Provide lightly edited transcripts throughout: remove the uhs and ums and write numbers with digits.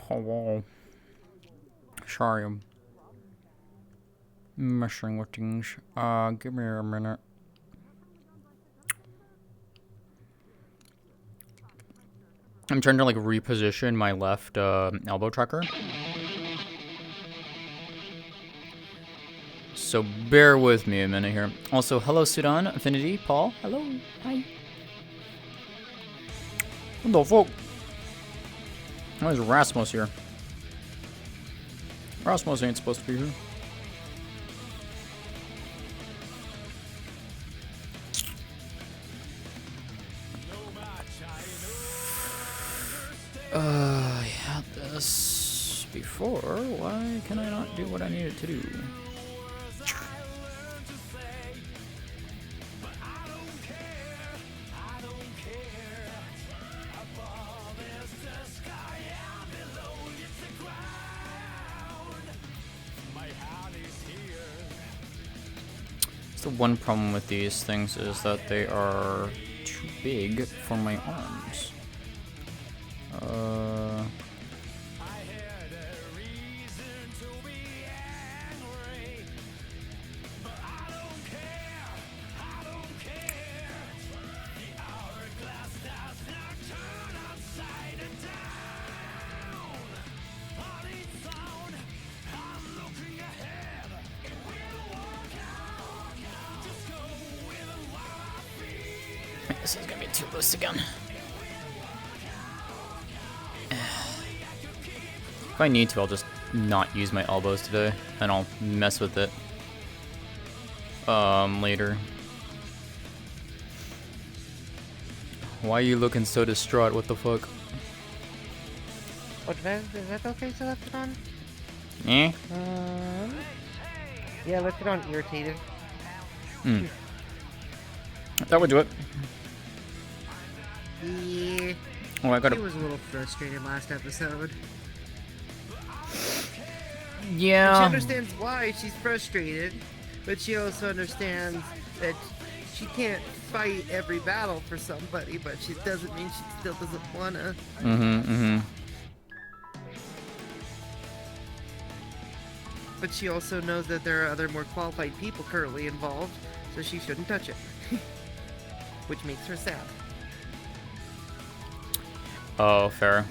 Hello. Sorry, I'm messing with things. Give me a minute. I'm trying to like reposition my left elbow tracker. So bear with me a minute here. Also, hello Sudan, Affinity, Paul. Hello. Hi. What the fuck? Why is Rasmus here? Rasmus ain't supposed to be here. I had this before. Why can I not do what I needed to do? The one problem with these things is that they are too big for my arms. This is gonna be too loose again. If I need to, I'll just not use my elbows today, and I'll mess with it later. Why are you looking so distraught? What the fuck? What, is that okay to left it on? Eh? Yeah, left it on irritated. That would do it. Yeah. Oh, I He gotta. was a little frustrated last episode. She Yeah. understands why she's frustrated, but she also understands that she can't fight every battle for somebody, but she doesn't mean she still doesn't wanna. But she also knows that there are other more qualified people currently involved, so she shouldn't touch it. Which makes her sad. Oh, fair.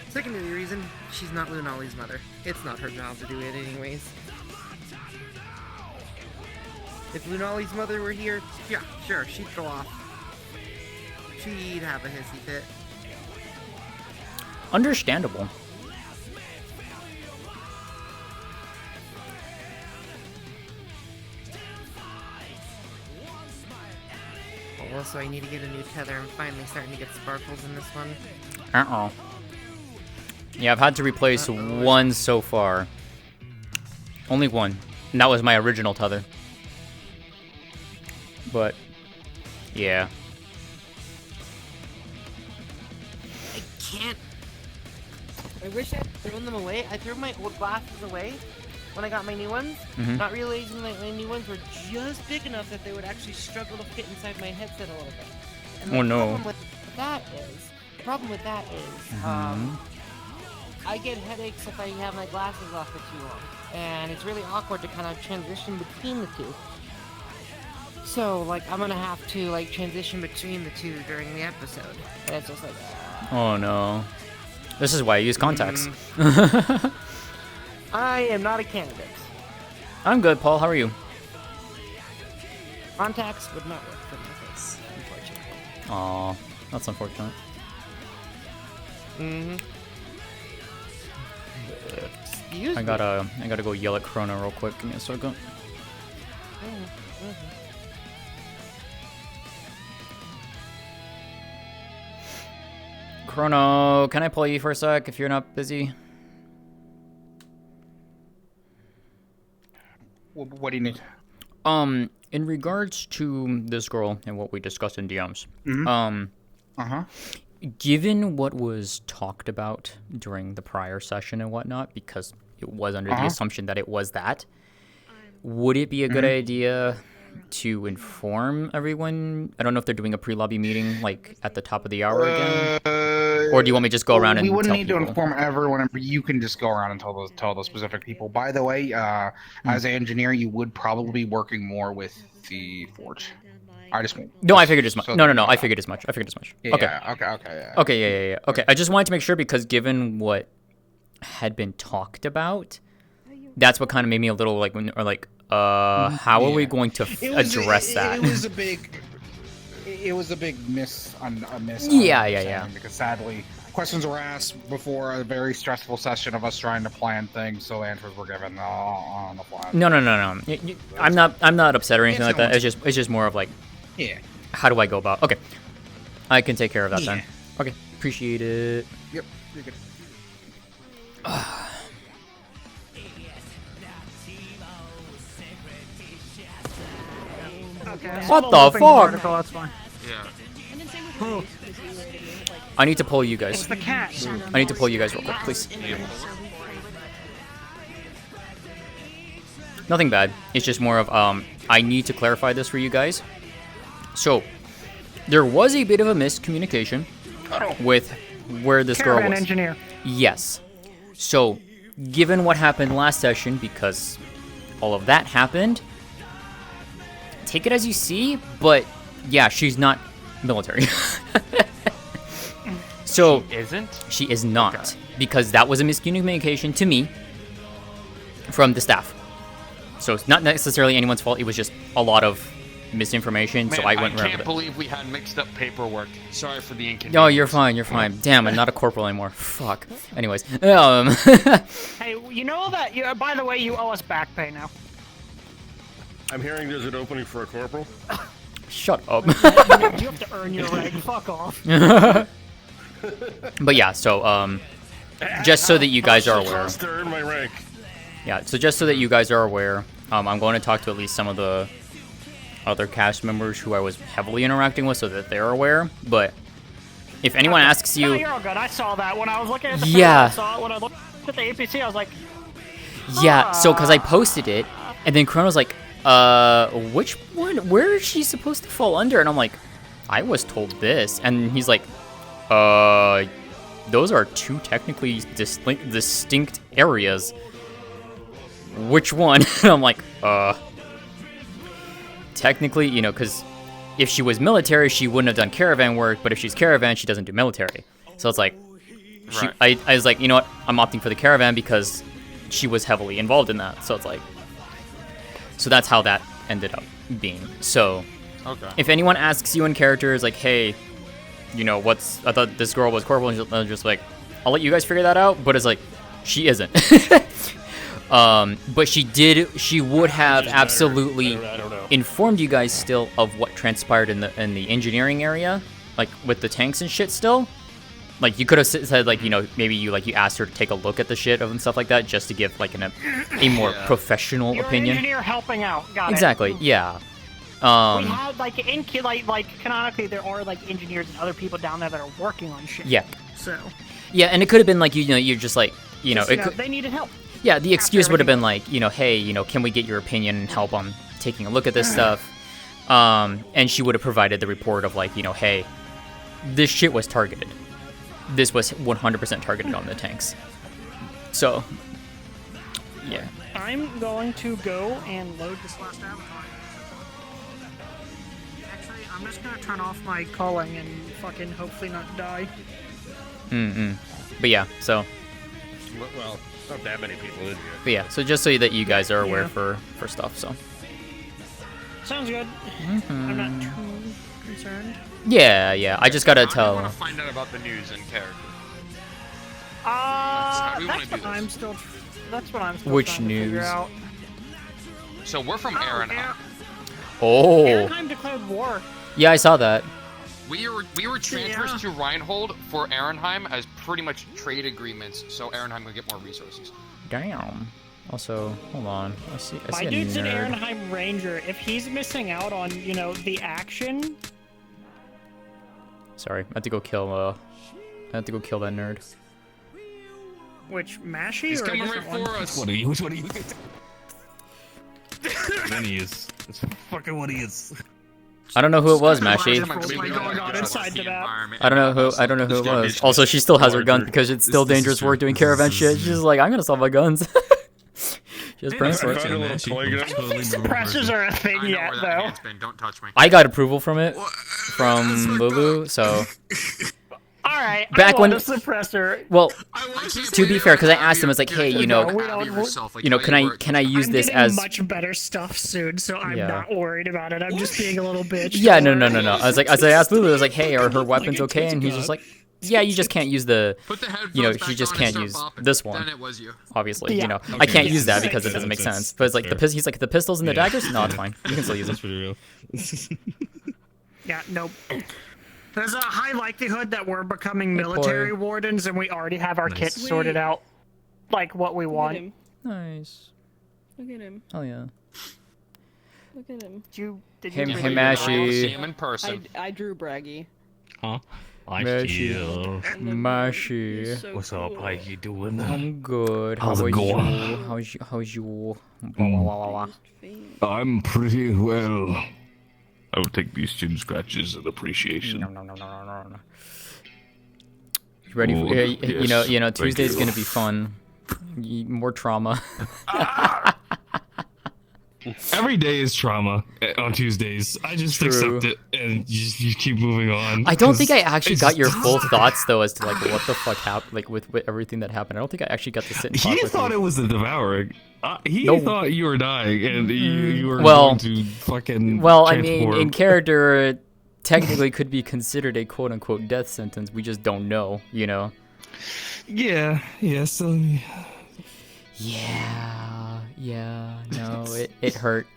Secondary reason, she's not Lunali's mother. It's not her job to do it anyways. If Lunali's mother were here, yeah, sure, she'd go off. She'd have a hissy fit. Understandable. Also, I need to get a new tether. I'm finally starting to get sparkles in this one. Uh-oh. Yeah, I've had to replace one so far. Only one. And that was my original tether. But, yeah. I can't. I wish I'd thrown them away. I threw my old glasses away when I got my new ones, not realizing that my new ones were just big enough that they would actually struggle to fit inside my headset a little bit. And Oh, no. The problem with that is, I get headaches if I have my glasses off for too long, and it's really awkward to kind of transition between the two. So, like, I'm gonna have to, like, transition between the two during the episode. And it's just like, Oh, no. This is why I use contacts. I am not a candidate. I'm good, Paul. How are you? Contacts would not work for my face, unfortunately. Aw, that's unfortunate. Excuse I me. gotta go yell at Chrono real quick. Give me a second. Chrono, can I pull you for a sec if you're not busy? What do you need? In regards to this girl and what we discussed in DMs, given what was talked about during the prior session and whatnot, because it was under the assumption that it was that, would it be a good idea to inform everyone. I don't know if they're doing a pre-lobby meeting like at the top of the hour again, or do you want me to just go around and we wouldn't tell need people? to inform everyone. You can just go around and tell those specific people. By the way, as an engineer, you would probably be working more with the Forge. I just No, I figured as much. so No, that- I figured as much. I figured as much. Yeah, Okay. okay. Yeah. Okay, I just wanted to make sure because given what had been talked about, that's what kind of made me a little like, how are we going to address that? It was a big. It was a big miss. Yeah. Because sadly, questions were asked before a very stressful session of us trying to plan things, so answers were given on the fly. No. I'm not upset or anything like that. It's just more of like, Yeah. how do I go about? Okay, I can take care of that Yeah. then. Okay, appreciate it. Yep. You're good. Okay. What the fuck? Article, that's fine. Yeah. I need to pull you guys. It's the cat. I need to pull you guys real quick, please. Nothing bad. It's just more of I need to clarify this for you guys. So there was a bit of a miscommunication with where this girl Caravan was. engineer. Yes. So given what happened last session, because all of that happened, take it as you see, but yeah, she's not military. So Isn't? she is not, because that was a miscommunication to me from the staff. So it's not necessarily anyone's fault. It was just a lot of misinformation. Man, So I went I around can't with it. believe we had mixed up paperwork. Sorry for the inconvenience. No, you're fine. You're fine. Damn, I'm not a corporal anymore. Fuck. Anyways, Hey, you know that? By the way, you owe us back pay now. I'm hearing there's an opening for a corporal. shut up. You have to earn your rank. Fuck off. But yeah, so just so that you guys are aware. Cost to earn my rank. Yeah, so just so that you guys are aware, I'm going to talk to at least some of the other cast members who I was heavily interacting with so that they're aware. But if anyone asks No, you... you're all good. I saw that when I was looking at the Yeah. I saw it when I looked at the APC. I was like, Yeah, so because I posted it, and then Chrono's like, which one? Where is she supposed to fall under? And I'm like, I was told this. And he's like, those are two technically distinct areas. Which one? And I'm like, technically, you know, because if she was military, she wouldn't have done caravan work, but if she's caravan, she doesn't do military. So it's like, I was like, you know what, I'm opting for the caravan because she was heavily involved in that. So it's like, so that's how that ended up being. So Okay. if anyone asks you in characters like, hey, you know, I thought this girl was corporal, and I'm just like, I'll let you guys figure that out, but it's like, she isn't. But she would have absolutely I don't know. informed you guys still of what transpired in the engineering area, like with the tanks and shit still. Like you could have said like, you know, maybe you asked her to take a look at the shit and stuff like that just to give like a more professional you're opinion. an engineer helping out. Got Exactly. it. Yeah. We had like canonically there are like engineers and other people down there that are working on shit. Yeah. So Yeah, and it could have been like, you know, you're just like, you know, it could, they needed help. yeah, the excuse would have everything been like, you know, hey, you know, can we get your opinion and help on taking a look at this stuff? And she would have provided the report of like, you know, hey, this shit was targeted. This was 100% targeted on the tanks. So, yeah. I'm going to go and load this last avatar. Actually, I'm just gonna turn off my calling and fucking hopefully not die. But yeah, so, Well, not that many people in here. but yeah, so just so that you guys are aware Yeah. for stuff, so. Sounds good. I'm not too concerned. Yeah, I just gotta How do you tell. want to find out about the news in character? we wanna That's do what this. I'm still. That's what I'm still Which trying to figure news? out. So we're from Aaronheim. Oh, Aaronheim declared war. yeah, I saw that. We were transferred to Reinhold for Aaronheim as pretty much trade agreements, so Aaronheim would get more resources. Damn. Also, hold on. I see My a dude's an nerd. Aaronheim Ranger. If he's missing out on, you know, the action, Sorry, I have to go kill. I have to go kill that nerd. which Mashy He's or a coming right different one? for us. Which one are you? Then he is. That's fucking what he is. I don't know who it was, Mashi. Roleplay going on inside the map. I don't know who it was. Also, she still has her guns because it's still dangerous work doing caravan shit. She's like, I'm gonna sell my guns. She has permits for it. Suppressors are a thing yet, though. Don't touch me. I got approval from it, from Lulu, so... Alright, Back I want when- a suppressor. Well, to be fair, because I asked him, I was like, hey, you know, can I use I'm this getting as... much better stuff soon, so I'm Yeah. not worried about it. I'm just being a little bitch. Yeah, no. I was like, as I asked Lulu, I was like, hey, are her weapons okay? And he's just like, yeah, you just can't use the, you know, you just can't use this one. Then it was you. Obviously, Yeah. you know, Okay, I can't yeah, use that makes because it doesn't make sense. sense. But it's like Fair. he's like the pistols and the Yeah. daggers. No, it's fine. You can still use That's them. pretty real. Yeah, nope. There's a high likelihood that we're becoming military wardens, and we already have our Nice. kits sorted out, like what we Look at want. him. Nice. Look at him. Oh yeah. Look at him. Did Him- you him really- Ash- I don't see She- him in person. I drew Braggy. Huh? I Mashi. feel. And the Mashi. bird is so What's up? cool. How you doing? I'm good. How's How it are going? you? How's you? Blah, blah, blah, blah. I'm pretty well. I would take these chin scratches as appreciation. No. You ready for? Oh, yes. You know. Thank Tuesday's you. gonna be fun. More trauma. Every day is trauma on Tuesdays. I just True. accept it and you keep moving on. I don't think I 'cause actually it's- got your full thoughts though as to like what the fuck happened, like with everything that happened. I don't think I actually got to sit and talk He with thought you. it was the devouring. He No. thought you were dying and you were Well- going to fucking. Well, I mean, transport. in character, it technically could be considered a quote unquote death sentence. We just don't know, you know. Yeah. So. Yeah. No, it hurt.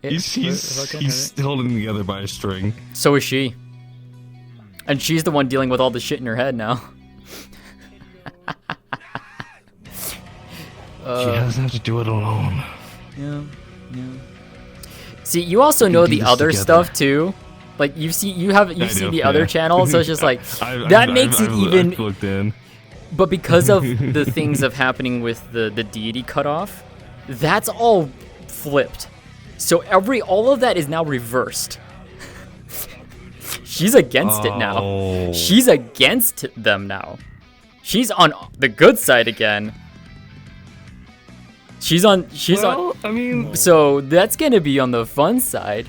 It fucking He's hurt. holding together by a string. So is she. And she's the one dealing with all the shit in her head now. She doesn't have to do it alone. Yeah. See, you also know do the this other together. stuff too. Like you've seen do, the other yeah. channel, so it's just like I've makes it even. I've looked in. But because of the things of happening with the deity cutoff, that's all flipped. So all of that is now reversed. She's against it now. Oh. She's against them now. She's on the good side again. She's on. I mean, So that's gonna be on the fun side.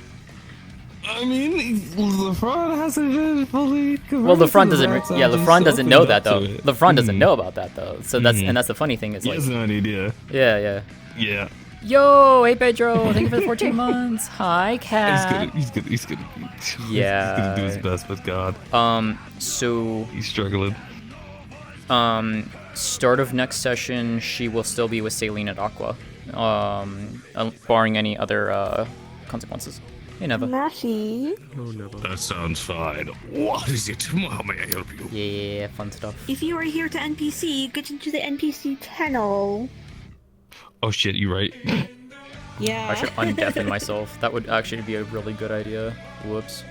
the front hasn't been fully. Well, the front doesn't. Yeah, the front doesn't know that though. The front doesn't Mhm. know about that though. So that's the funny thing is He like, has no idea. yeah. Yeah. Yo, hey Pedro, thank you for the 14 months. Hi, Cat. He's gonna. He's Yeah. gonna do his best with God. So, He's struggling. start of next session, she will still be with Saline at Aqua, barring any other consequences. Hey, Neva. Mashi, That sounds fine. What is it? How may I help you? Yeah, fun stuff. if you are here to NPC, get into the NPC channel. Oh shit, you right. Yeah. I should undeafen myself. That would actually be a really good idea. Whoops.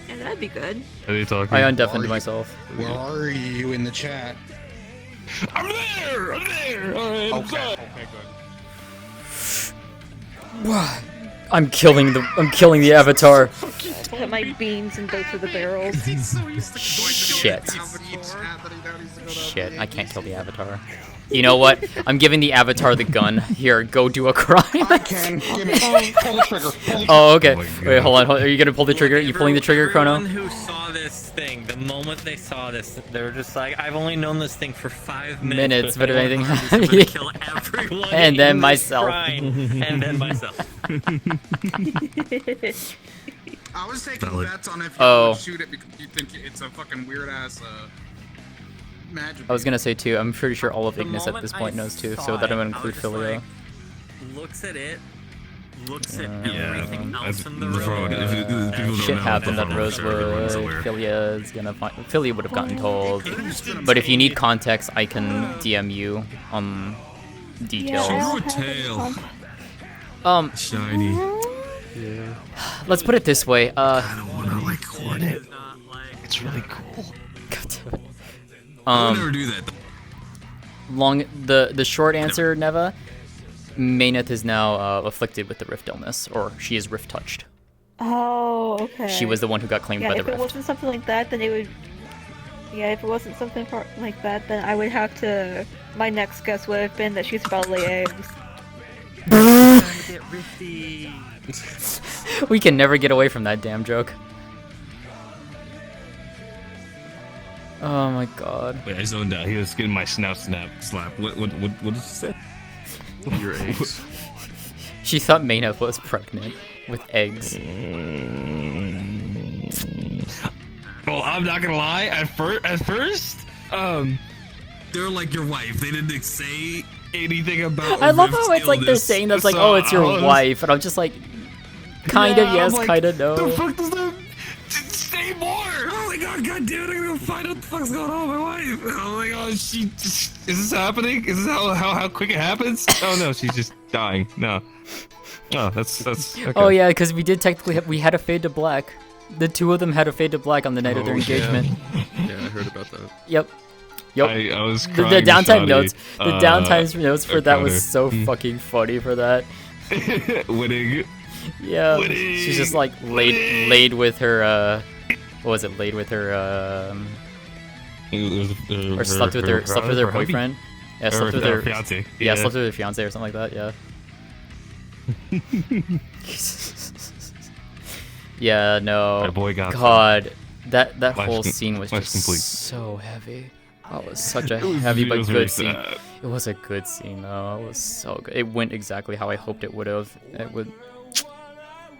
Yeah, that'd be good. Are they talking? I undeafened myself. Where are you in the chat? I'm there. I'm there. All right. Okay, good. I'm killing the avatar. Put my beans in both of the barrels. Shit. Shit, I can't kill the avatar. You know what? I'm giving the avatar the gun. Here, go do a crime. I can. Give me. Pull the trigger. Pull the Oh, okay. Oh my Wait, God. hold on. Are you gonna pull the trigger? You pulling the trigger, Chrono? Everyone who saw this thing, the moment they saw this, they were just like, I've only known this thing for 5 minutes. But if anything I'm happens, gonna kill everyone And then in this myself. shrine, and then myself. I was taking Valid. bets on if you Oh. would shoot it because you think it's a fucking weird ass magic. I was gonna say too. I'm pretty sure all of The Ignis at moment this I point knows too. saw So that I'm it, gonna I include was just Filia. like, looks at it, looks at Yeah. everything else in the Bro, room. if people don't Shit know, happened at I'm sure everyone's Rosewood. aware. Filia is gonna find. Filia would have gotten told. But if you need context, I can DM you details. Show a tail. Shiny. Let's put it this way. I don't wanna like hoard it. It's really cool. God damn it. I would never do that. The short answer, Neva. Mayneth is now afflicted with the Rift illness, or she is Rift touched. Oh, okay. She was the one who got claimed Yeah, by the if it Rift. wasn't something like that, then it would. Yeah, if it wasn't something like that, then I would have to. My next guess would have been that she's about to lay eggs. We can never get away from that damn joke. Oh my god. Wait, I zoned out. He was getting my slap. What did you say? Your eggs. She thought Mayneth was pregnant with eggs. Well, I'm not gonna lie. At first, they're like your wife. They didn't say anything about. I love Rift's how it's like they're illness. saying that's like, So oh, it's your I was- wife, and I'm just like, kind of Yeah, yes, I'm like, kind of no. The fuck does that? Say more! Oh my god, god damn it! I'm gonna find out what the fuck's going on with my wife. Oh my god, is this happening? Is this how quick it happens? Oh no, she's just dying. No. Oh, that's. Okay. Oh yeah, because we did technically we had a fade to black. The two of them had a fade to black on the night of their engagement. Yeah, I heard about that. Yep. I was The crying. downtime Shoddy. notes. The downtime notes for that was counter. so fucking funny for that. Winning. Yeah, she's just like laid with her. What was it? Laid with her. Or slept with her hubby? boyfriend. Yeah, slept with her fiance. Yeah, slept with her fiance or something like that. Yeah. Yeah, no. My boy got God, that Life's whole com- scene was life's just complete. so heavy. That was such a It was- heavy it but was very good scene. sad. It was a good scene though. It was so good. It went exactly how I hoped it would have. It would.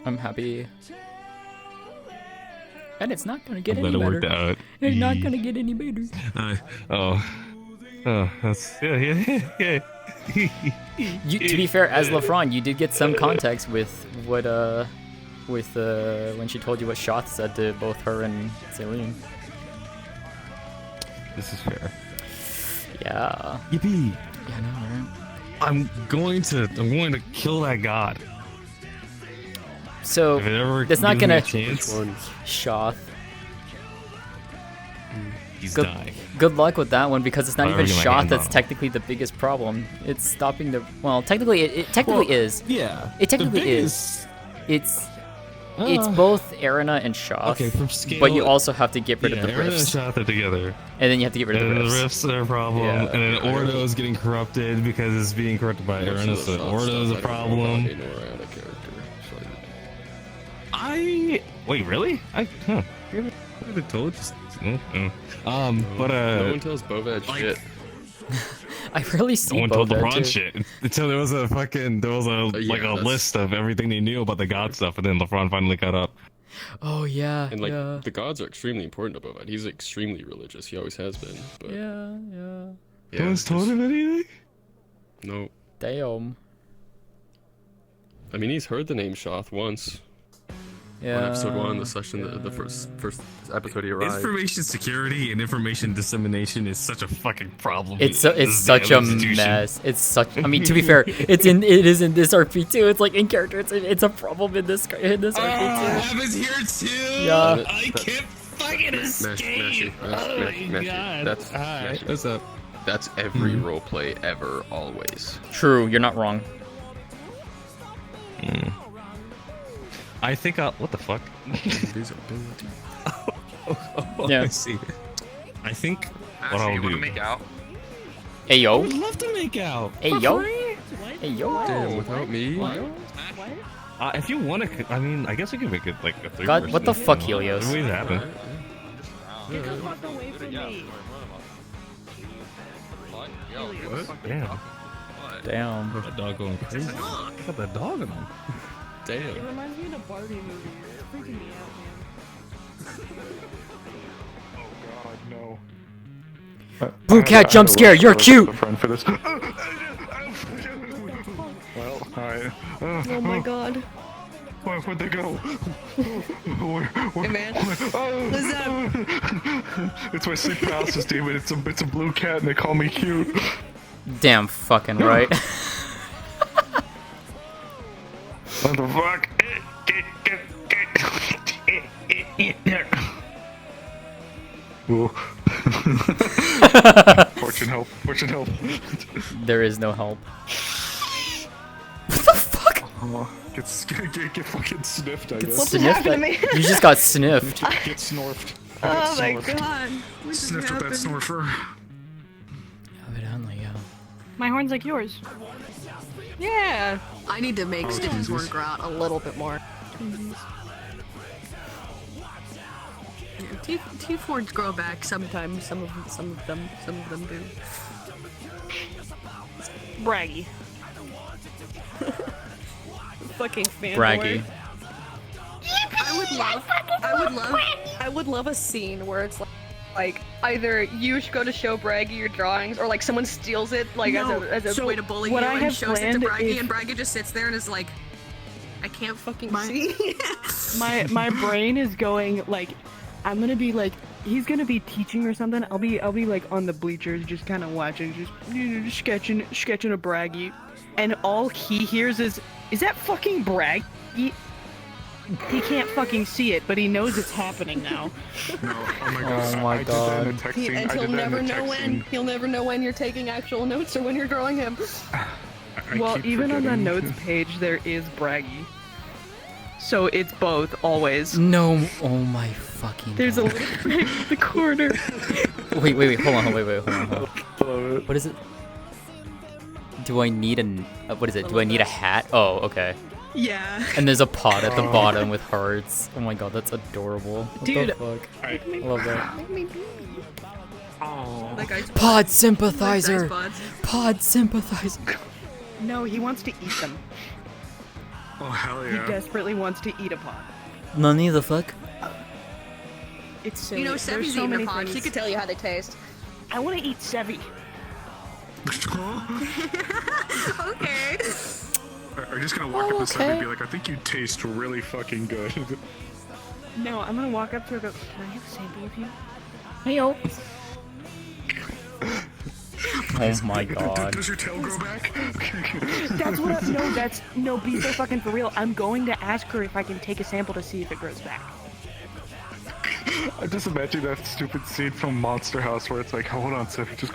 I'm happy. And it's not gonna get I'm any glad it better. worked out. It's not gonna get any better. Oh, that's yeah. You, to be fair, as Lafron, you did get some context with what when she told you what Shoth said to both her and Celine. This is fair. Yeah. Yippee! Yeah, I know, right? I'm going to kill that god. So If it ever that's not gives me gonna a chance, Shoth. he's Good, dying. good luck with that one because it's not I'll even get my Shoth hands that's on him. technically the biggest problem. It's stopping the technically it technically is. Yeah. It technically the biggest, It's both Erina and Shoth. Okay, from scale. But you also have to get rid of the Erina and rifts. Shoth are together. And then you have to get rid of And the then the rifts. rifts are a problem. Yeah. And then Ordo is getting corrupted because it's being corrupted by Erina. So Ordo is a problem. Wait, really? I told you. But No one tells Bovad shit. I really see no one told Boba, LeBron too. shit until there was a that's- list of everything they knew about the God stuff, and then LeBron finally caught up. Oh yeah, And like yeah, the gods are extremely important to Bovad. He's extremely religious. He always has been. But yeah. No one's told him anything. No. Damn. I mean, he's heard the name Shoth once. Yeah. On episode 1, the session, the first episode he arrived. Information security and information dissemination is such a fucking problem. It's This is such the a institution. mess. It's such. I mean, to be fair, it is in this RP too. It's like in character. It's a problem in this RP too. happens here too. Yeah. I can't fucking escape. That's Alright, Meshi. what's up? That's every roleplay ever, always. True. You're not wrong. I think I'll. What the fuck? Yeah. I see. I think what I'll do. out? Hey yo. I'd love to make out. Hey yo. Hey yo. Damn, without me? If you want to, I mean, I guess we could make it like a 3 God, what the fuck, Helios? What happened? Damn. Damn. Got the dog going crazy. Got the dog in him. Damn. It reminds me of the Barbie movie. It's freaking me out, man. Blue cat jump scare. You're cute. Well, alright. Oh my god. Where'd they go? Hey man. What's up? It's my sleep paralysis demon. It's a blue cat and they call me cute. Damn fucking right. What the fuck? Ooh. Fortune help. Fortune help. There is no help. Oh, get fucking sniffed, I guess. What just happened to me? You just got sniffed. Get snorfed. Oh my Snorfed. god. What just Sniffed with that happened? snorfer. Evidently, yeah. My horn's like yours. Yeah. I need to make Oh, Stitch's horn Jesus. grow out a little bit more. Yeah, teeth horns grow back sometimes. Some of them do. Braggy. Fucking fanboy. Braggy. I would love a scene where it's like either you should go to show Braggy your drawings, or like someone steals it like No, as a so way to bully you what I and have shows it to planned Braggy, is- and Braggy just sits there and is like, I can't fucking see. My brain is going like, I'm gonna be like, he's gonna be teaching or something. I'll be like on the bleachers, just kind of watching, just sketching a Braggy, and all he hears is that fucking Braggy? He can't fucking see it, but he knows it's happening now. No, oh my god. Oh my I did that in a god. text scene. And I he'll did that in never a know text when. scene. He'll never know when you're taking actual notes or when you're drawing him. I Well, keep even on the forgetting. notes page, there is Braggy. So it's both, always. No. Oh my fucking. There's a God. little Braggy in the corner. Wait. Hold on. What is it? Do I need what is it? Do I need a hat? Oh, okay. Yeah. And there's a pot at the bottom with hearts. Oh my god, that's adorable. What Dude. the fuck? I love that. Oh. That guy's Pod sympathizer. That guy's buds. Pod sympathizer. No, he wants to eat them. Oh, hell He yeah. desperately wants to eat a pod. None the fuck. It's so You know, there's Sevi's so eating many a pod. things. She could tell you how they taste. I want to eat Sevi. Okay. Are you just gonna walk up to somebody and be like, I think you taste really fucking good. No, I'm gonna walk up to her and go, can I have a sample of you? Heyo. Oh my god. Does your tail grow back? That's what no, be so fucking for real. I'm going to ask her if I can take a sample to see if it grows back. I just imagine that stupid scene from Monster House where it's like, hold on, Sif, just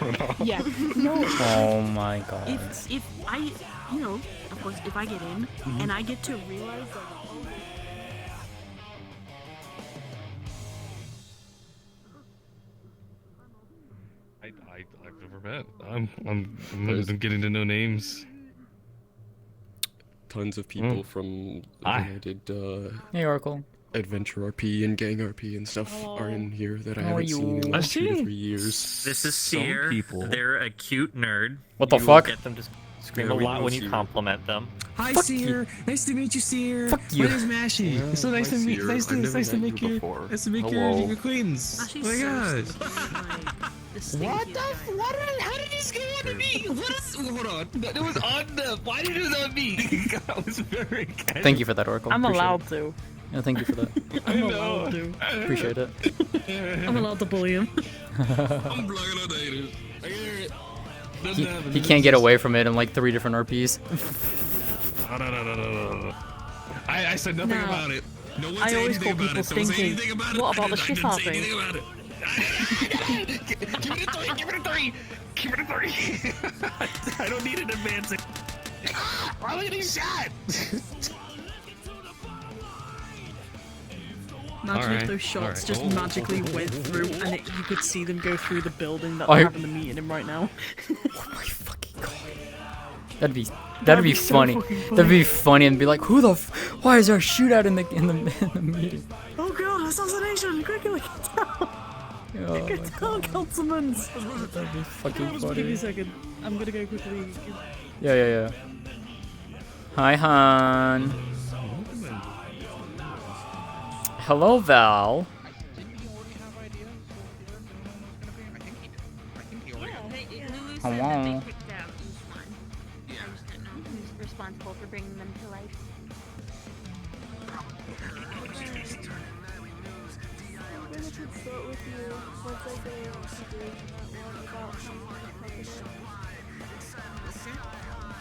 run off. Yeah, no. Oh my god. If I, you know, of course, if I get in and I get to realize that. I've never met. I'm getting to know names. Tons of people from when Hi. I did Hey, Oracle. Adventure RP and Gang RP and stuff are in here that I How are haven't seen in the you? last 2 to 3 years. This is Some Seer. people. They're a cute nerd. What the You will fuck? Get them to scream Yeah, a we lot know when you Seer. compliment them. Hi, Fuck Seer. Nice to meet you, Seer. Fuck you. My name's Mashy. Yeah, it's so nice hi, to meet. Seer. Nice to I've never met make you your. before. Nice to make Hello. your acquaintance. Actually, Oh my seriously, gosh. What How did this get on to me? What is? Hold on. That was on the. Why did it on me? I was very. Thank you for that, Oracle. I'm Appreciate allowed it. to. Yeah, thank you for that. I'm allowed to. Appreciate it. I'm allowed to bully him. I'm blocking out the haters. I hear it. Doesn't happen. He can't get away from it in like 3 different RPs. No. I said nothing No. about it. No one I said always anything call about people it. Don't say stinky. anything about it. What about the I shit didn't say hopping? anything about it. Give it a 3. Give it a 3. Give it a 3. I don't need an advancing. Why am I getting shot? Imagine Alright, if those shots alright. just Oh, magically oh, oh, went oh, through oh, and you could see them go through the building that I- they're having the meeting in right now. Oh my fucking god. That'd be so funny. fucking funny. That'd be funny and be like, who the why is there a shootout in the meeting? Oh god, assassination! Quickly! Oh my Tell Councilman! That'd be fucking Just give me a funny. second. I'm gonna go quickly. Yeah. Hi, Han. Hello, Val. Hello. Who's responsible for bringing them to life?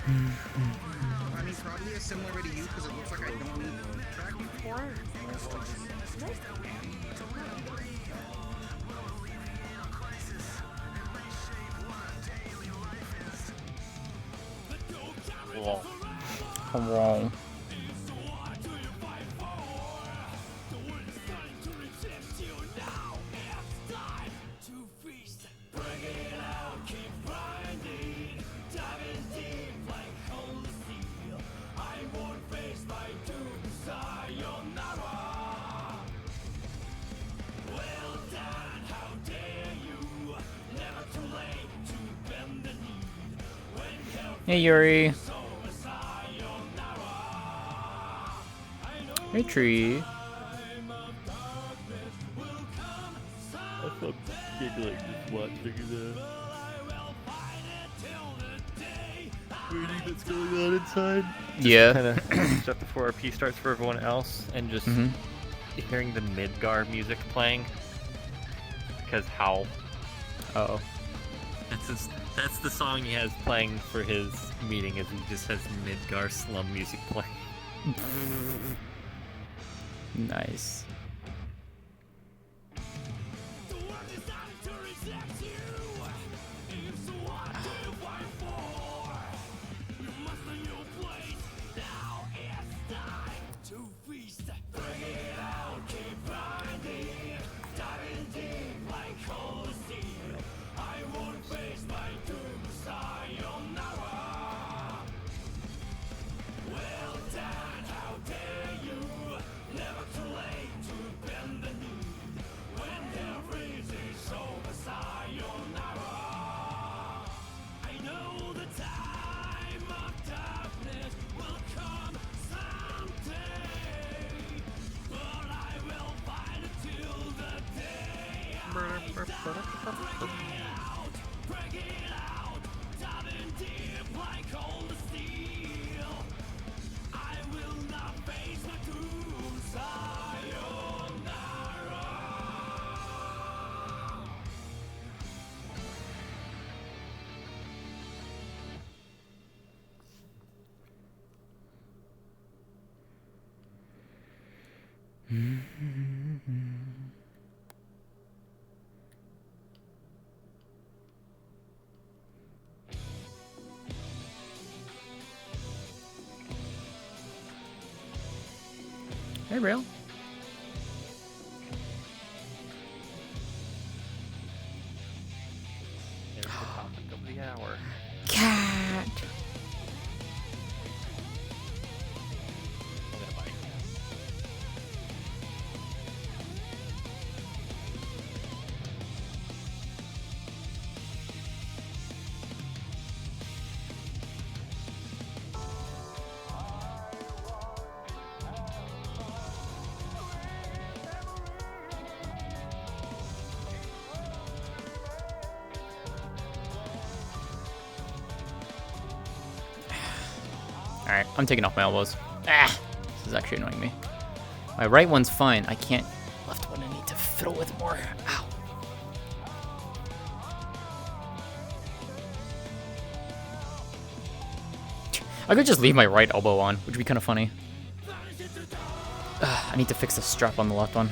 I mean, probably a similar way to you because it looks like I don't need track before. Come on. Hey Yuri. Hey Tree. I'm giggling just watching the reading that's going on inside. Yeah. Kind of just before RP starts for everyone else, and just hearing the Midgar music playing. Because how? Oh. That's the song he has playing for his meeting, is he just has Midgar slum music playing. Nice. Hey, Real. There's the topic of the hour. Cat. Alright, I'm taking off my elbows. Ah! This is actually annoying me. My right one's fine. I can't. Left one I need to fiddle with more. Ow. I could just leave my right elbow on, which would be kind of funny. I need to fix the strap on the left one.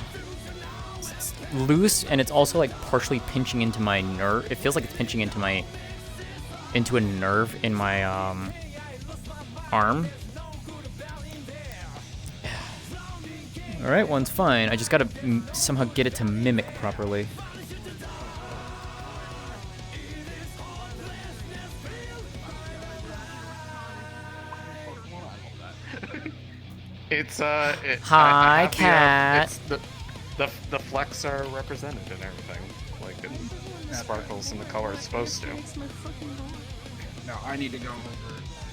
It's loose, and it's also like partially pinching into my nerve. It feels like it's pinching into my... into a nerve in my, arm. Alright, one's fine. I just gotta somehow get it to mimic properly. It's Hi, Cat. It's the flecks are represented and everything, like it sparkles in the color it's supposed to. No, I need to go over.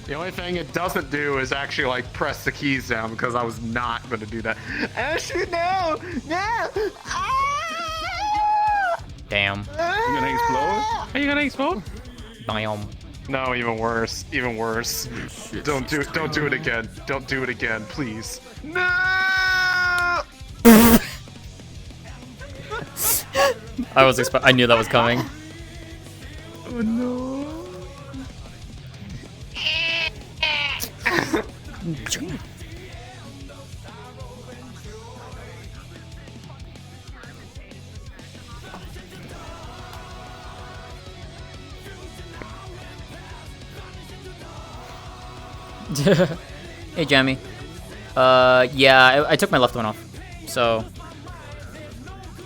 The only thing it doesn't do is actually like press the keys down, because I was not going to do that. Ashley, no! No! Damn. You gonna explode? Are you gonna explode? Damn. No, even worse. Even worse. Don't do it again. Don't do it again, please. No! I knew that was coming. Oh no. Hey, Jamie. Yeah, I took my left one off, so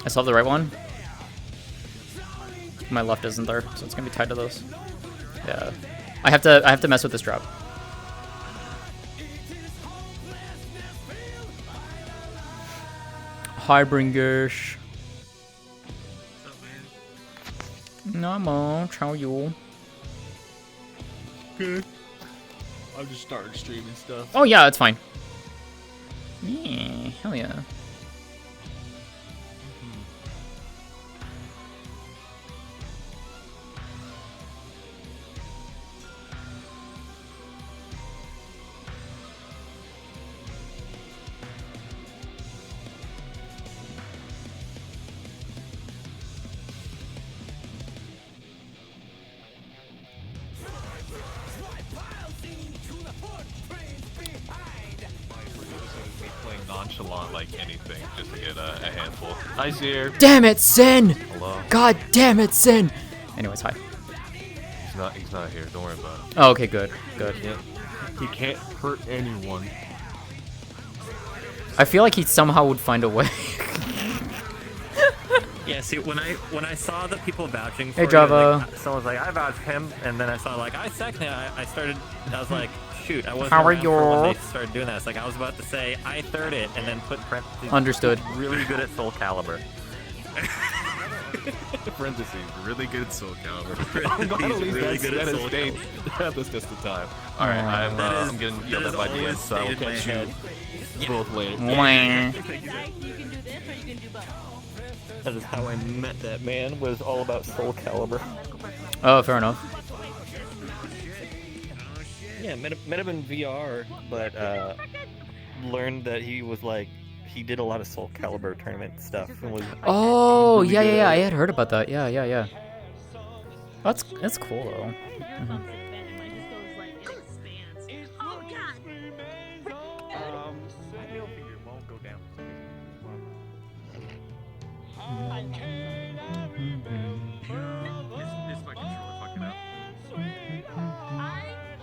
I still have the right one. My left isn't there, so it's gonna be tied to those. Yeah, I have to mess with this drop. Hi, Bringish. No, how are you? Good. I've just started streaming stuff. Oh yeah, it's fine. Yeah, hell yeah. Nonchalant like anything just to get a handful. Hi, Zier. Damn it, Sin! Hello. God damn it, Sin! Anyways, hi. He's not here. Don't worry about it. Oh, okay, good. He can't hurt anyone. I feel like he somehow would find a way. Yeah, see, when I saw the people vouching for Hey, you, Java. like, someone was like, I vouch him, and then I saw like, I second it. I was like, shoot, I wasn't How are around for when you? they started doing that. It's like I was about to say, I third it, and then put parentheses. Understood. Really good at Soul Calibur. Parentheses, really good Soul Calibur. I'm glad at least really that's good at that is Soul stayed at this just the time. Alright, I'm getting yelled at by DM, so I will catch you both later. That is how I met that man, was all about Soul Calibur. Oh, fair enough. Yeah, met him in VR, but learned that he was like, he did a lot of Soul Calibur tournament stuff. And was Oh, really yeah, good. I had heard about that. Yeah. That's cool though. Mhm.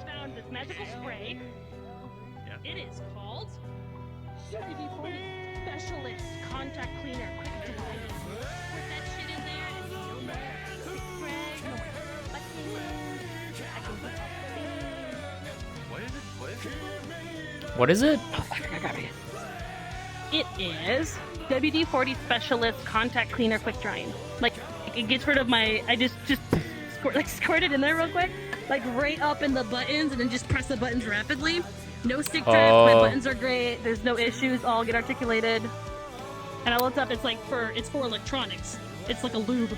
Found this magical spray. It is called WD-40 Specialist Contact Cleaner Quick Dry. Put that shit in there and no more quick spray, no more buttons. I can put What is it? It is WD-40 Specialist Contact Cleaner Quick Drying. Like, it gets rid of my, I just squirt it in there real quick, like right up in the buttons, and then just press the buttons rapidly. No stick drift, my buttons are great, there's no issues, all get articulated. And I looked up, it's for electronics. It's like a lube.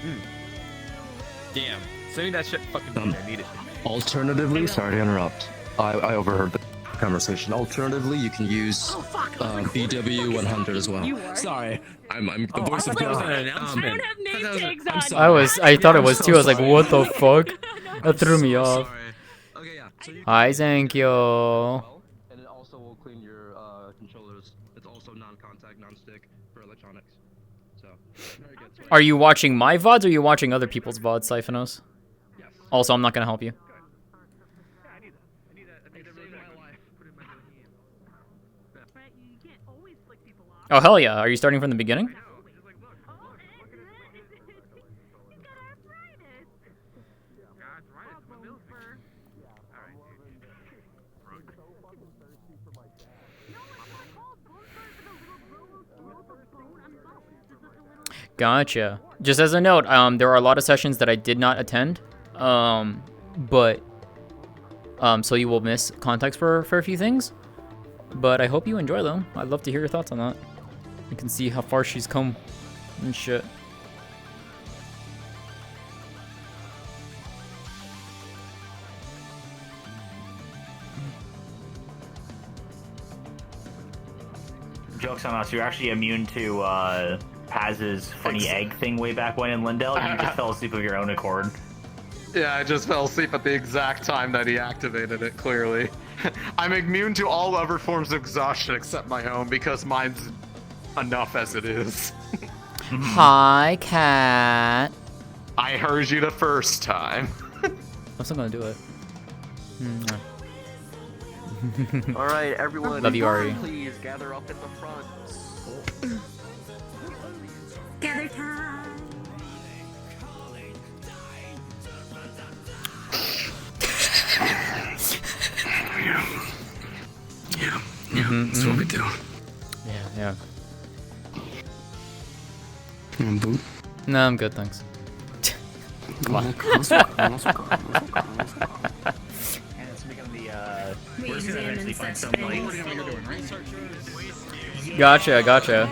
Damn. Send me that shit fucking I need it. Alternatively, sorry to interrupt. I overheard the conversation. Alternatively, you can use BW100 as well. Sorry, I'm the voice of God. I don't have name tags on. I thought it was too. I was like, what the fuck? That threw me off. Hi, thank you. And it also will clean your controllers. It's also non-contact, non-stick for electronics. So, very good. Are you watching my VODs or are you watching other people's VODs, Siphonos? Also, I'm not gonna help you. Oh, hell yeah. Are you starting from the beginning? Gotcha. Just as a note, there are a lot of sessions that I did not attend, so you will miss context for a few things, but I hope you enjoy them. I'd love to hear your thoughts on that. You can see how far she's come and shit. Joke's on us, you're actually immune to Paz's funny egg thing way back when in Lindell. You just fell asleep of your own accord. Yeah, I just fell asleep at the exact time that he activated it, clearly. I'm immune to all other forms of exhaustion except my own because mine's enough as it is. Hi, cat. I heard you the first time. I'm still gonna do it. All right, everyone. Love you, Ari. Please gather up in the front. Gather time. Yeah, that's what we do. Yeah. You want boot? No, I'm good, thanks. Come on. And it's making the we're gonna eventually find some like. Gotcha.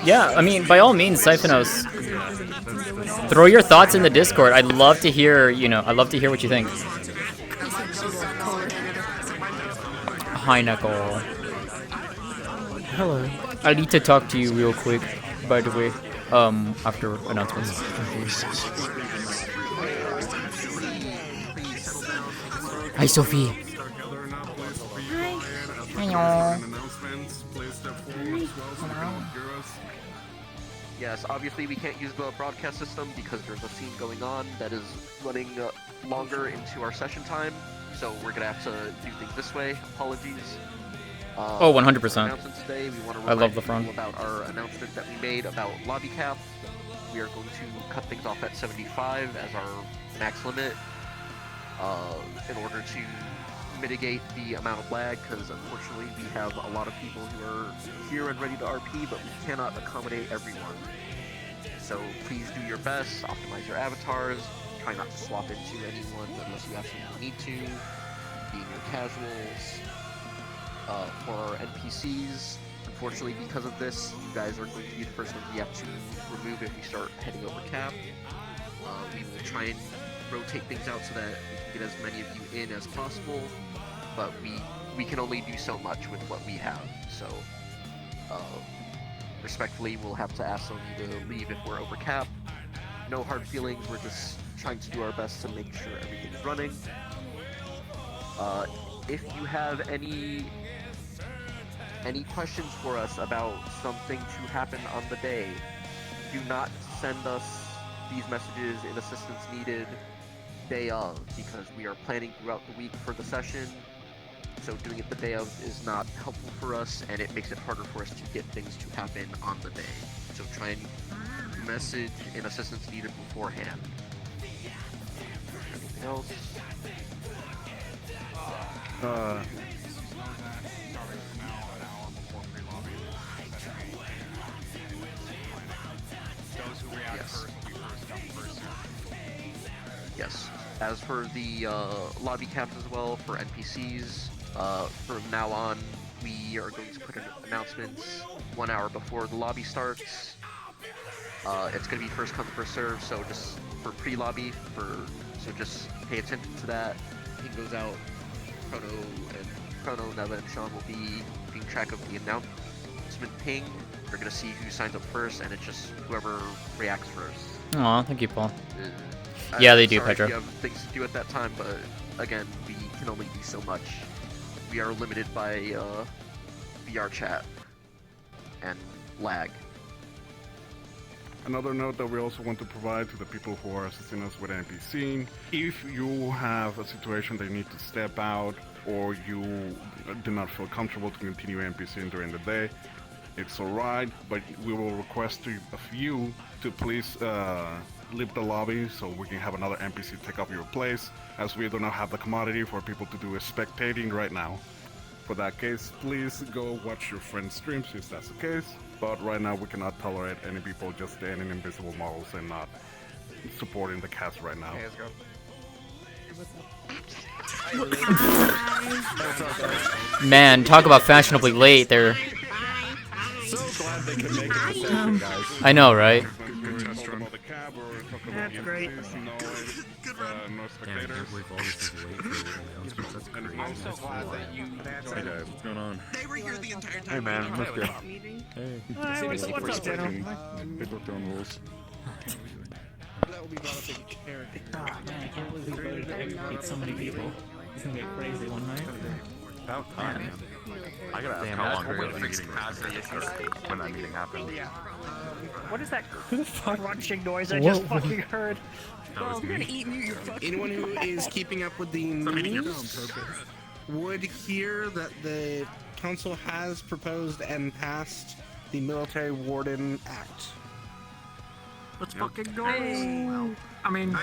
Yeah, I mean, by all means, Siphonos, throw your thoughts in the Discord. I'd love to hear, I'd love to hear what you think. Hi, Knuckle. Hello. I need to talk to you real quick, by the way, after announcements. Hi, Sophie. Hi. Yes, obviously we can't use the broadcast system because there's a scene going on that is running longer into our session time, so we're gonna have to do things this way. Apologies. Oh, 100%. Announcement today, we want to I love the remind front. you about our announcement that we made about lobby cap. We are going to cut things off at 75 as our max limit in order to mitigate the amount of lag, because unfortunately we have a lot of people who are here and ready to RP, but we cannot accommodate everyone. So please do your best, optimize your avatars, try not to swap into anyone unless you absolutely need to, being your casuals. For our NPCs, unfortunately because of this, you guys are going to be the first ones we have to remove if we start heading over cap. We will try and rotate things out so that we can get as many of you in as possible, but we can only do so much with what we have, so respectfully we'll have to ask some of you to leave if we're over cap. No hard feelings, we're just trying to do our best to make sure everything's running. If you have any questions for us about something to happen on the day, do not send us these messages in assistance needed day of, because we are planning throughout the week for the session, so doing it the day of is not helpful for us, and it makes it harder for us to get things to happen on the day. So try and message in assistance needed beforehand. Anything else? Yes. As for the lobby caps as well for NPCs, from now on we are going to put in announcements 1 hour before the lobby starts. It's going to be first come first serve, so just for pre-lobby, so just pay attention to that. Ping goes out. Chrono, Neva, and Sean will be keeping track of the announcement ping. We're going to see who signs up first, and it's just whoever reacts first. Aw, thank you, Paul. Yeah, they do, sorry Pedro. If you have things to do at that time, but again, we can only do so much. We are limited by VR chat and lag. Another note that we also want to provide to the people who are assisting us with NPC, if you have a situation that you need to step out or you do not feel comfortable to continue NPCing during the day, it's alright, but we will request of you to please leave the lobby so we can have another NPC take up your place, as we do not have the commodity for people to do spectating right now. For that case, please go watch your friend's streams if that's the case. But right now we cannot tolerate any people just standing in invisible models and not supporting the cast right now. Hey, let's go. Man, talk about fashionably late. They're. So glad they can make it to session, guys. I know, right? That's great. No spectators. I'm so glad that you. Hey guys, what's going on? They were here the entire time. Hey man, what's good? Hey. Hi, what's up, General? People throwing rules. That will be about a big character. Oh man, I can't believe we voted to meet so many people. It's gonna get crazy one night. About time, man. I gotta ask how long we're gonna be meeting when that meeting happens. What is that crunching noise I just fucking heard? I'm gonna eat you, you Anyone who is keeping up with the news would hear that the council has proposed and passed the Military Warden Act. Let's fucking go! I mean,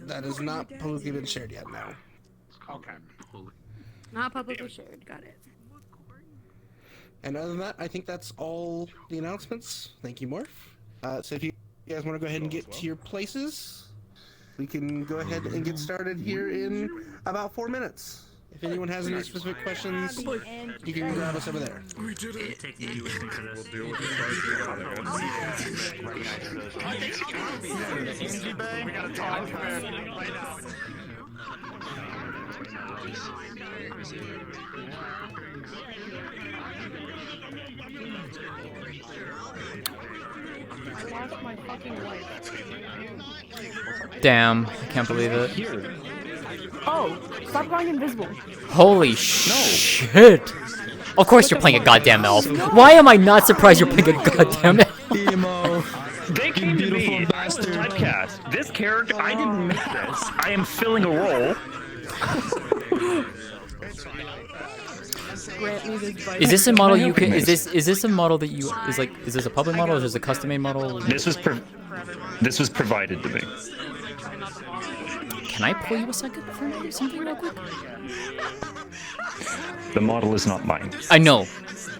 That has not publicly been shared yet. No. Okay. Not publicly shared. Got it. And other than that, I think that's all the announcements. Thank you, Morph. So if you guys want to go ahead and get to your places, we can go ahead and get started here in about 4 minutes. If anyone has any specific questions, you can grab us over there. We did it. We gotta talk right now. I lost my fucking life. Damn, I can't believe it. Oh, stop going invisible. Holy shit! Of course you're playing a goddamn elf. Why am I not surprised you're playing a goddamn elf? They came to me. I was typecast. This character, I didn't make this. I am filling a role. Is this a model you can? Is this a model that you is like? Is this a public model or is this a custom made model? This was provided to me. Can I pull you a second for something real quick? The model is not mine. I know.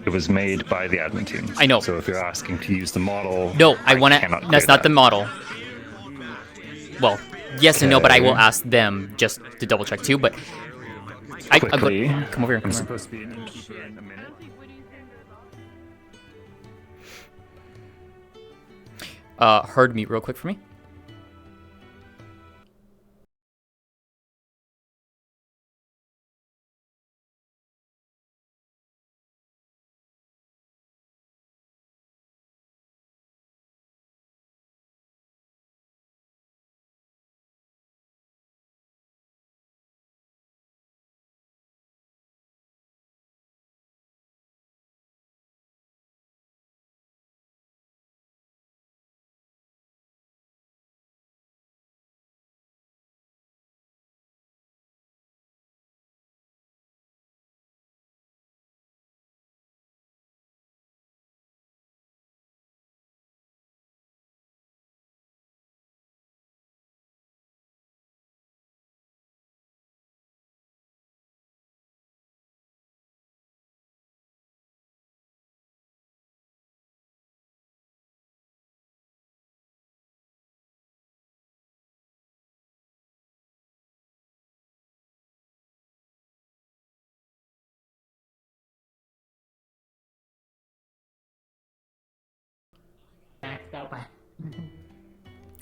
It was made by the admin team. I know. So if you're asking to use the model, No, I want to. cannot That's clear not the model. Well, yes and no, but I will ask them just to double check too. But Quickly, come over here. I'm supposed to be in a minute. Herd meat real quick for me.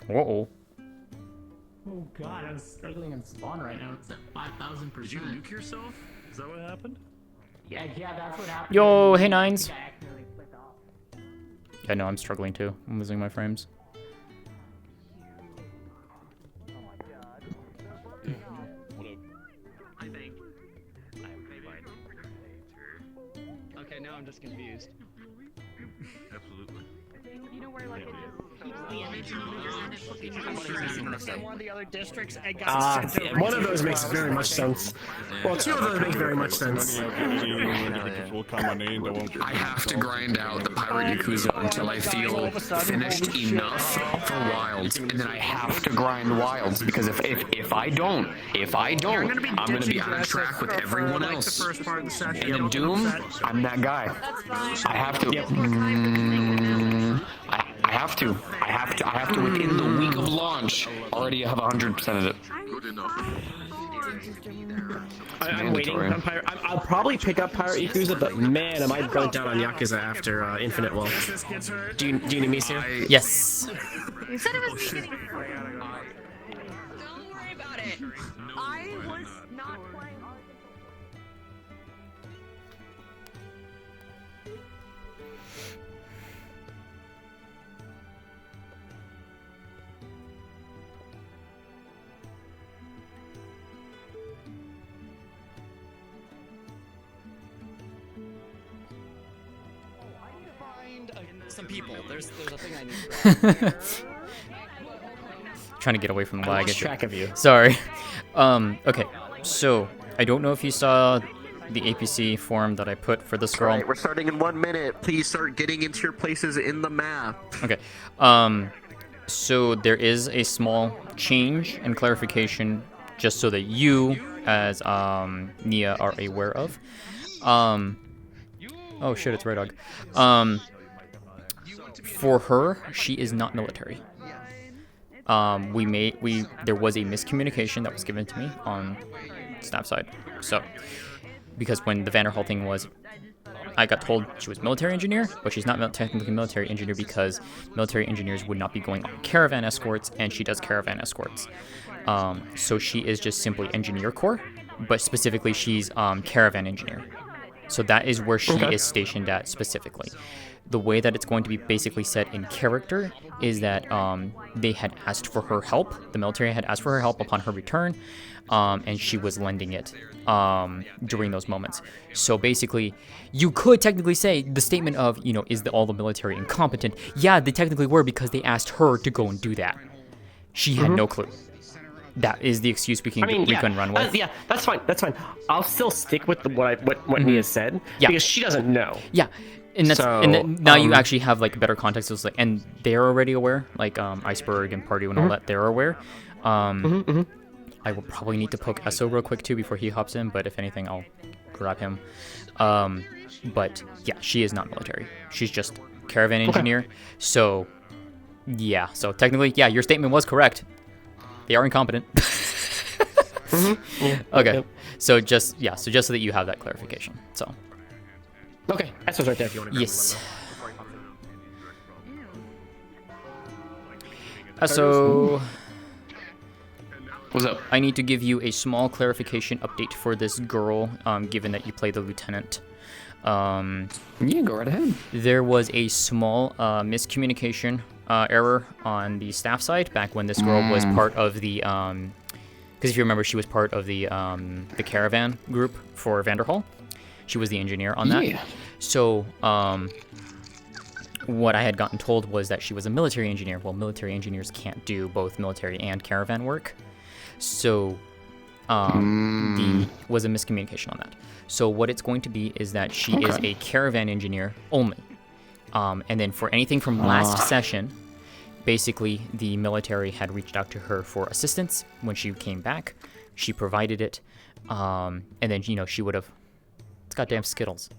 Uh-oh. Oh god, I'm struggling in spawn right now. It's at 5,000%. Did you nuke yourself? Is that what happened? Yeah, that's what happened. Yo, hey Nines. Yeah, no, I'm struggling too. I'm losing my frames. Okay, now I'm just confused. Absolutely. You know where like it just keeps the image in one of the other districts and got sent to One of those makes very much sense. Well, two of those make very much sense. I have to grind out the Pirate Yakuza until I feel finished enough for Wilds, and then I have to grind Wilds because if I don't, I'm gonna be out of track with everyone else. And in Doom, I'm that guy. I have to. I have to within the week of launch already have 100% of it. Good enough. I'm waiting on Pirate. I'll probably pick up Pirate Yakuza, but man, am I burnt out on Yakuza after Infinite Will. Do you need me to? Yes. You said it was beginning. Don't worry about it. I was not playing. Some people. There's a thing I need. Trying to get away from the I lag. lost track of you. Sorry. Okay. So I don't know if you saw the APC form that I put for this girl. Alright, we're starting in 1 minute. Please start getting into your places in the map. Okay. So there is a small change and clarification, just so that you, as Nia, are aware of. Oh shit, it's Red Dog. For her, she is not military. There was a miscommunication that was given to me on staff side. So, because when the Vanderhall thing was, I got told she was military engineer, but she's not technically military engineer because military engineers would not be going on caravan escorts, and she does caravan escorts. So she is just simply engineer corps, but specifically she's caravan engineer. So that is where she is stationed at specifically. The way that it's going to be basically set in character is that they had asked for her help. The military had asked for her help upon her return, and she was lending it during those moments. So basically, you could technically say the statement of, is all the military incompetent? Yeah, they technically were because they asked her to go and do that. She had no clue. That is the excuse we can run with. Yeah, that's fine. That's fine. I'll still stick with what Nia said because she doesn't know. Yeah, and that's now you actually have like better context. It's like, and they're already aware, like Iceberg and Pardew and all that. They're aware. I will probably need to poke Esso real quick too before he hops in. But if anything, I'll grab him. But yeah, she is not military. She's just caravan engineer. So yeah, so technically, yeah, your statement was correct. They are incompetent. Okay. So just so that you have that clarification. So. Okay, that's what's right there if you want to. Yes. So. What's up? I need to give you a small clarification update for this girl, given that you play the lieutenant. Yeah, go right ahead. There was a small miscommunication error on the staff side back when this girl was part of the because if you remember, she was part of the caravan group for Vanderhall. She was the engineer on that. Yeah. So what I had gotten told was that she was a military engineer. Well, military engineers can't do both military and caravan work. So was a miscommunication on that. So what it's going to be is that she is a caravan engineer only. And then for anything from last session, basically the military had reached out to her for assistance when she came back. She provided it. And then, she would have... It's goddamn Skittles.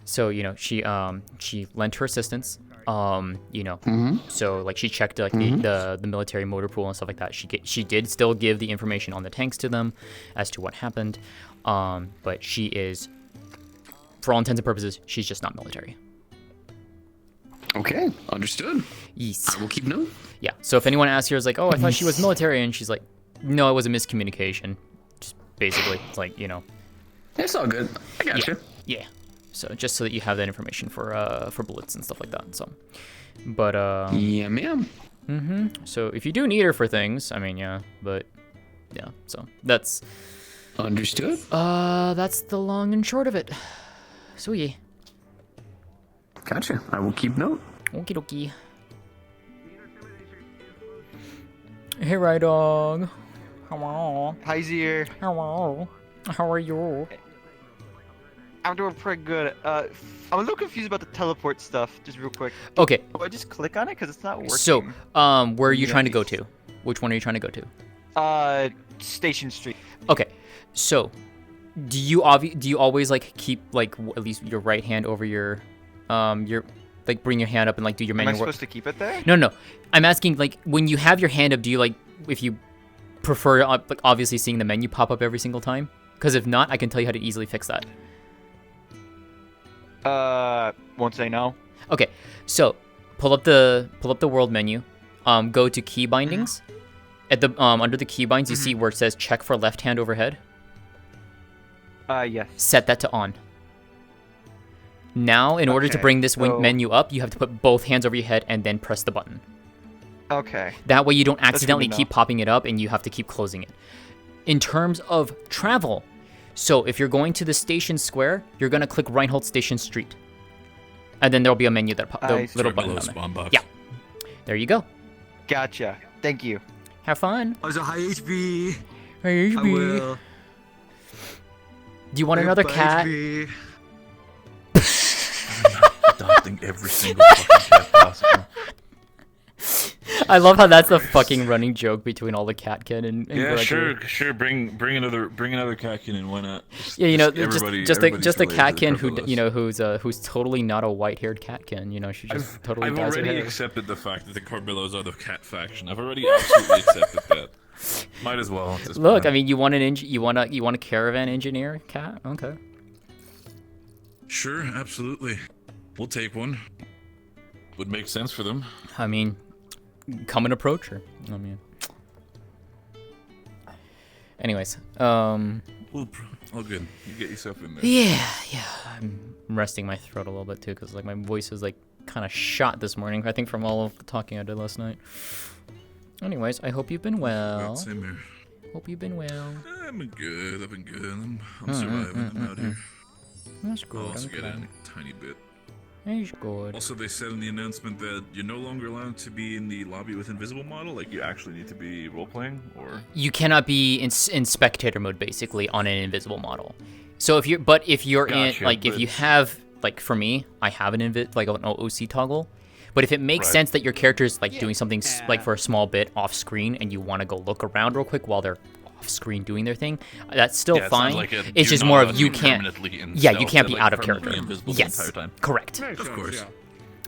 So, she lent her assistance. So like she checked like the military motor pool and stuff like that. She did still give the information on the tanks to them as to what happened. But she is, for all intents and purposes, she's just not military. Okay, understood. Yes. I will keep note. Yeah. So if anyone asks her, it's like, oh, I thought she was military, and she's like, no, it was a miscommunication. Just basically, it's like, It's all good. I got you. Yeah. So just so that you have that information for bullets and stuff like that. So, but yeah, ma'am. So if you do need her for things, I mean, yeah, but yeah. So that's understood. That's the long and short of it. So yeah. Gotcha. I will keep note. Okie dokie. Hey, Rye Dog. Hello. Hi, Zier. Hello. How are you? I'm doing pretty good. I'm a little confused about the teleport stuff, just real quick. Okay. Do I just click on it? Because it's not working. So, where are you trying to go to? Which one are you trying to go to? Station Street. Okay. So, do you always, like, keep, like, at least your right hand over your like, bring your hand up and, like, do your menu Am I work? supposed to keep it there? No. I'm asking, like, when you have your hand up, do you, like, if you prefer, like, obviously seeing the menu pop up every single time? Because if not, I can tell you how to easily fix that. Won't say no. Okay, so pull up the world menu. Go to key bindings. At the under the key binds, you see where it says check for left hand overhead. Yes. Set that to on. Now, in order to bring this menu up, you have to put both hands over your head and then press the button. Okay. That way you don't accidentally keep popping it up and you have to keep closing it. In terms of travel, So if you're going to the station square, you're gonna click Reinhold Station Street, and then there'll be a menu that the little button on there. Yeah, there you go. Gotcha. Thank you. Have fun. I was a high HB. High HB. I will. Do you want another cat? Adopting every single fucking cat possible. I love how that's a fucking running joke between all the catkin and Yeah, Gregory. sure. Bring another catkin in. Why not? Yeah, you know, everybody- just a everybody's catkin related to who, you know, who's totally not a white-haired catkin. You know, she just totally I've dyes her already hair. accepted the fact that the Carbillos are the cat faction. I've already absolutely accepted that. Might as well. At this Look, point. I mean, you want a caravan engineer cat? Okay. Sure, absolutely. We'll take one. Would make sense for them. I mean, come and approach her. I mean. Anyways, Well, all good. You get yourself in there. Yeah. I'm resting my throat a little bit too, cause like my voice is like kind of shot this morning. I think from all of the talking I did last night. Anyways, I hope you've been well. Same here. Hope you've been well. I've been good. I'm surviving. I'm out here. That's good. I'll also I'm get glad. in a tiny bit. That's good. Also, they said in the announcement that you're no longer allowed to be in the lobby with invisible model. Like, you actually need to be role-playing, or... You cannot be in spectator mode basically on an invisible model. So if you're Gotcha, in like if but- you have like for me, I have an an OC toggle. But if it makes Right. sense that your character is like doing something like for a small bit off screen and you want to go look around real quick while they're off screen doing their thing, that's still Yeah, it sounds fine. like it's you're just not more allowed of to you be can't. permanently in Yeah, you stealth, can't but, be like, out of permanently character. invisible the Yes, entire time. correct. Of course.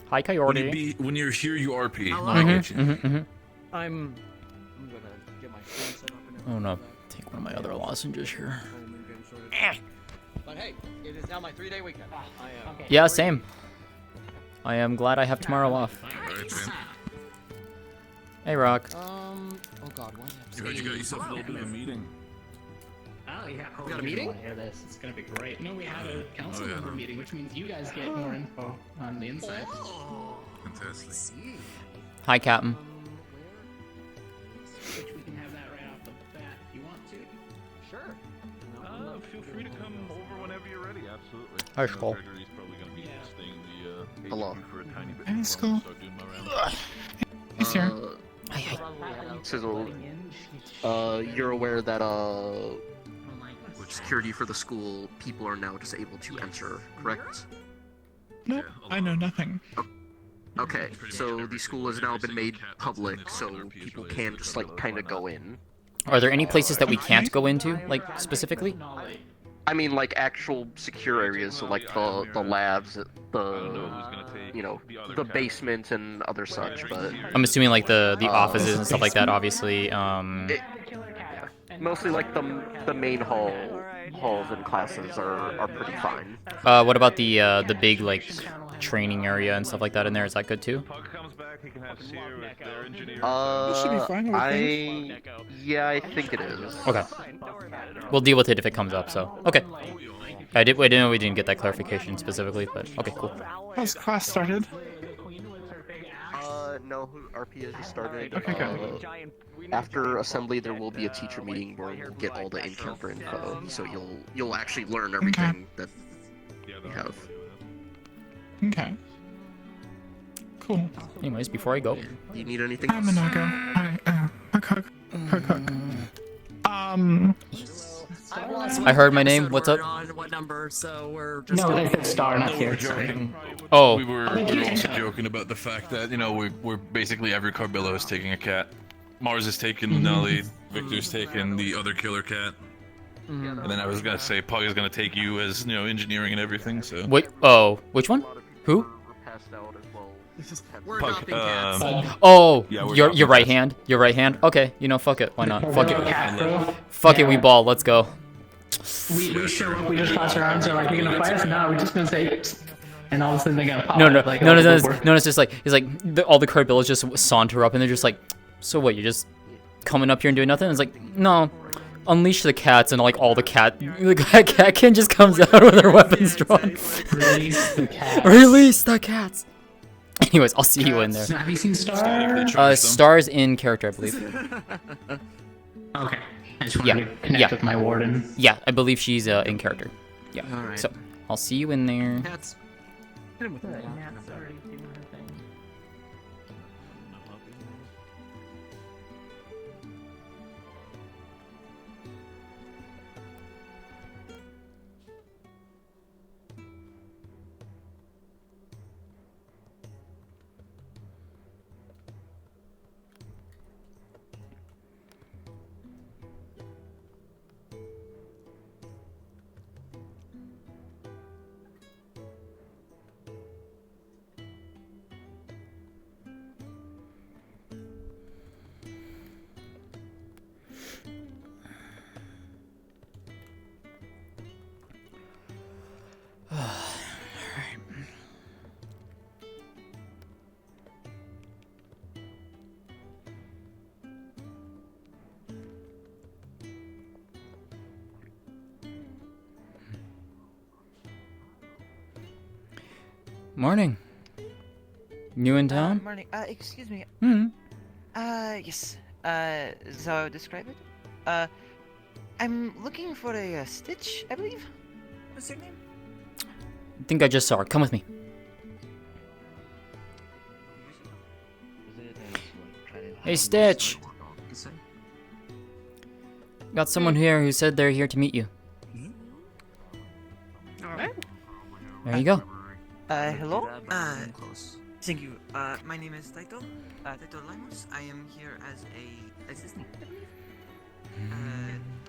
Hi, Coyote. When you're here, you RP. Mhm, I get you. mhm. I'm gonna get my phone set up and Oh no, take one of my other lozenges here. But hey, it is now my 3-day weekend. Yeah, same. I am glad I have tomorrow off. Hey, Rock. Oh god, what? You heard you got yourself a little bit of a meeting. Oh yeah. We got a meeting? Hear this. It's gonna be great. No, we had a council Oh, yeah. member meeting, which means you guys get more info on the inside. Fantastic. Hi, Captain. Which we can have that right off the bat if you want to. Sure. Feel free to come over whenever you're ready. Absolutely. Hi, Skull. Gregory's probably gonna be staying in the Hello. for a tiny bit. Hey, before I Skull. start doing my rounds. He's here. Sizzle, you're aware that security for the school people are now just able to enter, correct? Nope, I know nothing. Okay, so the school has now been made public, so people can just like kind of go in. Are there any places that we can't go into, like specifically? I mean, like actual secure areas, so like the labs, the basement and other such. But I'm assuming like the offices and stuff like that. Obviously, mostly like the main halls and classes are pretty fine. What about the big like training area and stuff like that in there? Is that good too? Should be fine, I Yeah, I think it is. Okay. We'll deal with it if it comes up. So okay. I didn't know we didn't get that clarification specifically, but okay, cool. How's class started? No, RP has just started. Okay, good. After assembly, there will be a teacher meeting where we'll get all the in-character info, so you'll actually learn everything that we have. Okay. Cool. Anyways, before I go, Do you need anything? I'm gonna go. Cook. I heard my name. What's up? What number? So we're just No, they said star, not here. Joking. Oh. We were also joking about the fact that, we're basically every Carbillo is taking a cat. Mars is taking Nelly, Victor's taking the other killer cat. And then I was gonna say Pug is gonna take you as, engineering and everything, so. Wait. Oh, which one? Who? We're Pug, adopting cats. Oh, Yeah, we're your adopting right cats. hand. Your right hand. Okay, fuck it. Why not? Fuck it. Cat crew. Fuck it. We ball. Let's go. We show up, we just toss our arms, are like, you're gonna fight us? No, we're just gonna say, and all of a sudden they're gonna pop. No. Like, It's just like all the Carbillos just saunter up and they're just like, so what? You're just coming up here and doing nothing? It's like, no. Unleash the cats, and like all the catkin just comes out with their weapons drawn. Release the cats. Release the cats. Anyways, I'll see you in there. Have you seen Star? Star's in character, I believe. Okay. I just wanted to connect with my warden. Yeah, I believe she's in character. Yeah. Alright. So I'll see you in there. That's. Hit him with that. Nat's already doing her thing. Morning. New in town? Morning. Excuse me. Hmm. Yes. So I would describe it. I'm looking for a Stitch, I believe. What's your name? I think I just saw her. Come with me. Hey, Stitch. Got someone here who said they're here to meet you. Alright. There you go. Hello? Thank you. My name is Taito. Taito Lemos. I am here as a assistant, I believe.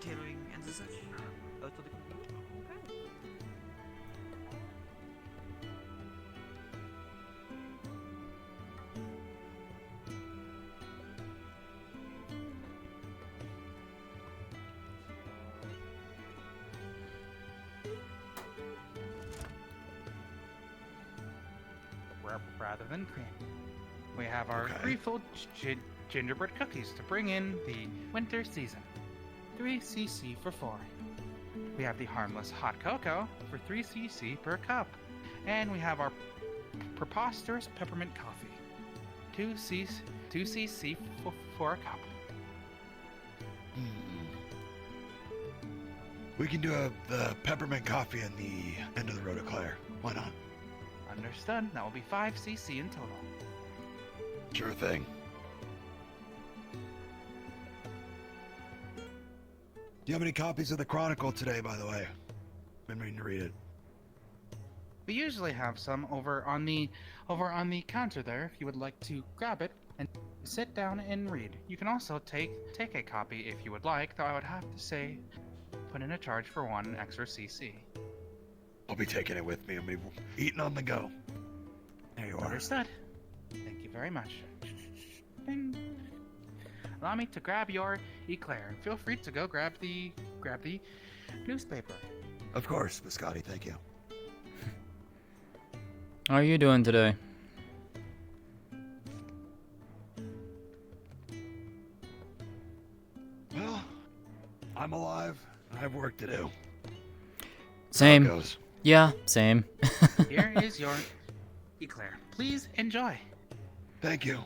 Tailoring and such. To the computer. Rather than cream, we have our refill gingerbread cookies to bring in the winter season. 3 cc for 4. We have the harmless hot cocoa for 3 cc per cup. And we have our preposterous peppermint coffee. 2 cc for a cup. We can do the peppermint coffee and the end of the road Eclair. Why not? Understood. That will be 5 cc in total. Sure thing. Do you have any copies of the Chronicle today, by the way? Been meaning to read it. We usually have some over on the counter there if you would like to grab it and sit down and read. You can also take a copy if you would like, though I would have to say put in a charge for 1 extra cc. I'll be taking it with me. I'll be eating on the go. There you are. Understood. Thank you very much. Ding. Allow me to grab your Eclair. Feel free to go grab the newspaper. Of course, Biscotti. Thank you. How are you doing today? Well, I'm alive. I have work to do. Same. How it goes. Yeah, same. Here is your Eclair. Please enjoy. Thank you.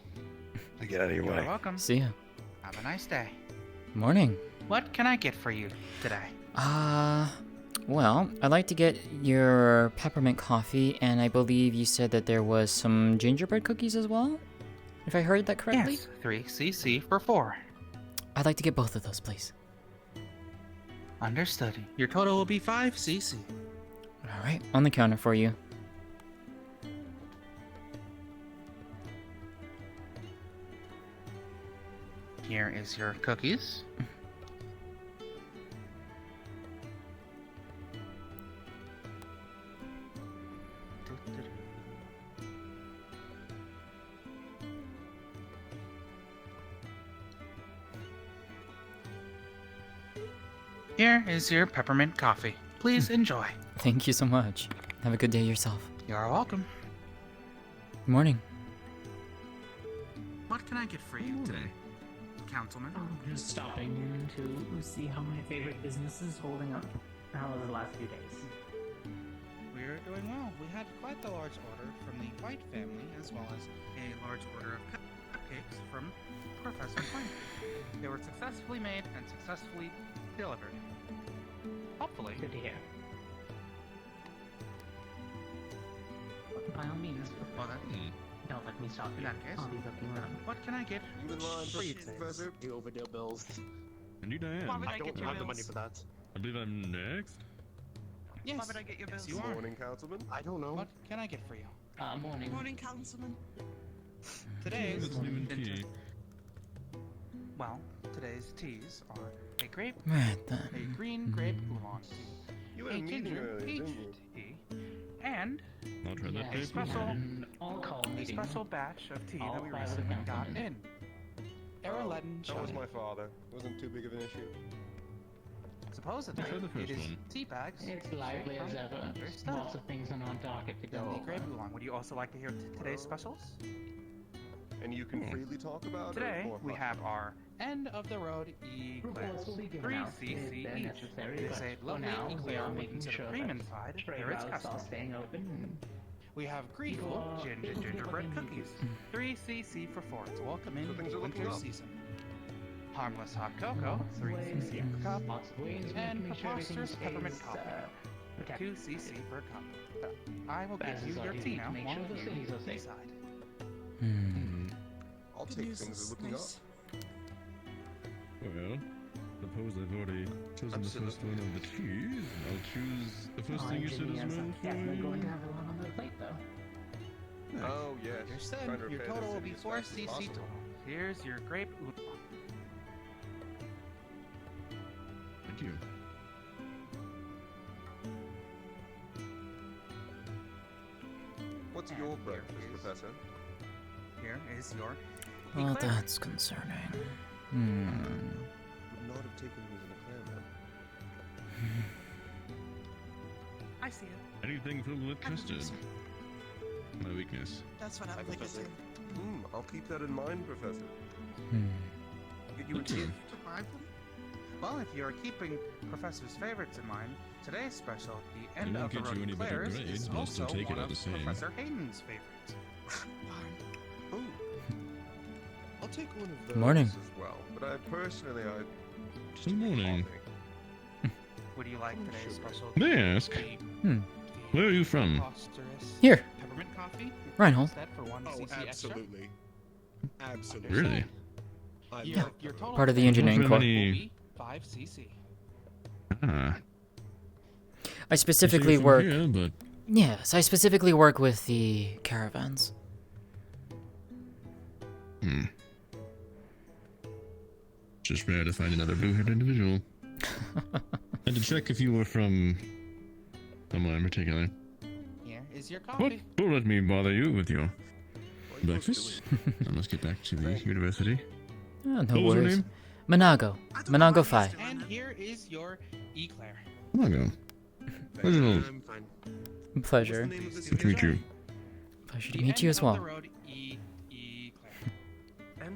I get out of your way. You're welcome. See ya. Have a nice day. Morning. What can I get for you today? Well, I'd like to get your peppermint coffee, and I believe you said that there was some gingerbread cookies as well? If I heard that correctly? Yes, 3 cc for 4. I'd like to get both of those, please. Understood. Your total will be 5 cc. Alright, on the counter for you. Here is your cookies. Here is your peppermint coffee. Please enjoy. Thank you so much. Have a good day yourself. You're welcome. Morning. What can I get for you today, Councilman? I'm just stopping in to see how my favorite business is holding up. How was the last few days? We're doing well. We had quite the large order from the White family, as well as a large order of cupcakes from Professor Quinn. They were successfully made and successfully delivered. Hopefully. Good to hear. By all means, don't let me stop you. In that case, I'll be looking around. what can I get You in line, for you today? Professor? You overdue bills. And you, Diane. I don't have the money for that. I believe I'm next. Yes. Why would I get your Yes, bills? you are. Morning, Councilman. I don't know. What can I get for you? Morning. Morning, Councilman. Today's It's even tea. well, today's teas are a grape, Right then. a green grape oolong tea, You a had a meeting ginger earlier, peach didn't you? tea, and I'll try that a paper. special, all-call a meeting. special batch of tea All that we five of the recently got councilmen. in. Araledan That was chai. my father. Wasn't too big of an issue. Supposedly, Try the first it is one. tea bags. It's lively as ever. Lots of things are on docket to And go the grape over. oolong. Would you also like to hear today's specials? And you can freely talk about Today, it? or we hush? have our end-of-the-road Reports will be given 3 out if cc they're each. necessary, It is but a for lovely now, we eclair are with making the sure cream that inside. trade Here it's routes are custom. staying open. We have Greedful gingerbread cookies. 3 cc for 4. It's welcome in So things are looking winter up. season. Harmless hot cocoa, 3 cc per cup. Lots of ways we And can make sure everything preposterous peppermint stays, coffee, protected. 2 cc per cup. I will give As you is our your duty tea to now make while sure the you cities are safe. decide. I'll take things are looking up. Well, suppose I've already chosen the first one of the teas. I'll choose the first thing you said as well. Definitely going to have a lot on their plate, though. Oh, yes. Understood. Trying to Your repair total the will be city as 4 fast as cc possible. total. Here's your grape oolong. Thank you. What's And your here breakfast, is- Professor? Here is your Well, eclair. that's concerning. Would not have taken you as an eclair, man. I see it. Anything filled with custard. My weakness. That's what I would like to do. I'll keep that in mind, Professor. Get you a Thank you. gift. Well, if you are keeping Professor's favorites in mind, today's special, the I end won't of the get you road any better eclairs, grades, is but I'll still also take it one all of the same. Professor Hayden's favorites. Ooh. I'll take one of those Morning. as well. But I personally, I Good morning. Would you like today's special? May I ask? Where are you from? preposterous Here. Peppermint coffee? Reinhold. Instead for 1 Oh, cc absolutely. Absolutely. Really? Your total Part of the today engineering will corps. be 5 cc. Ah. I specifically from work. here, but Yes, I specifically work with the caravans. just rare to find another blue-haired individual. And to check if you were from somewhere in particular. Here is your What? coffee. Don't let me bother you with your breakfast. I must get back to the university. Oh, no What was your worries. name? Manago. Manago Phi. And here is your eclair. Come on, go. Reginald. I'm fine. Pleasure. Good to meet you. Pleasure to meet you as well.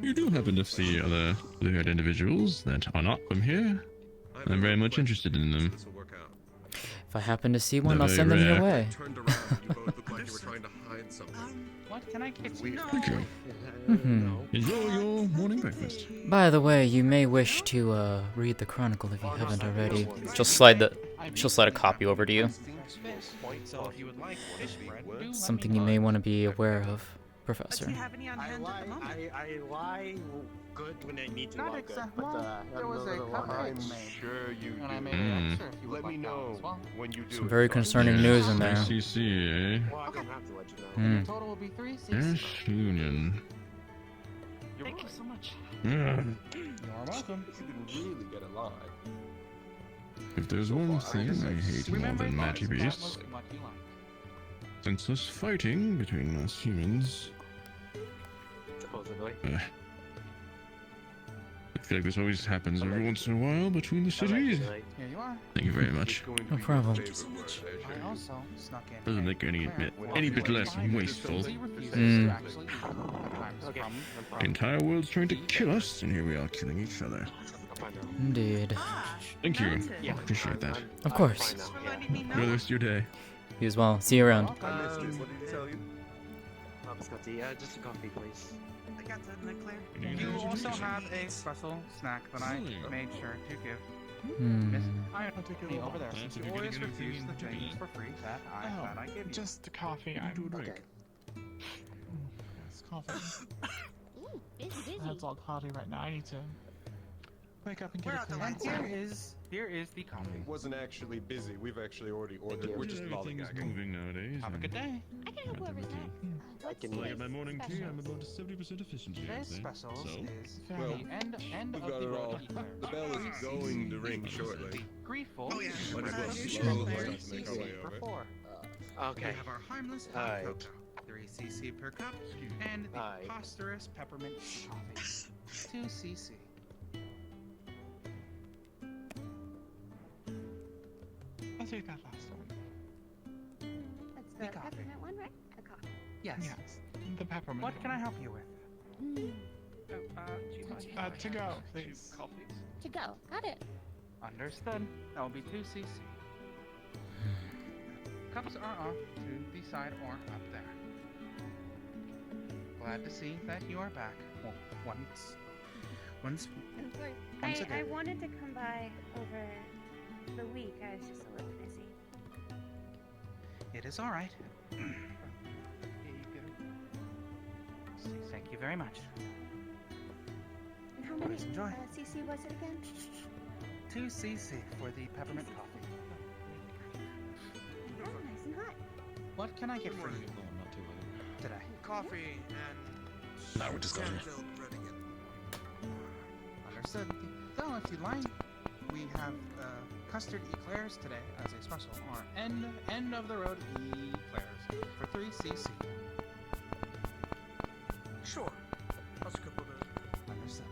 You do happen to see other blue-haired individuals that are not from here? I'm very much interested in them. If I happen to see one, They're I'll send them very your rare. way. Turned around. You both looked like you were trying to hide something. What can I get you? Thank you. Enjoy your morning breakfast. By the way, you may wish to read the chronicle if you haven't already. She'll slide a copy over to you. So if you would like fish bread, do let me Something you may want to be aware of, Professor. Do you have any on hand at the moment? I lie good when I need to Not lie good, exactly. but Well, there was a cupcake I'm made. sure you And I do. made it extra if you would Let me like that one know as well. when you do Some it. very concerning news in there. ICC, eh? well, I don't have to let you know. And the total will be 3 cc. Ash Union. Thank you so much. Ah, You're welcome. You can really get a lie. if there's one thing I hate more Remember, than that was matty-beasts, what you like. senseless fighting between us humans. Supposedly. I feel like this always happens every once in a while between the cities. Here you are. Thank you very much. No problem. I also snuck in. Doesn't make any bit less wasteful. He refuses Mm. to actually eat sometimes from The entire world's trying to kill us, and here we are killing each other. Indeed. Thank you. Appreciate that. Of course. Enjoy the rest of your day. You as well. See you around. I missed it. What did he tell you? Oh, biscotti. Just a coffee, please. I got that in the clear. You also have a special snack that I made sure to give Hmm. Miss Irony over there, since you always refuse the things for free that I give you. Just coffee. I'm okay. It's coffee. Ooh, busy. It's all coffee right now. I need to wake up and get a And here is the coffee. It wasn't actually busy. We've actually already ordered. We're just Everything's lollygagging. moving nowadays. Have a good day. I can help whoever's next. Well, I get my morning tea. I'm about 70% efficiency. I'd Today's say. specials So, is Well, the end we've of got the it all. road eclairs. The bell is going to ring shortly. Grieful. Oh, yeah. Might as well Three slowly eclairs. start to make our way over. For 4. Okay. We have our harmless hot Alright. cocoa, 3 cc per cup, and the preposterous peppermint coffee, 2 cc. I'll take that last one. That's the peppermint one, right? The coffee. Yes. Yes. The peppermint. What can I help you with? To go, please. To go. Got it. Understood. That will be 2 cc. Cups are off to the side or up there. Glad to see that you are back. Well, once I again. wanted to come by over the week. I was just a little busy. It is all right. Here you go. Thank you very much. And how many Please enjoy. cc was it again? 2 cc for the peppermint coffee. Oh, nice and hot. What can I get for you today? Coffee and now we're discussing. filled bread again. Understood. So, if you'd like, we have custard eclairs today as a special, or end of the road eclairs for 3 cc. Sure. I'll scoop a bit. Understood.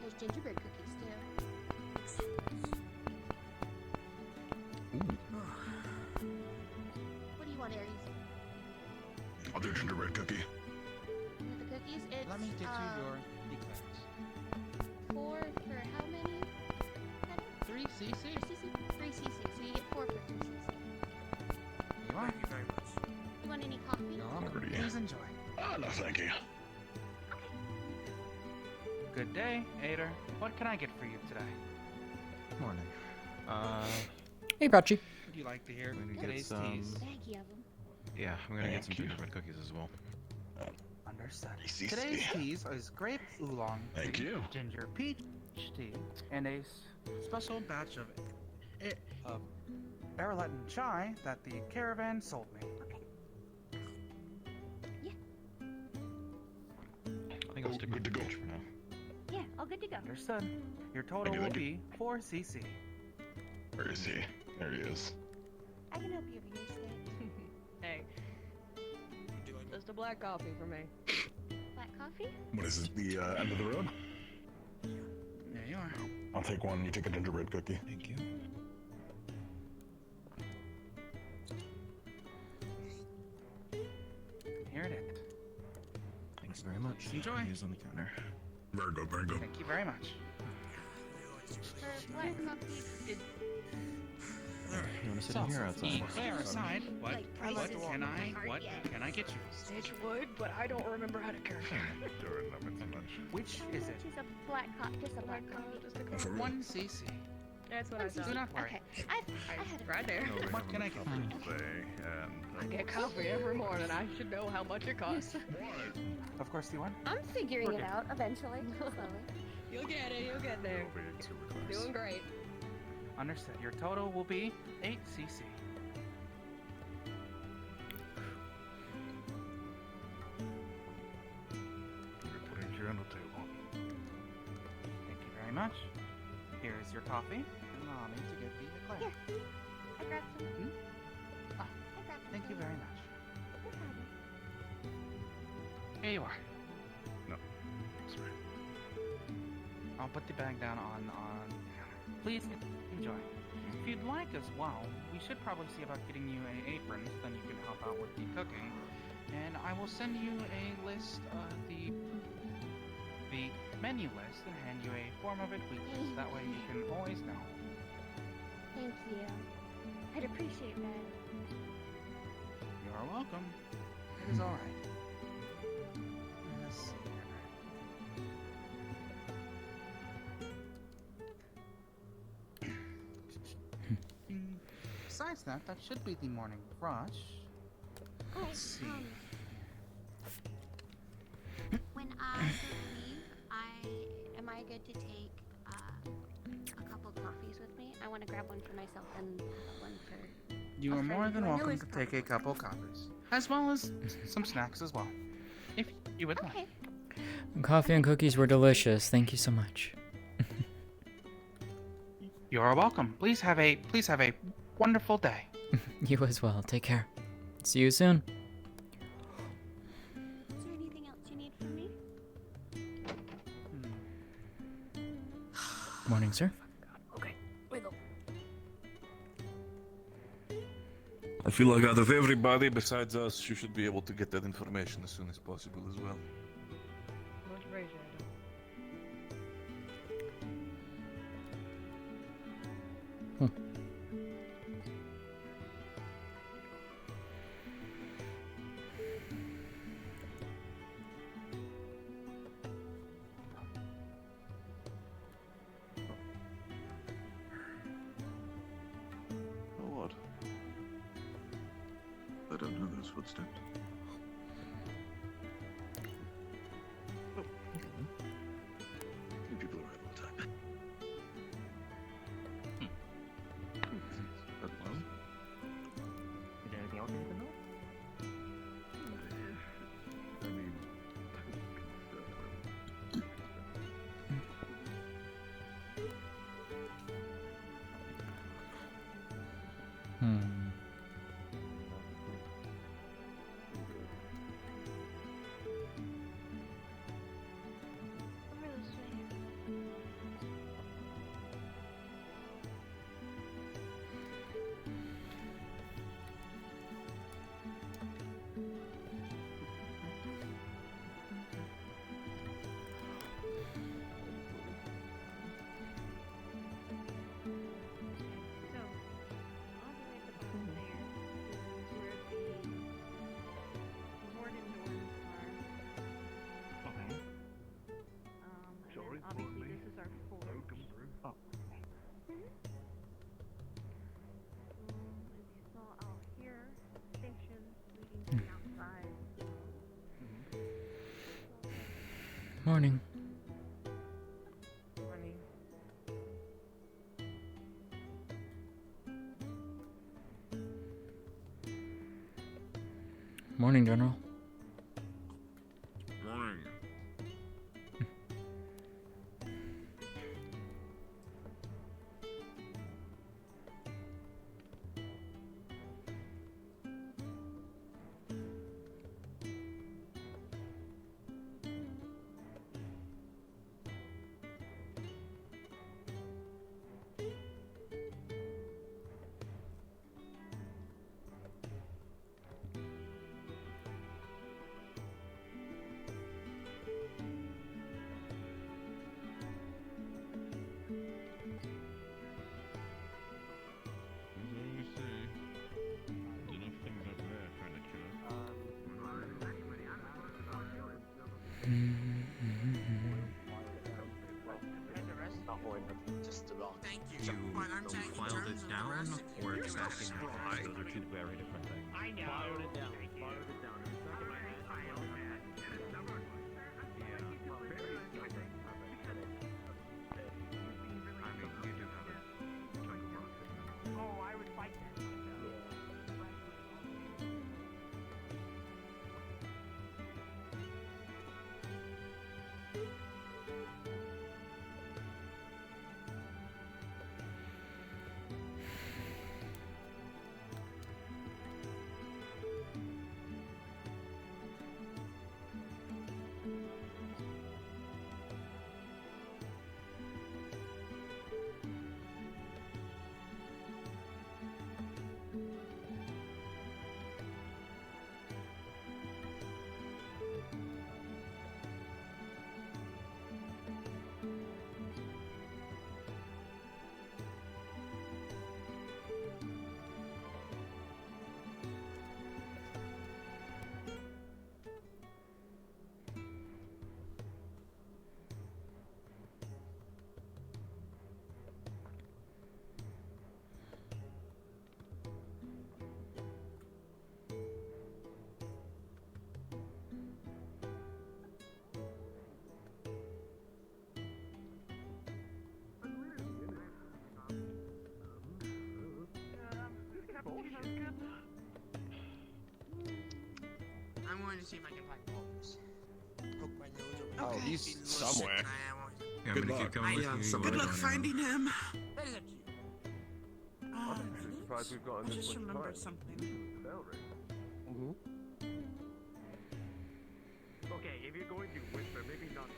There's gingerbread cookies too. What do you want, Aries? I'll do a gingerbread cookie. With the cookies, it's Let me get you your eclairs. 4 for how many? 3 cc. 3 cc. So you get 4 for 3 cc. You are. Thank you very much. You want any coffee? You're welcome. Please enjoy. Ah, no, thank you. Good day, Ader. What can I get for you today? Morning. Hey, Brachi. Would you like to hear I'm gonna get today's some- teas? Baggy of them. Yeah, I'm gonna get some gingerbread cookies as well. Understood. Today's teas is grape oolong Thank tea, you. ginger peach tea, and a special batch of Barreleton chai that the caravan sold me. I think I'll stick with the peach for now. Yeah, all good to go. Understood. Your total Thank you, will thank you. be 4 cc. Where is he? There he is. I can help you if you're scared. Hey. Just a black coffee for me. Black coffee? What is it? The end of the road? There you are. I'll take one. You take a gingerbread cookie. Thank you. Here it is. Thanks very much. Enjoy. Use on the counter. Very good, very good. Thank you very much. For black coffee, You wanna sit in here or outside? Eclair aside, what prices can I get you? Stitch wood, but I don't remember how to carry it. Which is it? just a black coffee. Just a black coffee. Just a Oh, for real? 1 cc. That's what I Do thought. not worry. Okay, I had it Right there. What can I get for you? I get coffee every morning. I should know how much it costs. Of course, you want. I'm figuring it out eventually. Slowly. You'll get it. You'll get there. Doing great. Understood. Your total will be 8 cc. Putting here on the table. Thank you very much. Here is your coffee. Allow me to get the eclair. Here. I grabbed some. Ah, I grabbed some. thank you very much. No problem. Here you are. No. Sorry. I'll put the bag down on the counter. Please enjoy. If you'd like as well, we should probably see about getting you an apron, then you can help out with the cooking. And I will send you a list, the menu list, and hand you a form of it weekly. That way you can always know. Thank you. I'd appreciate that. You are welcome. It is all right. Let's see here. Besides that, that should be the morning rush. Let's see. When I leave, am I good to take a couple coffees with me? I want to grab one for myself and one for. You a are more friend than who I know welcome is to take a couple coffees, as well as some snacks as well, if you would like. Coffee and cookies were delicious. Thank you so much. You are welcome. Please have a wonderful day. You as well. Take care. See you soon. Is there anything else you need from me? Morning, sir. I feel like out of everybody besides us, you should be able to get that information as soon as possible as well. Oh, what? I don't know those footsteps. Oh. You people are all the time. Hello? Is there anything else you need to know? I mean, Obviously, this is our floor. Oh. As you saw out here, stations leading to the outside. Morning. Morning, General. Morning. You filed it down or it's back in your box? Those are two very different things. I know. Filed it down. Filed it down. Oh, I would fight that. going to see if I can find Holmes. Poke my nose over Oh, there. he's somewhere. Yeah, Good luck. Good luck finding him. I'm surprised we've gotten I this just much remembered time. something. Bell ring. Okay, if you're going to whisper, maybe not.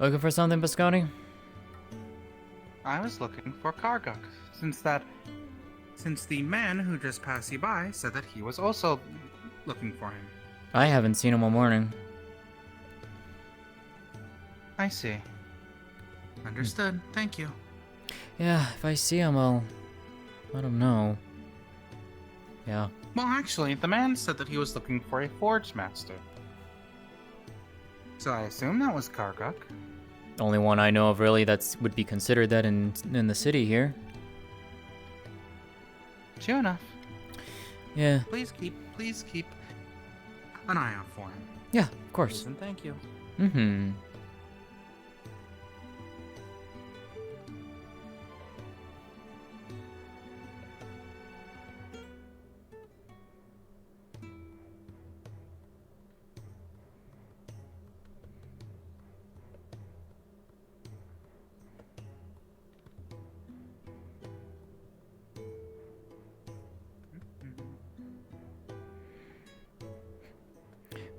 Looking for something, Biscotti? I was looking for Karguk, since the man who just passed you by said that he was also looking for him. I haven't seen him all morning. I see. Understood. Thank you. Yeah, if I see him, I'll let him know. Yeah. Well, actually, the man said that he was looking for a forge master. So I assume that was Karguk. Only one I know of really that would be considered that in the city here. True enough. Yeah. Please keep an eye out for him. Yeah, of course. And thank you. Mm-hmm.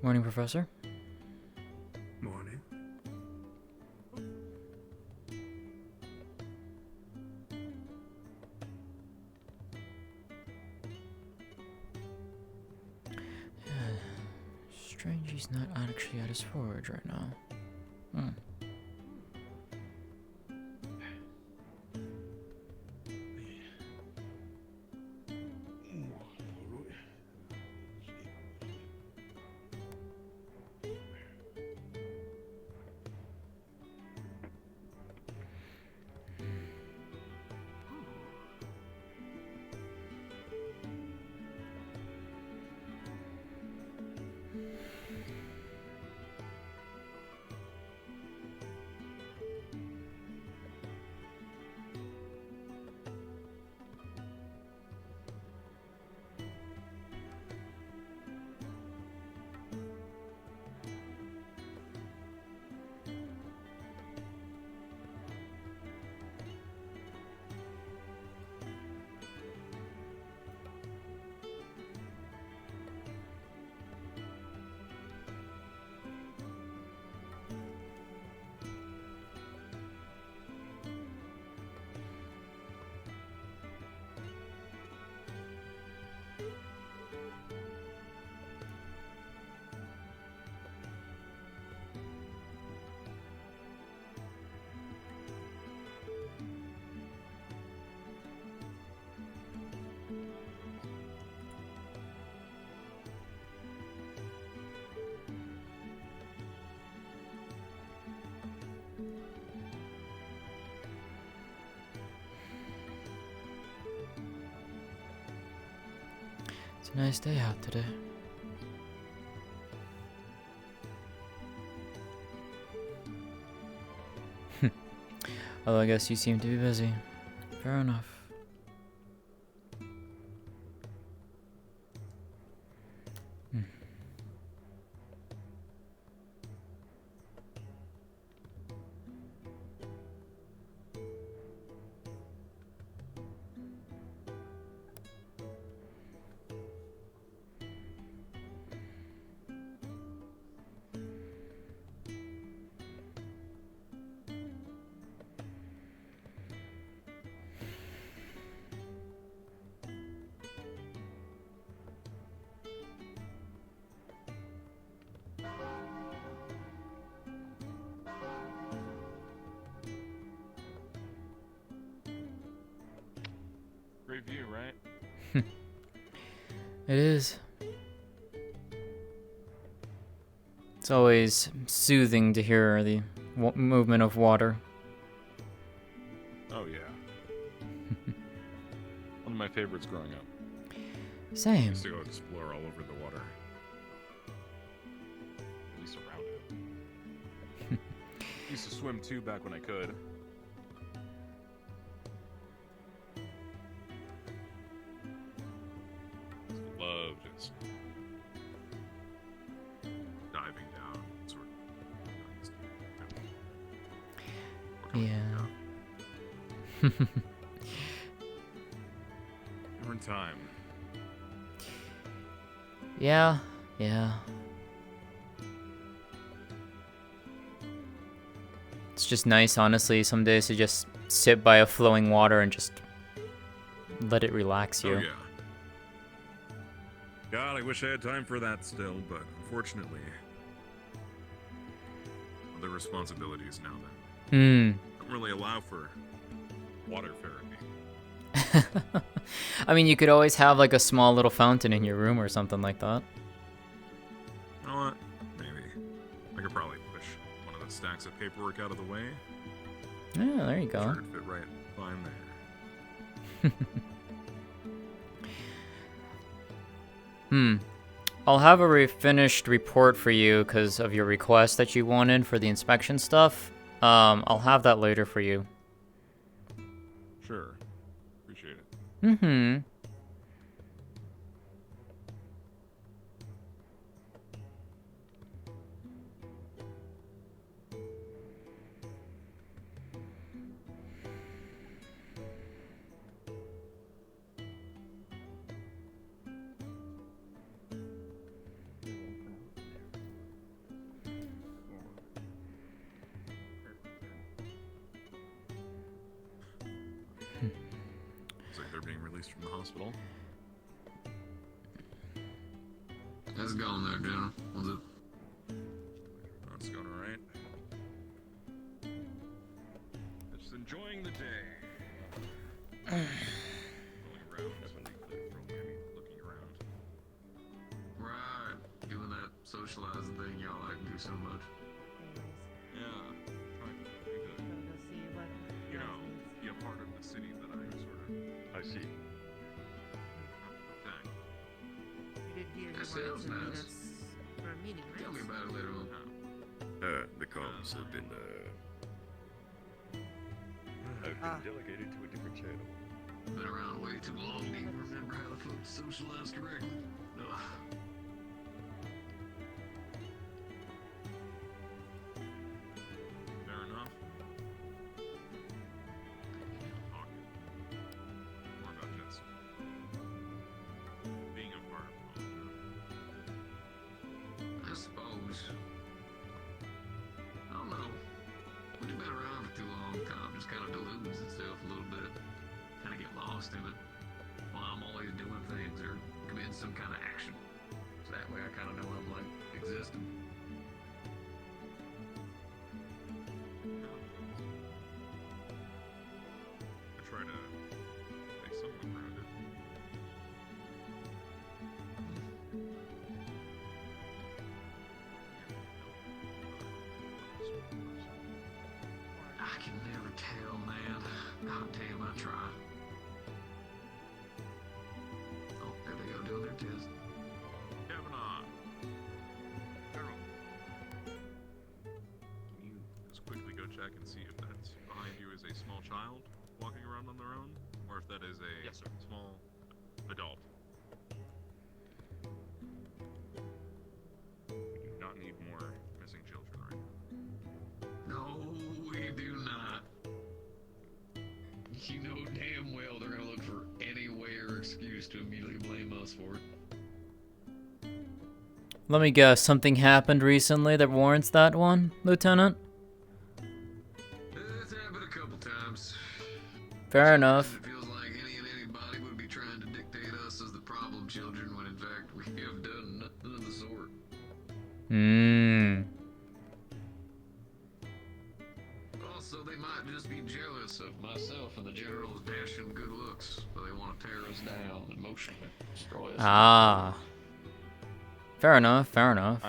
Morning, Professor. Morning. Strange he's not actually at his forge right now. Hmm. It's a nice day out today. Although I guess you seem to be busy. Fair enough. Great view, right? It is. It's always soothing to hear the movement of water. Oh yeah. One of my favorites growing up. Same. Used to go explore all over the water. At least around it. Used to swim too back when I could. Love just diving down, sort of. Yeah. We're in time. Yeah. It's just nice, honestly, some days to just sit by a flowing water and just let it relax you. Oh, yeah. God, I wish I had time for that still, but unfortunately, other responsibilities now then. Don't really allow for water therapy. I mean, you could always have like a small little fountain in your room or something like that. You know what? Maybe. I could probably push one of the stacks of paperwork out of the way. Yeah, there you go. Sure, it'd fit right fine there. I'll have a finished report for you because of your request that you wanted for the inspection stuff. I'll have that later for you. Sure. Appreciate it. Looks like they're being released from the hospital. How's it going there, General? Was it? Oh, it's going alright. Just enjoying the day. Going around, looking around. Right. Doing that socializing thing y'all like to do so much. Yeah. Trying to you know, be a part of the city that I sort of. I see. Dang. That sounds nice. Tell me about it later on. The comms have been, I've been delegated to a different channel. Been around way too long to even remember how the folks socialize correctly. Ugh. Fair enough. More about just being a part of it. I suppose. I don't know. When you've been around for too long, time just kind of deludes itself a little bit. Kind of get lost in it. While I'm always doing things or committing some kind of action. So that way I kind of know I'm like existing. I try to stay somewhat grounded. I can never tell, man. God damn, I try. Oh, there they go doing their test. Kavanaugh! Harold. Can you just quickly go check and see if that's behind you is a small child walking around on their own? Or if that is a small adult? We do not need more missing children right now. No, we do not. You know damn well they're gonna look for any way or excuse to immediately blame us for it. Let me guess, something happened recently that warrants that one, Lieutenant? It's happened a couple times. Fair enough. It feels like any and anybody would be trying to dictate us as the problem children when in fact we have done nothing of the sort. Also, they might just be jealous of myself and the General's dashing good looks. works, so they want to tear us down and emotionally destroy us. Ah. Fair enough. Fair enough.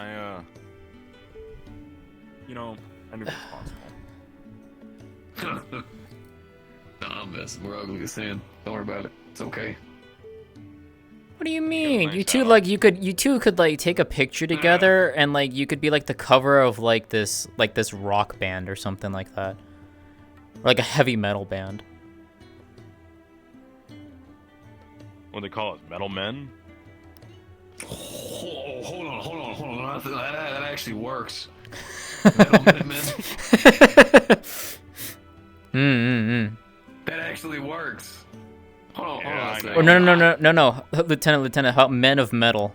You know, I knew it was possible. Nah, I'm messing. We're ugly as sin. Don't worry about it. It's okay. What do you mean? You two could like take a picture together and like you could be like the cover of like this rock band or something like that. Or like a heavy metal band. What do they call it? Metal Men? Hold on. That actually works. Metal Men. That actually works. Hold on a second. Oh, no. Lieutenant, how Men of Metal.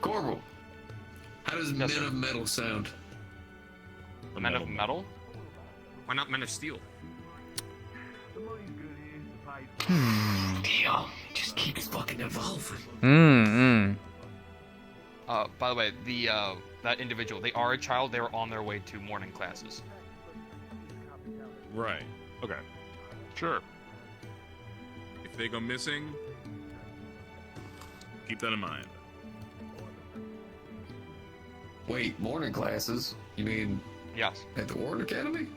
Corporal, how does Men of Metal sound? Men of Metal? Why not Men of Steel? Damn, it just keeps fucking evolving. By the way, that individual, they are a child. They were on their way to morning classes. Right. Okay. Sure. If they go missing, keep that in mind. Wait, morning classes? You mean? Yes. At the Warden Academy?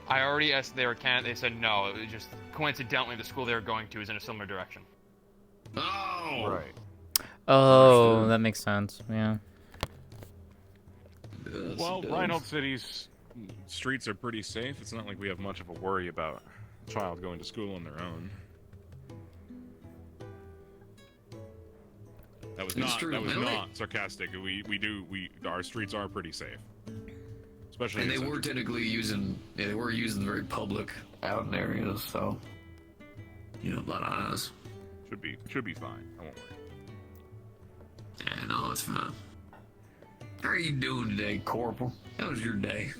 I already asked they were They said no. It was just coincidentally the school they were going to is in a similar direction. Oh. Right. Oh, that makes sense. Yeah. Well, Reinhold City's streets are pretty safe. It's not like we have much of a worry about a child going to school on their own. That was not sarcastic. Our streets are pretty safe. Especially and they were technically using very public out in areas, so a lot of eyes. Should be fine. I won't worry. Yeah, no, it's fine. How are you doing today, Corporal? How was your day?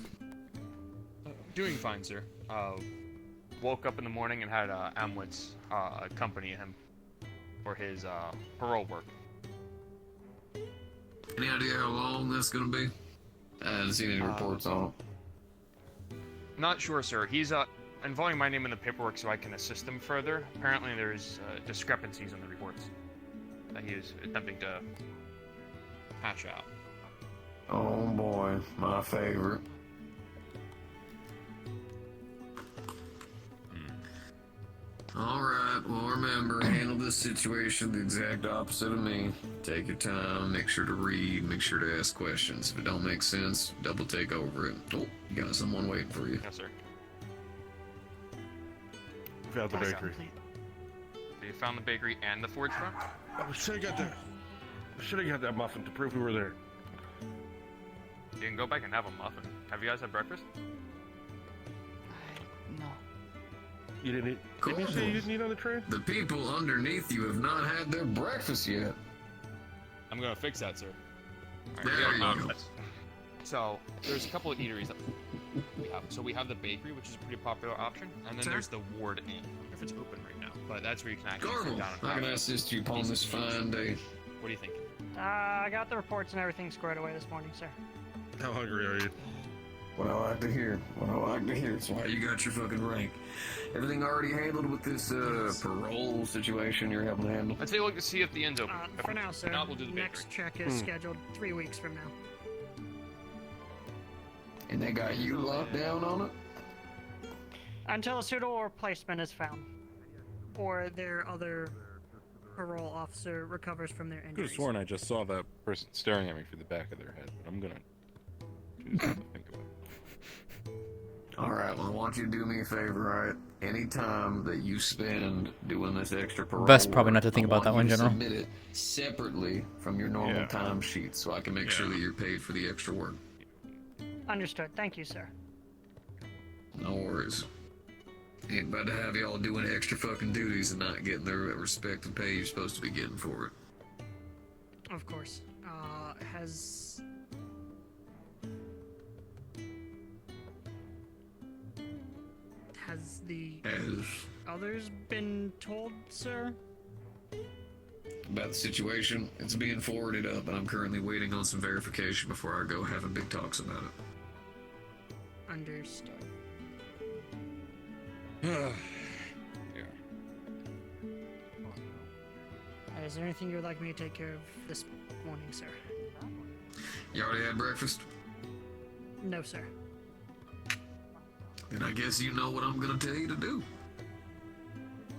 Doing fine, sir. Woke up in the morning and had Amwitz accompany him for his parole work. Any idea how long that's gonna be? I haven't seen any reports on it. Not sure, sir. He's involving my name in the paperwork so I can assist him further. Apparently there's discrepancies in the reports that he is attempting to hatch out. Oh boy, my favorite. Alright, well remember, handle this situation the exact opposite of me. Take your time, make sure to read, make sure to ask questions. If it don't make sense, double take over it. Oh, you got someone waiting for you. Yes, sir. We found the bakery. They found the bakery and the forge front? We should have got that muffin to prove we were there. You can go back and have a muffin. Have you guys had breakfast? No. You didn't eat? Did you say you didn't eat on the train? The people underneath you have not had their breakfast yet. I'm gonna fix that, sir. There you go. So, there's a couple of eateries that we have. So we have the bakery, which is a pretty popular option, and then there's the Ward Inn. I don't know if it's open right now, but that's where you can actually sit down and I can assist you upon this fine day. What do you think? I got the reports and everything squared away this morning, sir. How hungry are you? What I like to hear. That's why you got your fucking rank. Everything already handled with this parole situation you're helping handle? I'd say look to see if the inn's open. For now, sir. If not, we'll do the Next check is scheduled 3 weeks from now. And they got you locked down on it? Until a suitable replacement is found. Or their other parole officer recovers from their I could have injuries. sworn I just saw that person staring at me through the back of their head, but I'm gonna choose not to think about it. Alright, well I want you to do me a favor, alright? Any time that you spend doing this extra parole Best probably not to work, think I about that want one, you to General. submit it separately from your normal time sheet so I can make sure that you're paid for the extra work. Understood. Thank you, sir. No worries. Ain't about to have y'all doing extra fucking duties and not getting the respect and pay you're supposed to be getting for it. Of course. Has the others been told, sir? About the situation, it's being forwarded up, and I'm currently waiting on some verification before I go having big talks about it. Understood. Is there anything you would like me to take care of this morning, sir? You already had breakfast? No, sir. Then I guess you know what I'm gonna tell you to do.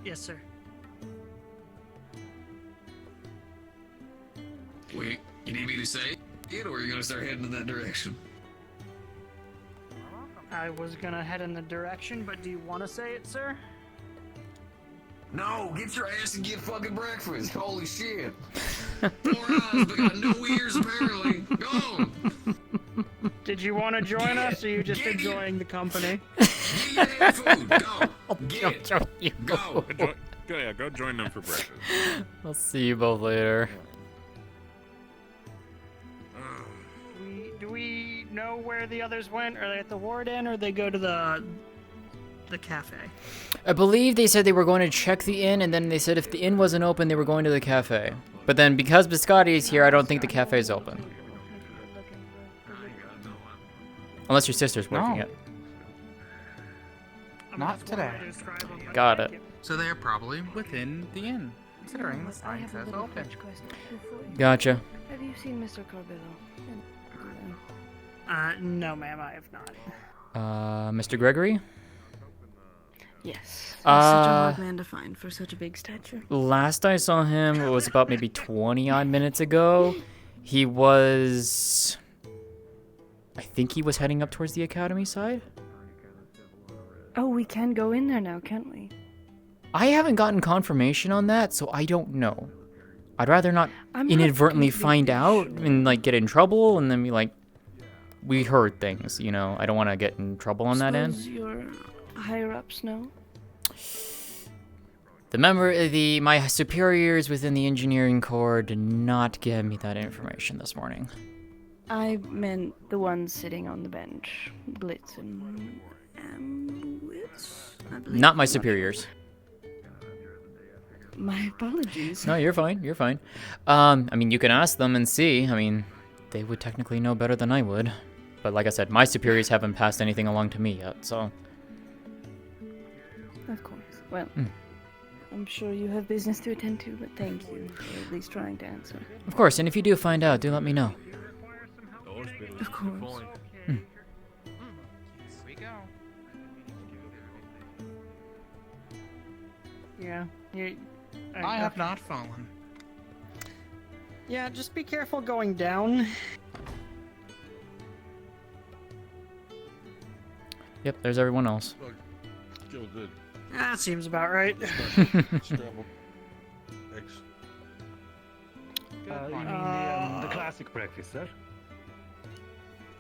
Yes, sir. Wait, you need me to say it, or are you gonna start heading in that direction? I was gonna head in the direction, but do you want to say it, sir? No, get your ass and get fucking breakfast. Holy shit. 4 eyes, but got no ears apparently. Go! Did you want to join us, or are you just enjoying the company? Get your damn food. Go. Get it. Go. Go join them for breakfast. I'll see you both later. Do we know where the others went? Are they at the Ward Inn, or they go to the cafe? I believe they said they were going to check the inn, and then they said if the inn wasn't open, they were going to the cafe. But then because Biscotti is here, I don't think the cafe is open. Unless your sister's working it. Not today. Got it. So they are probably within the inn, considering the sign says open. Gotcha. Have you seen Mr. Corbello? No, ma'am, I have not. Mr. Gregory? Yes. He's such a Uh, hard man to find for such a big stature. Last I saw him, it was about maybe 20 odd minutes ago. He was... I think he was heading up towards the academy side? Oh, we can go in there now, can't we? I haven't gotten confirmation on that, so I don't know. I'd rather not I'm not inadvertently completely find out and like get in trouble and then be like, we heard things, you know. I don't want to get in trouble on that end. Suppose your higher ups know? My superiors within the engineering corps did not give me that information this morning. I meant the ones sitting on the bench. Blitz and Ambwitz, I believe. Not my superiors. My apologies. No, you're fine. You're fine. I mean, you can ask them and see. I mean, they would technically know better than I would. But like I said, my superiors haven't passed anything along to me yet, so... Of course. Well, I'm sure you have business to attend to, but thank you for at least trying to answer. Of course, and if you do find out, do let me know. Of course. Here we go. Yeah. I have not fallen. Yeah, just be careful going down. Yep, there's everyone else. That seems about right. You mean the classic breakfast, sir?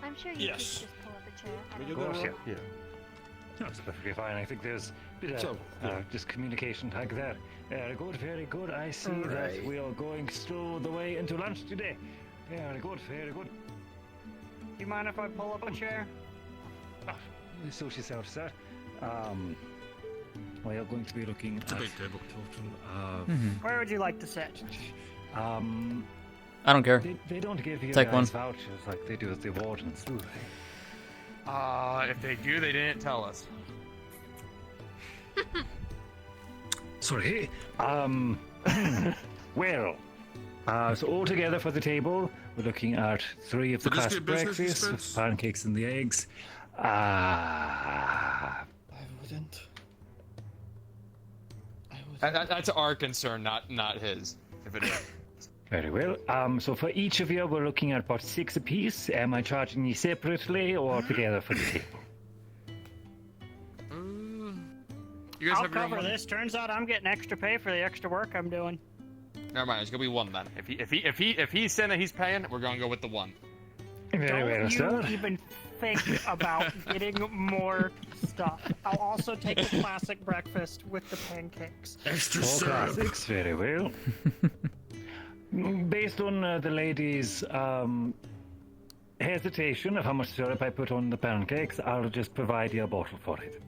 I'm sure you could just pull up a chair. I Of don't course, know. yeah. That's perfectly fine. I think there's a bit of just communication like that. Very good. I see that we are going through the way into lunch today. Very good. Do you mind if I pull up a chair? Suit yourself, sir. We are going to be looking at a big table total of... Where would you like to sit? I don't care. They don't give you Take one. guys vouchers like they do at the wardens, do they? If they do, they didn't tell us. Sorry. Well, so all together for the table, we're looking at 3 of the So just classic get business breakfasts with expense? pancakes and the eggs. I wouldn't. That's our concern, not his. If it is. Very well. So for each of you, we're looking at about 6 apiece. Am I charging you separately or together for the table? You guys I'll have your own cover money? this. Turns out I'm getting extra pay for the extra work I'm doing. Never mind. It's gonna be 1 then. If he's saying that he's paying, we're gonna go with the 1. Very well, Don't sir. you even think about getting more stuff. I'll also take the classic breakfast with the pancakes. All classics, very well. Based on the lady's hesitation of how much syrup I put on the pancakes, I'll just provide you a bottle for it.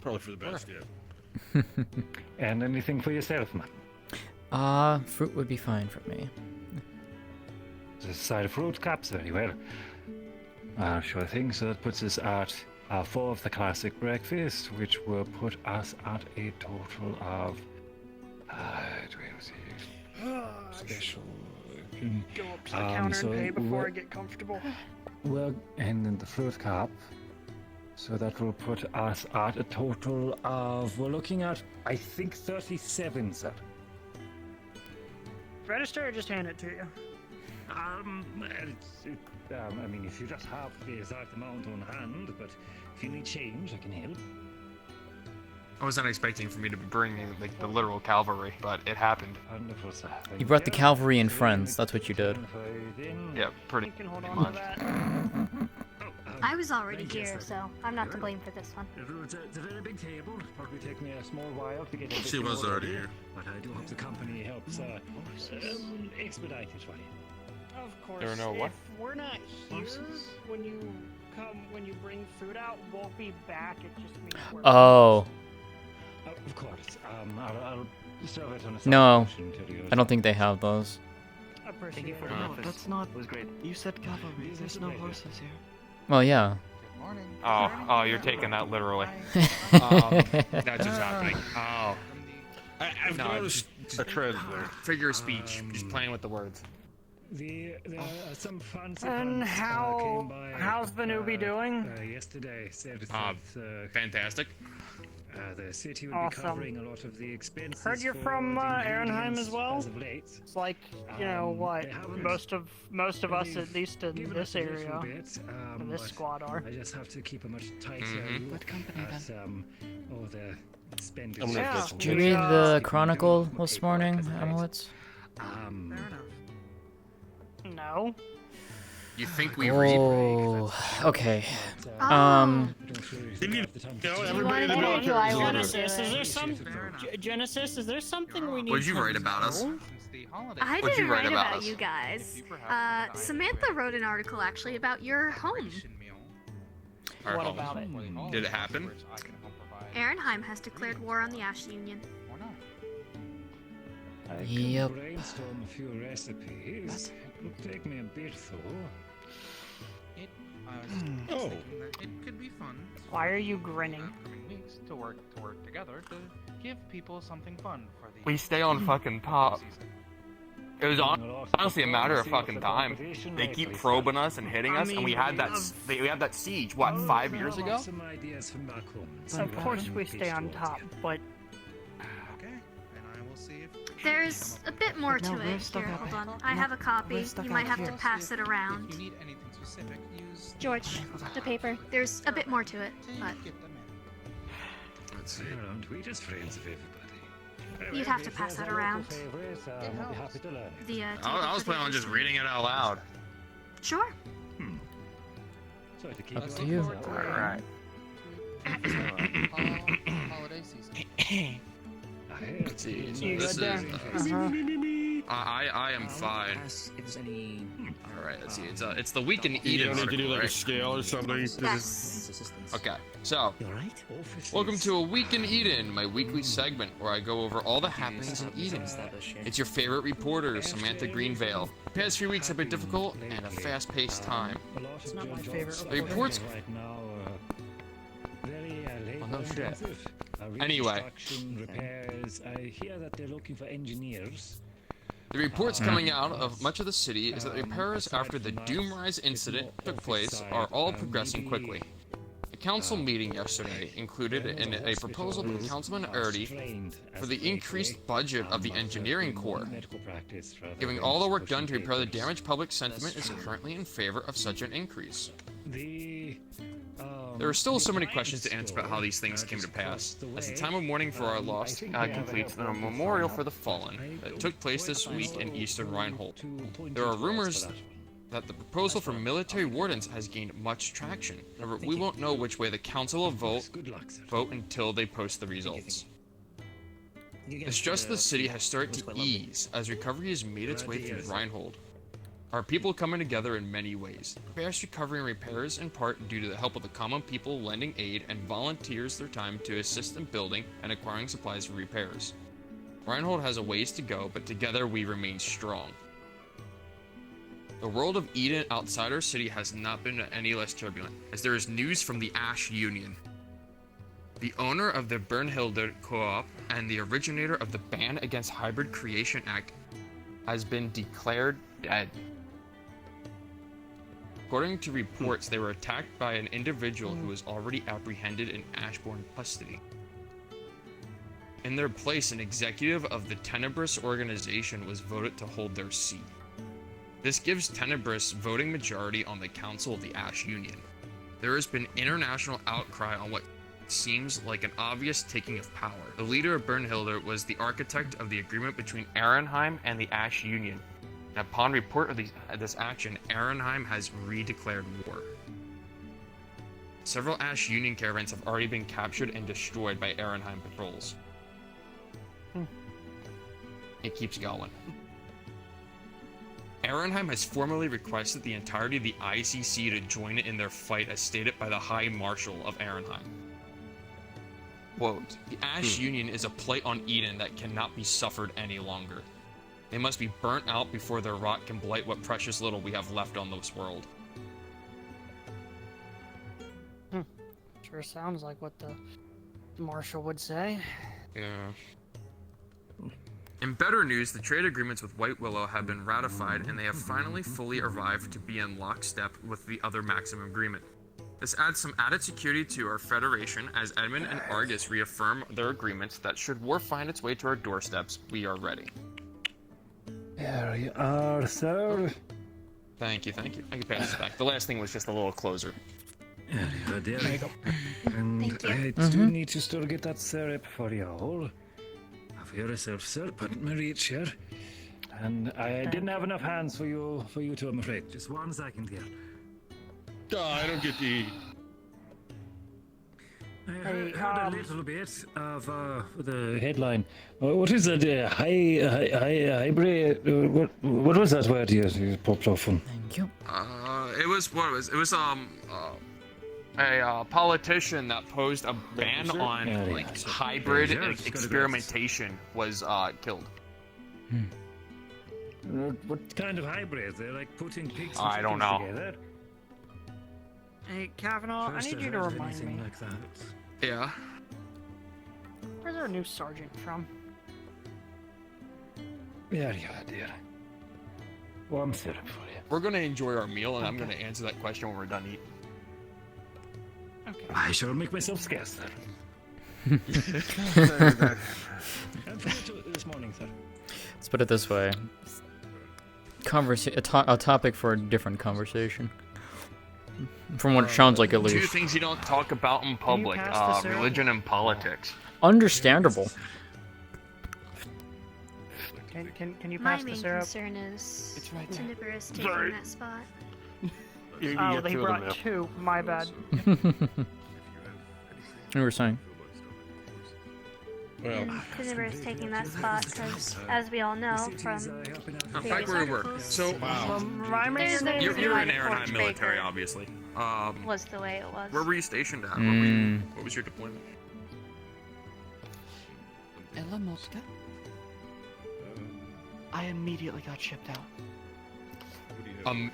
Probably for the best, yeah. And anything for yourself, man? Fruit would be fine for me. Just a side of fruit cups, very well. Sure thing. So that puts us at 4 of the classic breakfast, which will put us at a total of. Special. Go up to the counter and pay before I get comfortable. Well, and then the fruit cup. So that will put us at a total of. We're looking at, I think, 37, sir. Register or just hand it to you? I mean, if you just have the exact amount on hand, but if you need change, I can help. I wasn't expecting for me to be bringing like the literal cavalry, but it happened. Wonderful, sir. You brought the cavalry and friends. That's what you did. Yeah, pretty You can hold on much. to that. I was already here, so I'm not to blame for this one. It's a very big table. Probably take me a small while to get She was already here. But I do hope the company helps expedite it for you. Of course. There are no what? If we're not here when you bring food out, we'll be back. It just means we're. Oh. Of course. I'll serve it on a No, separate portion to you. I don't think they have those. Appreciate it. No, that's not. Was great. You said cavalry. There's no horses here. Well, yeah. Oh, you're taking that literally. That's what's happening. Oh. I've No, noticed a trend there. Figure of speech. Just playing with the words. Some fancy And pants, came by, how's the newbie doing? Yesterday said Fantastic. the city will Awesome. be covering a lot of the expenses. Heard you're for from the Ehrenheim ingredients as well. as of late. It's like what they haven't- most of us, at least in Given this us a little area, bit, in this but squad, are. I just have to keep a much tighter Mhm. look at the spending. I'm gonna Yeah. get some Did you chips. read the Chronicle this morning, Amelitz? Fair enough. No. You think we read? Oh, okay. Didn't you know everybody in the wanna do it? military Do I is wanna literate? Genesis, is there some Genesis? Is there something we need? What'd you to write about us? know? I What'd you didn't write write about about us? you guys. Samantha wrote an article actually about your home. Our What home. about it? Did it happen? Ehrenheim has declared war on the Ash Union. I can Yep. brainstorm a few recipes. It'll take me a bit though. Oh. It could be fun. Why are you grinning? Upcoming weeks to work together to give people something fun for the. We stay on fucking top. It was honestly a matter of fucking time. They keep probing us and hitting us, and we had that siege what 5 years ago. Some ideas from back home. Of course we stay on top, but Okay, and I will see if. There's a bit more to it. Here, hold on. I have a copy. You might have to pass it around. If you need anything specific, use. George, the paper. There's a bit more to it, but Get them in. Let's see. Aren't we just friends of everybody? you'd have to pass that around. I'll be happy to learn. The I was planning on just reading it out loud. Sure. So to keep Up to you. Alright. Holiday season. Let's see. So you this good there? is. I am fine. If there's any. All right, let's see. It's the week in You Eden. don't need to do article, like a right? scale or something. Yes. Okay, so You alright? welcome to A Week in Eden, my weekly segment where I go over all the happenings in Eden. It's your favorite reporter, Samantha Greenvale. The past few weeks have been difficult and a fast-paced time. It's not my favorite The reports. Right now, very Oh, no shit. labor-intensive. Anyway. Reconstruction, repairs. I hear that they're looking for engineers. The reports coming out of much of the city is that the repairs after the Doomrise incident took place are all progressing quickly. A council meeting yesterday included in a proposal from Councilman Erdy for the increased budget of the engineering corps. Giving all the work done to repair the damaged public sentiment is currently in favor of such an increase. There are still so many questions to answer about how these things came to pass. As the time of mourning for our lost completes the memorial for the fallen that took place this week in eastern Reinhold. There are rumors that the proposal for military wardens has gained much traction. However, we won't know which way the council will vote until they post the results. The stress of the city has started to ease as recovery has made its way through Reinhold. Our people coming together in many ways. Fast recovery and repairs in part due to the help of the common people lending aid and volunteers their time to assist in building and acquiring supplies for repairs. Reinhold has a ways to go, but together we remain strong. The world of Eden outside our city has not been any less turbulent, as there is news from the Ash Union. The owner of the Bernhilder Co-op and the originator of the Ban Against Hybrid Creation Act has been declared dead. According to reports, they were attacked by an individual who was already apprehended in Ashbourne custody. In their place, an executive of the Tenebris organization was voted to hold their seat. This gives Tenebris voting majority on the Council of the Ash Union. There has been international outcry on what seems like an obvious taking of power. The leader of Bernhilder was the architect of the agreement between Arenheim and the Ash Union. And upon report of this action, Arenheim has redeclared war. Several Ash Union caravans have already been captured and destroyed by Arenheim patrols. It keeps going. Arenheim has formally requested the entirety of the ICC to join in their fight as stated by the High Marshal of Arenheim. Quote, the Ash Union is a blight on Eden that cannot be suffered any longer. They must be burnt out before their rot can blight what precious little we have left on this world. Sure sounds like what the Marshal would say. Yeah. In better news, the trade agreements with White Willow have been ratified and they have finally fully arrived to be in lockstep with the other Maximum Agreement. This adds some added security to our Federation as Edmund and Argus reaffirm their agreements that should war find its way to our doorsteps, we are ready. There you are, sir. Thank you, thank you. I can pass this back. The last thing was just a little closer. There you go. And I do need to still get that syrup for you all. Have yourself, sir. Put in my reach here. And I didn't have enough hands for you two, I'm afraid. Just 1 second here. I don't get to eat. I heard a little bit of the headline. What is that? Hybrid? What was that word you popped off on? Thank you. It was a politician that posed a ban on like hybrid experimentation was killed. What kind of hybrid? They're like putting pigs and I don't know. together? Hey, Kavanaugh, I need you to remind me. Like that. Yeah. Where's our new sergeant from? There you are, dear. Warm syrup for you. We're gonna enjoy our meal, and I'm gonna answer that question when we're done eating. Okay. I shall make myself scarce, sir. This morning, sir. Let's put it this way. A topic for a different conversation. From what it sounds like, at least. 2 things you don't talk about in public: religion and politics. Understandable. Can you My pass the main syrup? concern is It's right there. Tenebris taking that spot. Oh, they brought 2. My bad. You were saying? Well, Tenebris taking that spot because, as we all know from Back where we were. So, There's no you're reason in why Arenheim Torch military, Baker obviously. was the way it was. Where were you stationed at? What was your deployment? Ella Motka. I immediately got shipped out.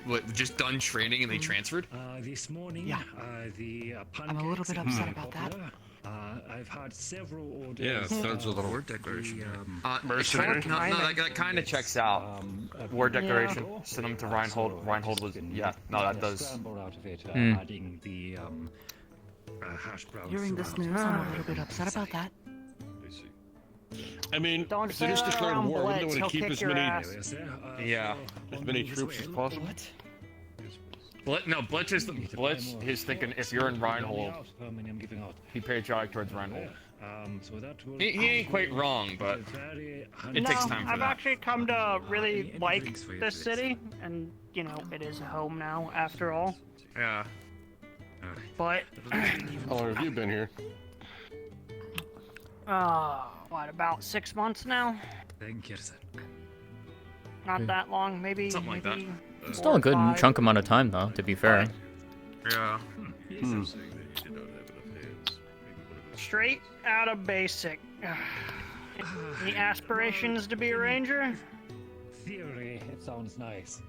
What, just done training and they transferred? This morning, Yeah. I'm a little bit upset about that. I've had several orders. Yeah, it sounds a little War declaration. mercenary. That kind of checks out. War declaration. Send them to Reinhold. Reinhold was that does. Scramble out of it, adding the hash browns. Hearing this news, I'm a little bit upset about that. I mean, Don't if they just say declared around war, wouldn't Blitz, they want to he'll keep kick as your many, ass. as many troops as possible? Blitz is thinking if you're in Reinhold, be patriotic towards Reinhold. He ain't quite wrong, but it takes time for I've that. actually come to really like this city, and you know, it is home now after all. Yeah. But How long have you been here? what, about 6 months now? Thank you, sir. Not that long, maybe. Something like that. Still a good 5. chunk amount of time, though, to be fair. Yeah. Straight out of basic. Any aspirations to be a ranger? Theory, it sounds nice.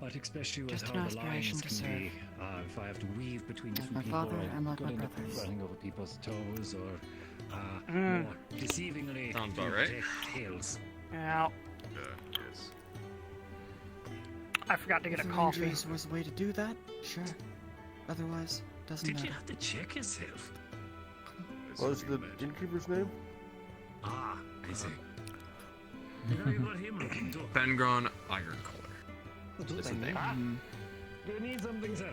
But especially with Just how an the lines aspiration to can serve. be, if I have to weave between Like different my people, father and like could my end up brothers. running over people's toes or Mm. more deceivingly Sounds about right. tails. Yeah. Yes. I forgot to get a If coffee. Rangers was a way to do that, sure. Otherwise, doesn't Did matter. you have to check yourself? What was the innkeeper's name? Ah, I see. You know, you got him looking too. Fengron Ironcolor. That's the name. Do you need something, sir?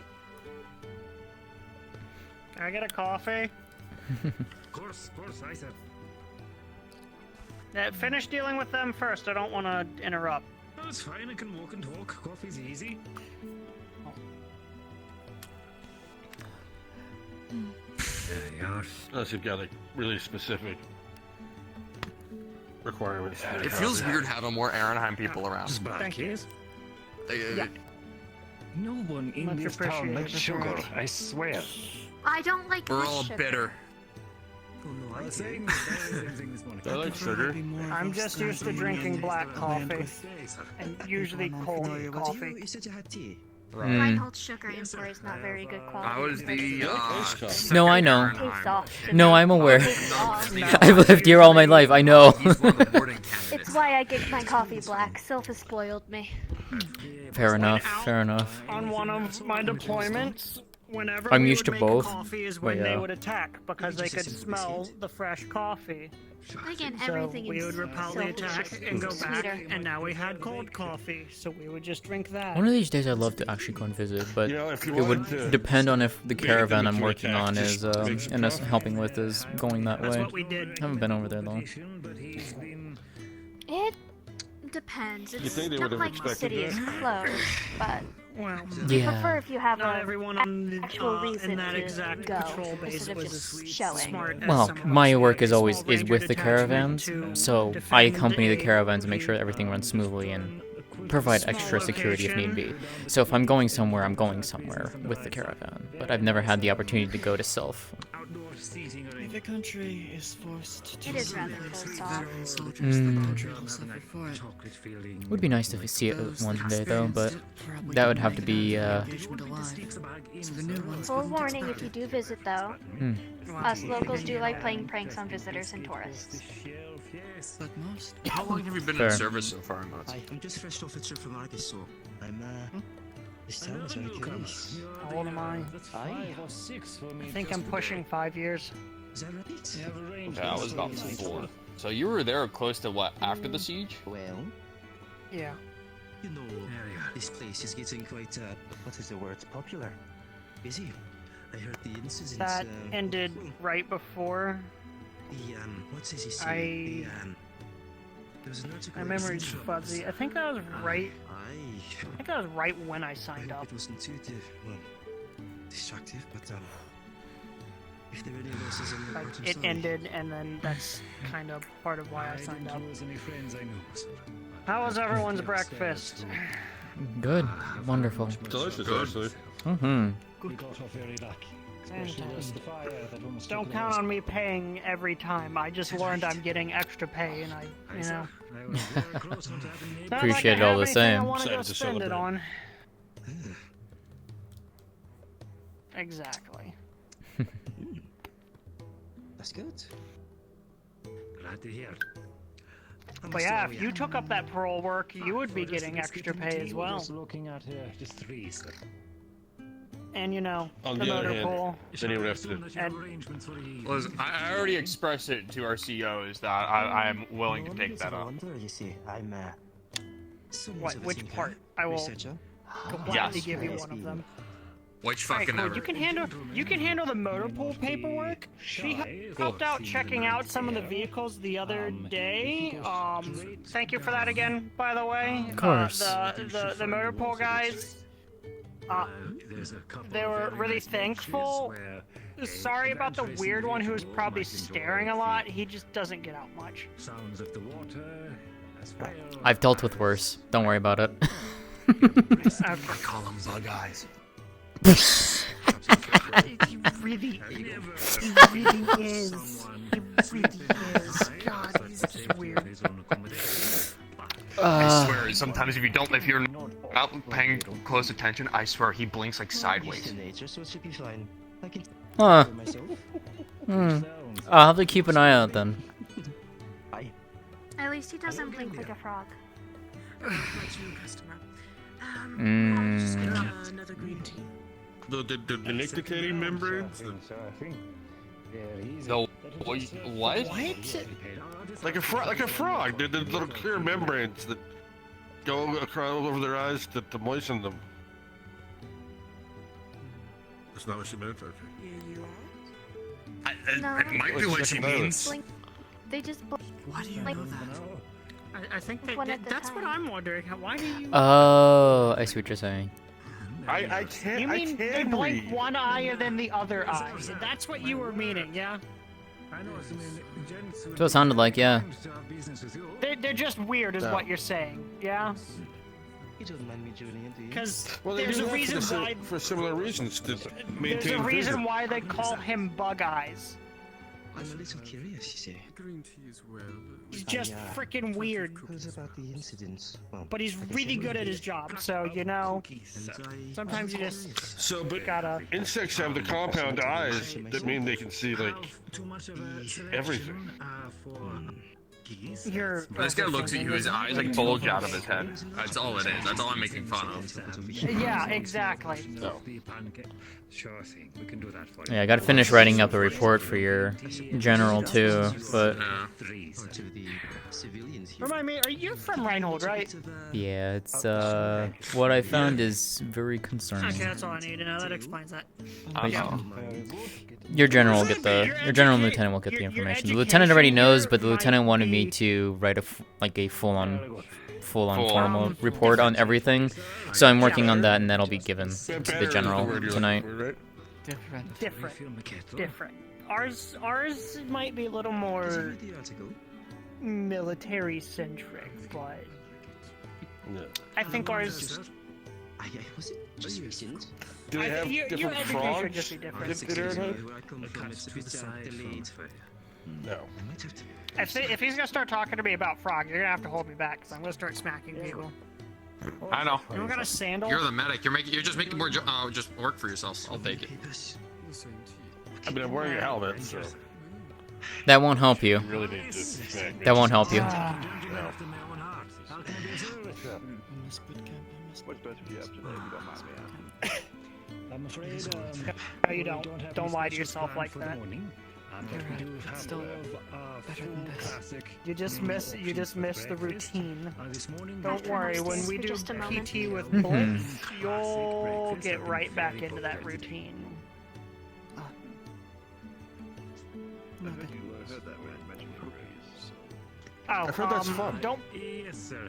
Can I get a coffee? Of course, I said. Finish dealing with them first. I don't want to interrupt. No, it's fine. I can walk and talk. Coffee's easy. There you are. Unless you've got like really specific requirements. It feels weird having more Aaronheim people around. Just back, yes? Yeah. No one in Much this town appreciated, likes Mr. sugar, Roach. I swear. I don't like We're this all sugar. bitter. Oh, no, I was saying the same thing this morning. I like sugar. I'm just used to drinking black coffee and usually cold coffee. You said you had tea. Reinhold Sugar Import is not very good quality. I was the No, I know. Tastes off. No, I'm aware. Tastes off. I've lived here all my life. I know. It's why I get my coffee black. Sylph has spoiled me. Fair enough. Fair enough. On one of my deployments, whenever I'm we used would to make both, coffee is but when they yeah. would attack because they could smell the fresh coffee. Again, So everything we is would repel the Sylph attack is and go back, sweeter. and now we had cold coffee, so we would just drink that. One of these days, I'd love to actually go and visit, but You know, if you it would wanted to depend on if the make caravan them I'm to working attack, on just is make some and us coffee. helping with is going that That's way. what we did. I haven't been over there though. But he's been... It depends. It's think they not would have like the expected city that? is closed, but Well, we Yeah. prefer if you have not a everyone on actual the, reason in that to exact go patrol base instead of was just as showing. smart as Well, some of my us. work is Small always is ranger with the detachment caravans, to so I defend accompany the a caravans and make sure everything runs smoothly and provide extra security if need be. So if I'm going somewhere, I'm going somewhere with the caravan. But I've never had the opportunity to go to Sylph. Outdoor seating The country is forced to It is rather closed off. soldiers Mm. the country will suffer for it. chocolate feeling. Would be nice to see it one day though, but that would have to be Engagement alive. So the new ones Full wouldn't warning if expect you it. do visit though. Us locals do like playing pranks on visitors and tourists. But most. How long have you been Fair. in service so far, Mats? I'm just fresh off a trip from Argus, so I'm this town is very curious. How old am I? Five or six for me I think just I'm today. pushing 5 years. Is that right? You have arranged Yeah, I this was about for me. 4. So you were there close to what, after the siege? Well, Yeah. you know, this place is getting quite, what is the word, popular. Busy. I heard the incidents, That ended right before. the, what's his I- the, there was an article My in memory's Central. fuzzy. I think that was right. Aye. I think that was right when I I signed hope up. it wasn't too destructive, but if there were any losses on the Like boat, I'm it sorry. ended, and then that's kind of part of why I I signed didn't up. lose any friends I know, sir. How was everyone's breakfast? Good, wonderful. Delicious, actually. Mm-hmm. We got off very lucky. Especially with the fire that almost Don't took count last on me paying every time. I just learned I'm getting extra pay, and I, you know. I was very close not to having neighbors. Not Appreciate like it I all have the anything I same. want to go Excited to spend it celebrate. on. Exactly. That's good. Glad to hear. But yeah, if you took up that parole work, you would be getting extra pay as well. Just looking at just 3, sir. And you know, On the the other motor hand, pool. then you would have to do. And Listen, I already expressed it to our CEOs that I am willing to take that I up. wonder, you see, I'm what? Which part? I will researcher. gladly Yes. give you one of them. Which Alright, fucking cool. ever. You can handle the motor pool paperwork. She helped out checking out some of the vehicles the other day. Thank you for that again, by the way. Of course. The motor pool guys. They were really thankful. Sorry about the weird one who's probably staring a lot. He just doesn't get out much. Sounds of the water. As fire. I've dealt with worse. Don't worry about it. I Call them bug eyes. He really is. He really is. God, he's just weird. I swear, sometimes if you're not paying close attention, I swear he blinks like sideways. Huh. I'll have to keep an eye out then. At least he doesn't blink like a frog. Another green tea. The nicotine membranes? The what? What? Like a frog. The little clear membranes that go across over their eyes to moisten them. That's not what she meant. Okay. No. It might be what she means. Blink. They just blink. Why do you like, know that? I think One at the that's what I'm wondering. Why do you? Oh, I see what you're saying. I can't. You mean I they can blink read. one eye and then the other eye? That's what you were meaning, yeah? That's what it sounded like, yeah. They're just weird, is No. what you're saying, yeah? You don't mind me joining in, do you? Because Well, they there's do a that reason why. for similar reasons to maintain There's a reason vision. why they call him Bug Eyes. I'm a little curious, you see. Green tea as well. He's just freaking weird. Heard about the incidents. Well, But he's really good at his job, so you know. Sometimes you just So, but gotta. insects have the compound eyes that mean they can see like everything. You're. This guy looks at you, his eyes like bulge out of his head. That's all it is. That's all I'm making fun of. Yeah, exactly. No. Sure thing, we can do that for Yeah, I gotta finish writing up a report for your general too, but Remind me, are you from Reinhold, right? yeah, it's what I found is very concerning. Okay, that's all I need to know. That explains that. Your general will get your general and lieutenant will get the information. The lieutenant already knows, but the lieutenant wanted me to write a full-on formal report on everything. So I'm working on that, and that'll be given to the general tonight. Different. Ours might be a little more military-centric, but I think ours. Was it just recent? Do they have your different education frogs? would just be different. No. If he's gonna start talking to me about frogs, you're gonna have to hold me back, because I'm gonna start smacking people. I know. You got a sandal? You're the medic. You're just making more just work for yourself. I'll take it. I mean, I'm wearing a helmet, so. That won't help you. Really need to. That won't help you. No. What birthday do you have today, if you don't mind me asking? I'm afraid No, you don't lie to yourself like that. Still You just miss the routine. Don't worry, when we do PT with Blitz, you'll get right back into that routine. Oh, I've heard that's fun. Don't. Yes, sir.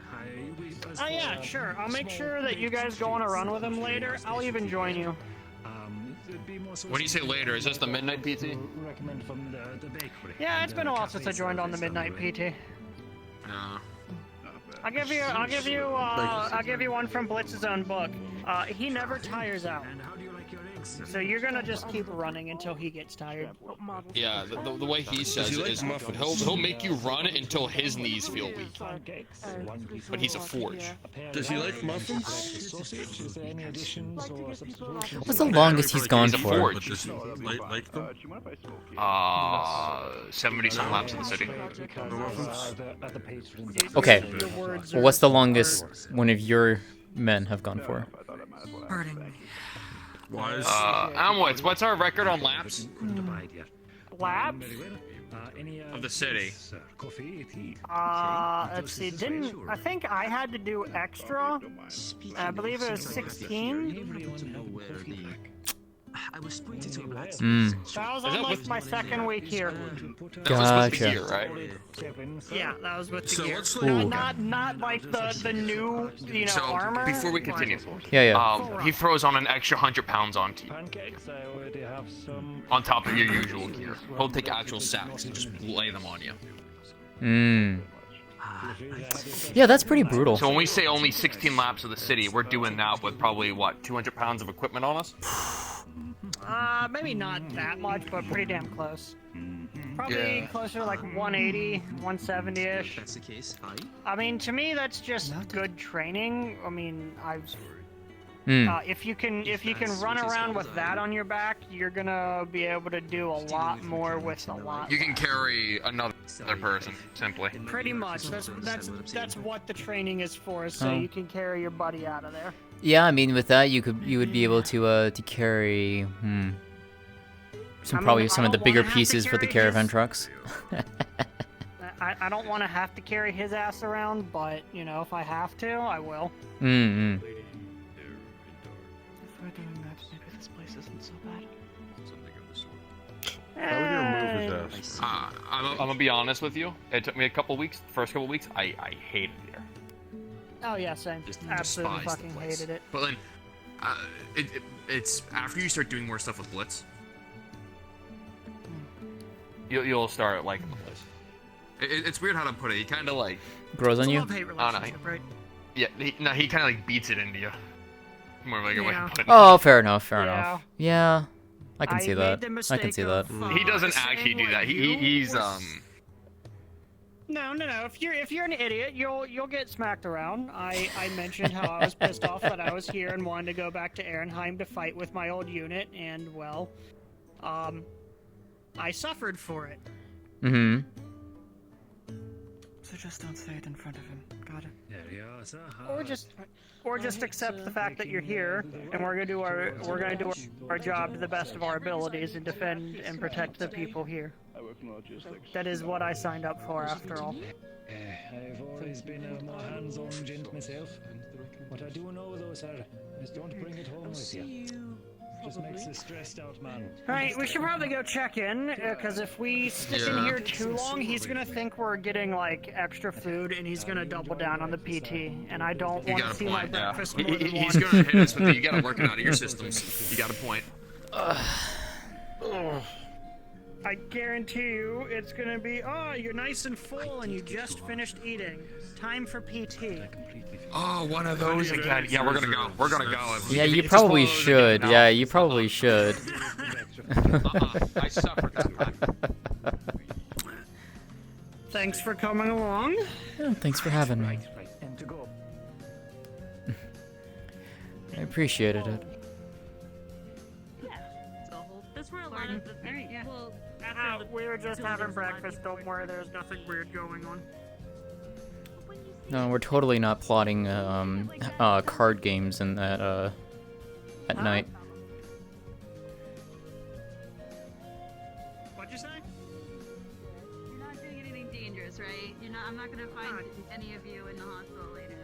Oh yeah, sure. I'll make sure that you guys go on a run with him later. I'll even join you. When you say later, is this the midnight PT? Recommend from the bakery. Yeah, it's been a while since I joined on the Midnight PT. No. I'll give you one from Blitz's own book. He never tires out. So you're gonna just keep running until he gets tired. Yeah, the way he says it is he'll make you run until his knees feel weak. But he's a forge. Does he like muffins? What's the longest he's gone He's a for? forge. Does he like them? 70 some laps in the city. Okay, well, what's the longest one of your men have gone for? What's our record on laps? Labs? Of the city. Let's see. I think I had to do extra? I believe it was 16. I was pointed to a wax. That was on like my second week here. That was with the gear, right? Yeah, that was with the So gear. what's Not like the new armor. Before we continue, Yeah. he throws on an extra 100 pounds onto you. Pancakes, I already have some. On top of your usual gear. He'll take actual sacks and just lay them on you. Yeah, that's pretty brutal. So when we say only 16 laps of the city, we're doing that with probably, what, 200 pounds of equipment on us? Maybe not that much, but pretty damn close. Probably closer to like 180, 170-ish. That's the case. Hi. I mean, to me, that's just good training. I mean, Mm. if you can run around with that on your back, you're gonna be able to do a lot more with a lot. You can carry another person, simply. Pretty much. That's what the training is for, so Oh. you can carry your buddy out of there. Yeah, I mean, with that, you would be able to carry some probably some of the bigger pieces for the caravan trucks. I don't want to have to carry his ass around, but you know, if I have to, I will. Mm. If we're doing that, maybe this place isn't so bad. How would you remove his ass? I'm gonna be honest with you. It took me a couple weeks. First couple weeks, I hated it here. Oh yeah, same. Absolutely Despise the fucking place. hated it. But then, it's after you start doing more stuff with Blitz, you'll start liking the place. It's weird how to put it. He kind of like Grows on It's a you? love-hate relationship, right? Yeah, he kind of like beats it into you. More like a way Yeah. to put it. Oh, fair enough. Fair Yeah. enough. Yeah, I can I see made that. the I can mistake see that. of, He doesn't saying actually do what that. you He's were No. If you're an idiot, you'll get smacked around. I mentioned how I was pissed off that I was here and wanted to go back to Ehrenheim to fight with my old unit, and well, I suffered for it. Mm-hmm. So just don't say it in front of him. Got it? There you are, sir. Or just accept the fact that you're here, and we're gonna do our job to the best of our abilities and defend and protect the people here. That is what I signed up for, after all. I've always been a more hands-on gent myself. What I do know, though, sir, is don't bring it home with you. Just makes a stressed out man. Alright, we should probably go check in, because if we stick in here too long, he's gonna think we're getting, like, extra food, and he's gonna double down on the PT, and I don't You want got to a see my point. Yeah. breakfast more than He's once. gonna hit us with it. You gotta work it out of your systems. You got a point. I guarantee you, it's gonna be, oh, you're nice and full, and you just finished eating. Time for PT. Oh, one of those again. Yeah, we're gonna go. We're gonna go. Yeah, you It's probably just one of those should. again. Yeah, you probably should. I suffered that time. Thanks for coming along. Yeah, thanks for having me. And to go. I appreciated it. That's where a lot of the people We were just having breakfast, don't worry, there's nothing weird going on. No, we're totally not plotting card games and that at night. What'd you say? You're not doing anything dangerous, right? You're not. I'm not gonna find any of you in the hospital later, right?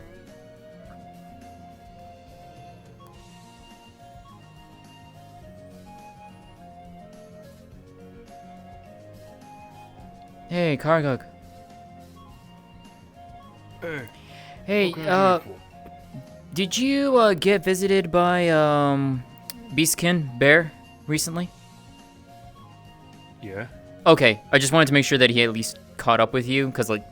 Hey, Karguk. Hey. Hey, What can I do did you get visited by Beastkin Bear recently? Yeah. Okay, I just wanted to make sure that he at least caught up with you, because like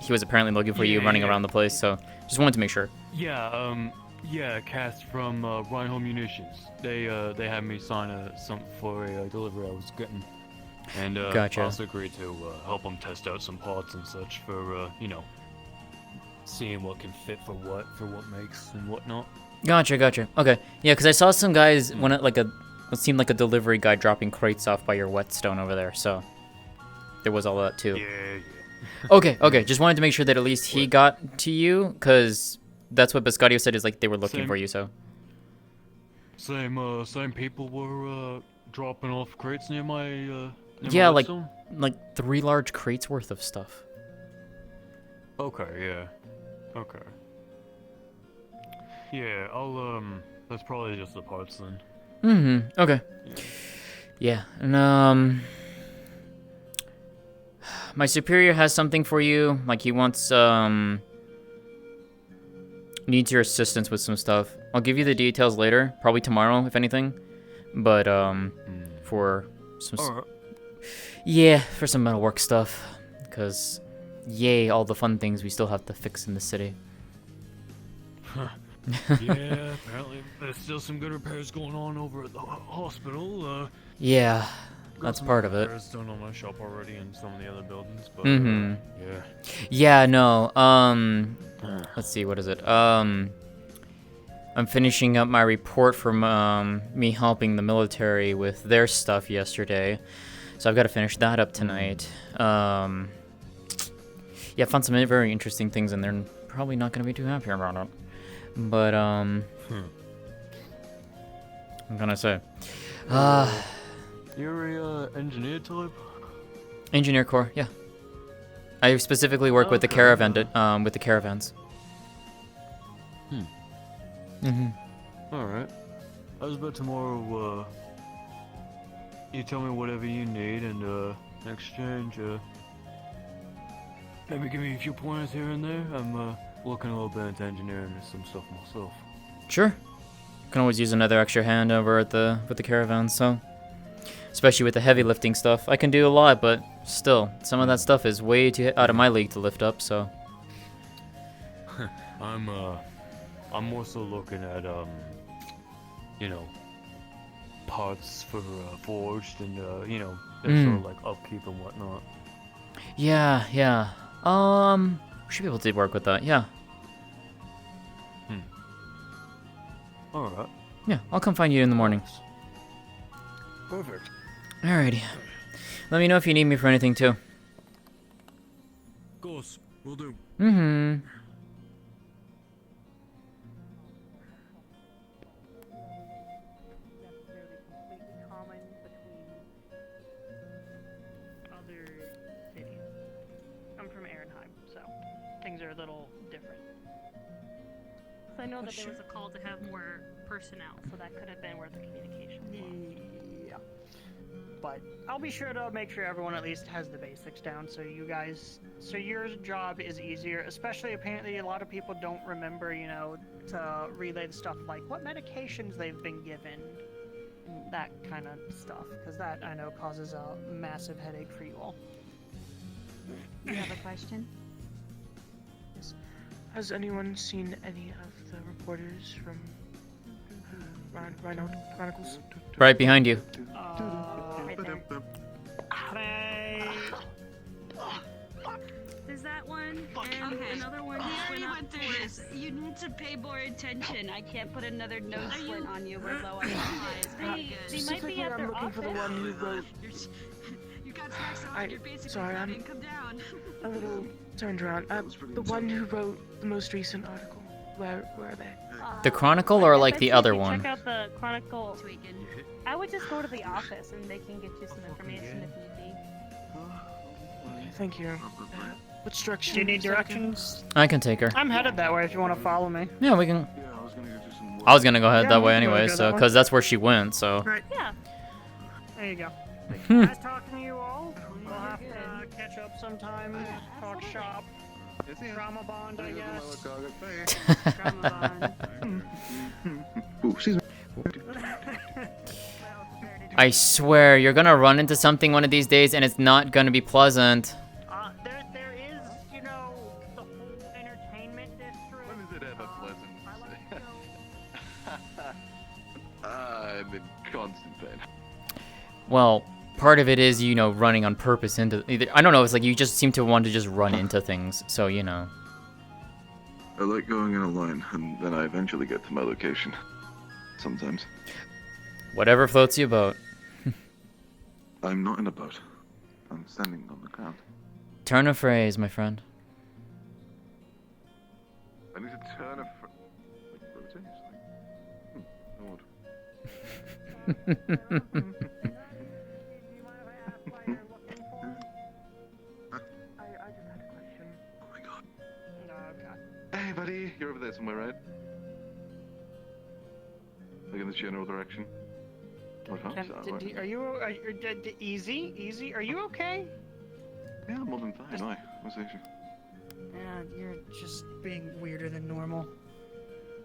he was apparently looking for you Yeah, running yeah. around the place. So just wanted to make sure. Yeah, Cass from Reinhold Munitions. They had me sign something for a delivery I was getting, and Gotcha. I also agreed to help them test out some parts and such for seeing what can fit for what makes and whatnot. Gotcha. Okay, yeah, because I saw some guys when it seemed like a delivery guy dropping crates off by your whetstone over there. So there was all that too. Yeah. Okay. Just wanted to make sure that at least he got to you, because that's what Biscotti said is like they were looking Same. for you. So Same people were dropping off crates near my yeah, like whetstone? 3 large crates worth of stuff. Okay, yeah. Okay. Yeah, that's probably just the parts then. Mm-hmm. Okay. Yeah, and my superior has something for you. Like he wants needs your assistance with some stuff. I'll give you the details later, probably tomorrow, if anything. But for some Alright. yeah, for some metalwork stuff, because yay, all the fun things we still have to fix in the city. Yeah, apparently there's still some good repairs going on over at the hospital. Yeah. That's part of it. Repairs done on my shop already in some of the other buildings, but Mm-hmm. yeah. Yeah, no. Let's see, what is it? I'm finishing up my report from me helping the military with their stuff yesterday. So I've got to finish that up tonight. Yeah, I found some very interesting things and they're probably not going to be too happy about it. But I'm gonna say. You're a engineer type? Engineer Corps, yeah. I specifically work with the caravan, with the caravans. Alright. I was about tomorrow, you tell me whatever you need and, in exchange, maybe give me a few pointers here and there. I'm, looking a little bit into engineering some stuff myself. Sure. Can always use another extra hand over at with the caravan, so. Especially with the heavy lifting stuff. I can do a lot, but still, some of that stuff is way too out of my league to lift up, so. I'm more so looking at, you know, parts for, forged and, you know, sort of like upkeep and whatnot. Yeah. We should be able to work with that, yeah. Alright. Yeah, I'll come find you in the morning. Perfect. Alrighty. Let me know if you need me for anything, too. Of course, we'll do. Mm-hmm. Other cities. I'm from Ehrenheim, so things are a little different. So I know that there was a call to have more personnel, so that could have been where the communication was. Yeah. But I'll be sure to make sure everyone at least has the basics down so your job is easier, especially apparently a lot of people don't remember, you know, to relay the stuff like what medications they've been given, and that kind of stuff, because that I know causes a massive headache for you all. You have a question? Has anyone seen any of the reporters from Rhino Chronicles? Right behind you. Right there. There's that one, and another one just went up towards. You need to pay more attention. I can't put another nose splint on you. We're low on supplies. They might be at I'm their looking office. for the one who wrote. You got snacks on. You're basically Sorry, I'm come down. a little turned around. The one who wrote the most recent article. Where are they? The Chronicle or like the other Check one? out the Chronicle. I would just go to the office and they can get you some information if need be. Thank you. What structure? Do you need directions? I can take her. I'm headed that way if you want to follow me. Yeah, we can. I was gonna go ahead Yeah, that we way can go anyway, that so way. because that's where she went. So. Right. Yeah. There you go. Hmm. Nice talking to you all. We'll have to catch up sometime, talk shop. Drama bond, I guess. Drama bond. Ooh, excuse me. I swear, you're gonna run into something one of these days, and it's not gonna be pleasant. There is, you know, the whole entertainment district. When is it ever pleasant? I'm in constant pain. Well, part of it is, you know, running on purpose into. I don't know. It's like you just seem to want to just run into things. So you know. I like going in a line, and then I eventually get to my location. Sometimes. Whatever floats your boat. I'm not in a boat. I'm standing on the ground. Turn a phrase, my friend. I need to turn a rotate? Odd. I just had a question. Oh my god. Hey, buddy, you're over there somewhere, right? Like in this general direction. Are you easy? Are you okay? Yeah, I'm more than fine. Why? What's the issue? Yeah, you're just being weirder than normal.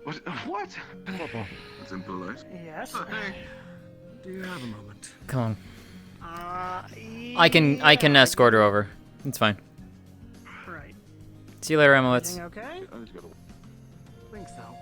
What? What? That's impolite. Yes. Hey, do you have a moment? Come on. I can escort her over. It's fine. Right. See you later, Emilitz. Everything okay? I just gotta. Think so.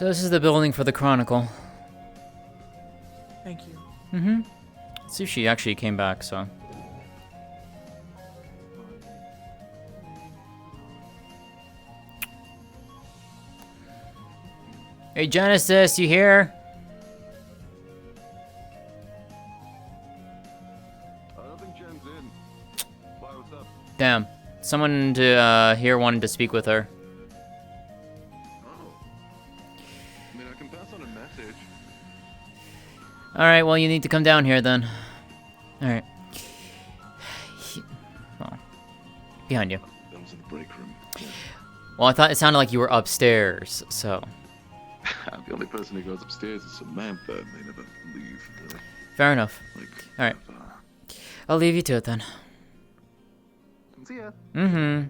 So this is the building for the Chronicle. Thank you. Mm-hmm. Sushi actually came back, so. Hey Genesis, you here? I don't think Jen's in. Why, what's up? Damn. Someone here wanted to speak with her. I mean, I can pass on a message. Alright, well, you need to come down here then. Alright. Well, behind you. That was in the break room. Well, I thought it sounded like you were upstairs, so. The only person who goes upstairs is Samantha, and they never leave. Really. Fair enough. Alright. I'll leave you to it then. See ya. Mm-hmm.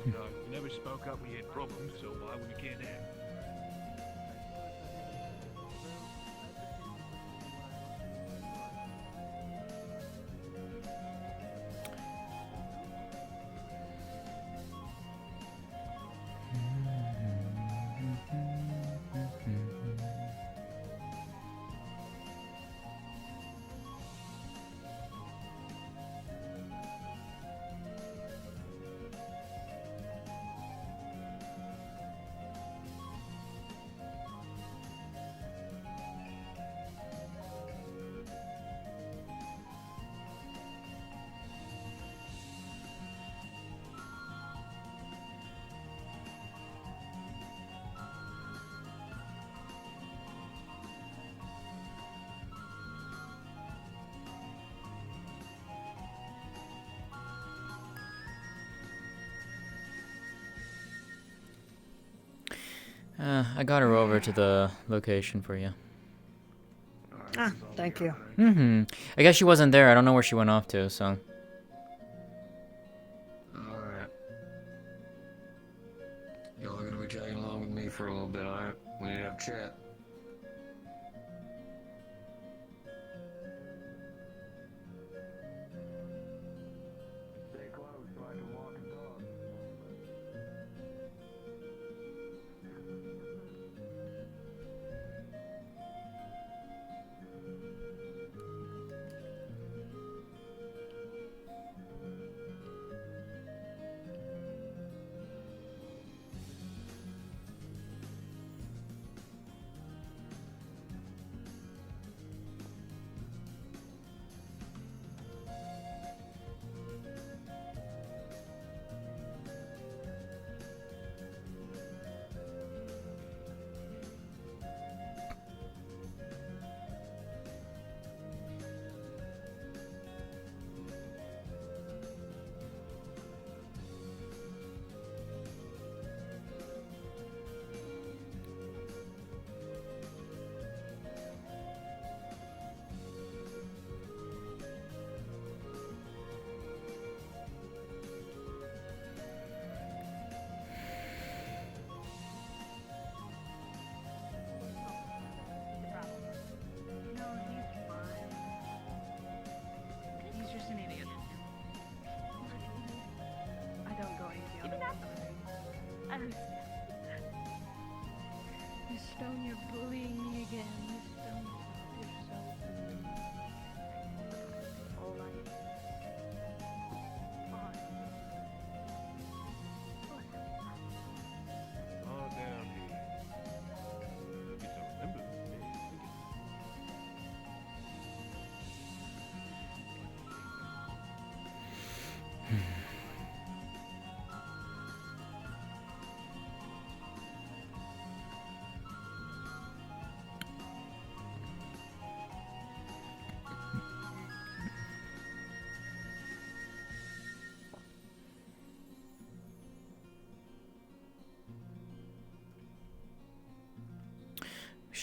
You never spoke up when you had problems, so why would you care now? I got her over to the location for you. Ah, thank you. Mm-hmm. I guess she wasn't there. I don't know where she went off to, so. Alright. Y'all are gonna be tagging along with me for a little bit, alright? We need to have a chat. Stay close so I can walk and talk.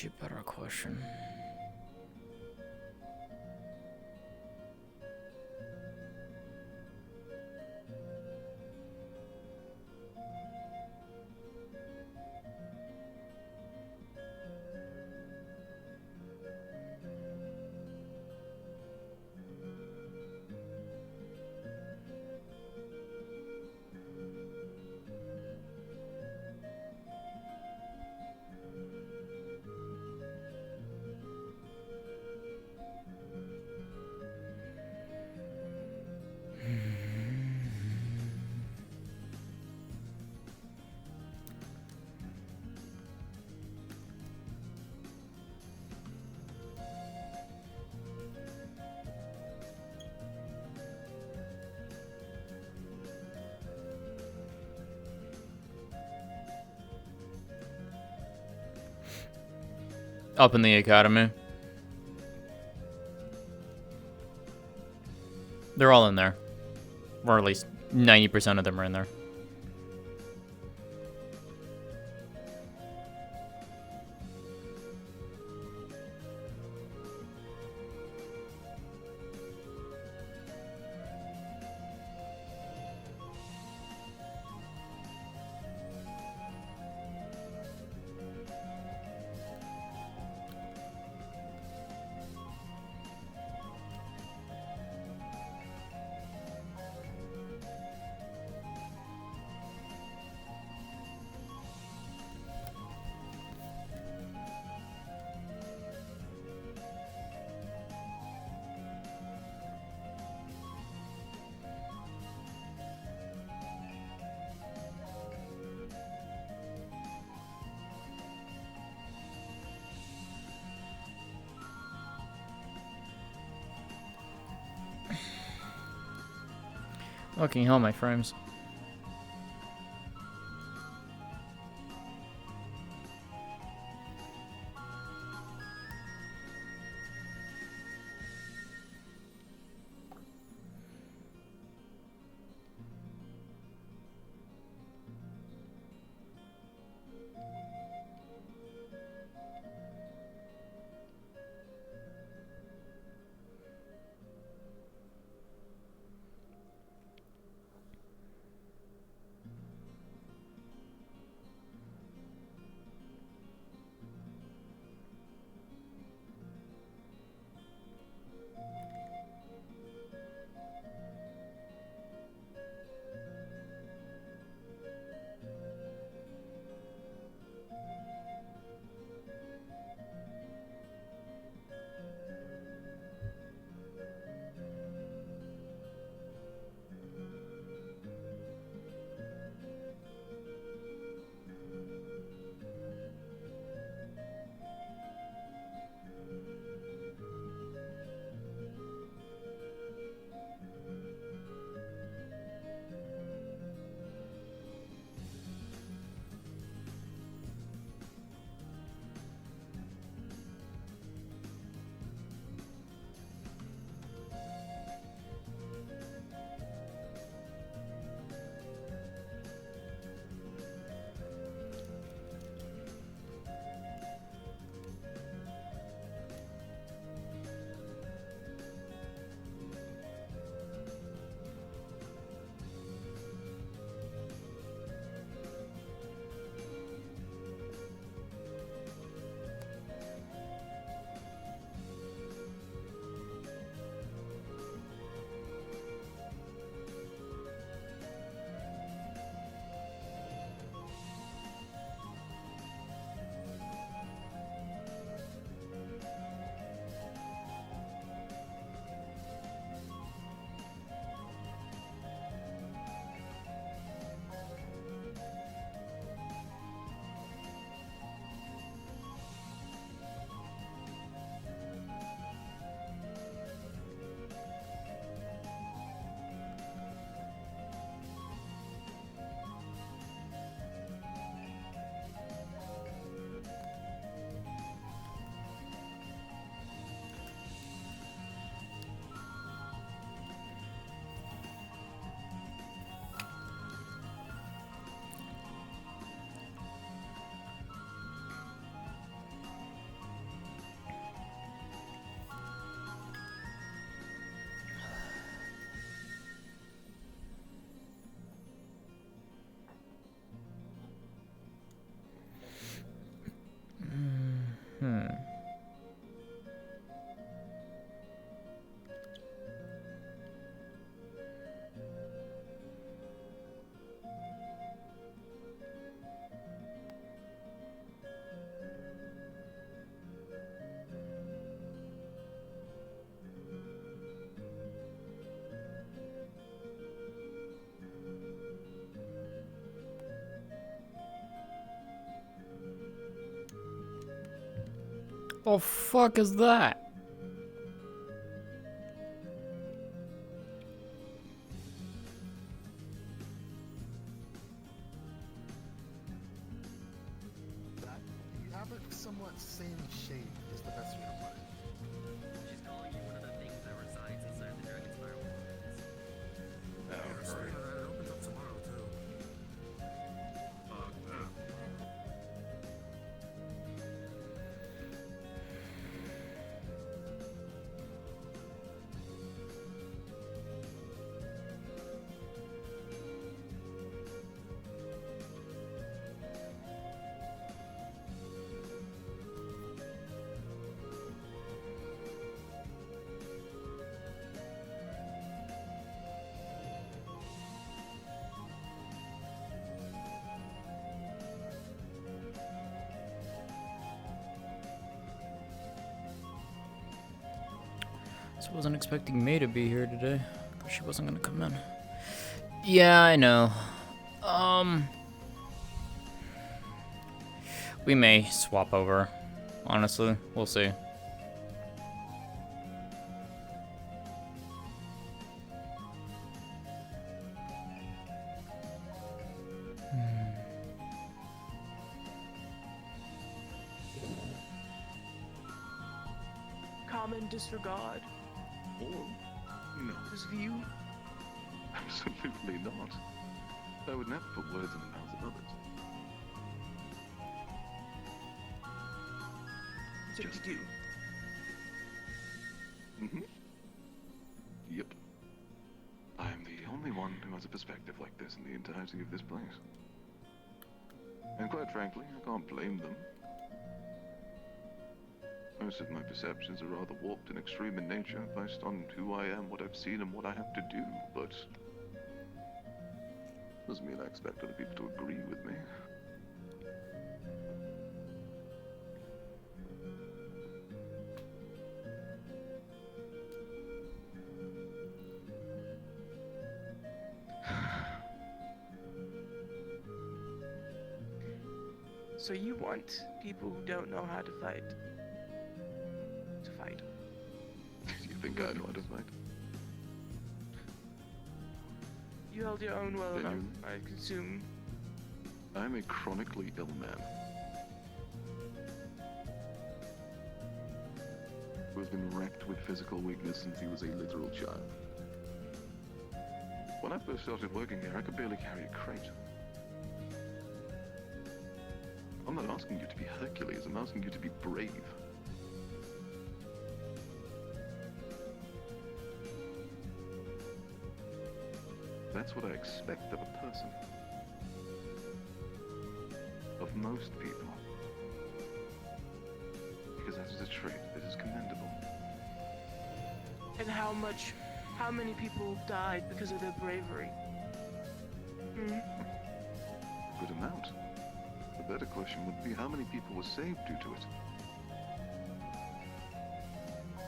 actually a better question. Up in the academy. They're all in there. Or at least 90% of them are in there. Fucking hell, my frames. The fuck is that? You have a somewhat same shape, is the best way to put it. She's calling you one of the things that resides inside the Dragonspire walls. It opens up tomorrow, too. So I wasn't expecting May to be here today. Thought she wasn't gonna come in. Yeah, I know. We may swap over. Honestly, we'll see. Common disregard. Oh, no. His view. Absolutely not. I would never put words in the mouths of others. So you do. Mm-hmm. Yep. I am the only one who has a perspective like this in the entirety of this place. And quite frankly, I can't blame them. Most of my perceptions are rather warped and extreme in nature, based on who I am, what I've seen, and what I have to do, but doesn't mean I expect other people to agree with me. So you want people who don't know how to fight to fight? You think I know how to fight? You held your own well Then enough, I consume. I'm a chronically ill man who has been wrecked with physical weakness since he was a literal child. When I first started working here, I could barely carry a crate. I'm not asking you to be Hercules, I'm asking you to be brave. That's what I expect of a person. Of most people. Because that is a trait that is commendable. And how many people died because of their bravery? Hmm? A good amount. The better question would be how many people were saved due to it?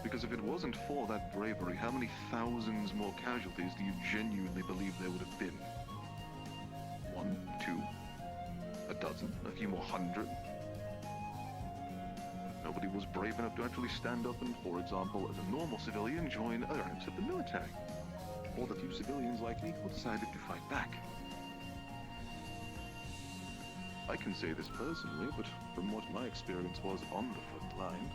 Because if it wasn't for that bravery, how many thousands more casualties do you genuinely believe there would have been? 1, 2, a dozen, a few more hundred? Nobody was brave enough to actually stand up and, for example, as a normal civilian, join the ranks of the military. Or the few civilians like me who decided to fight back. I can say this personally, but from what my experience was on the front line,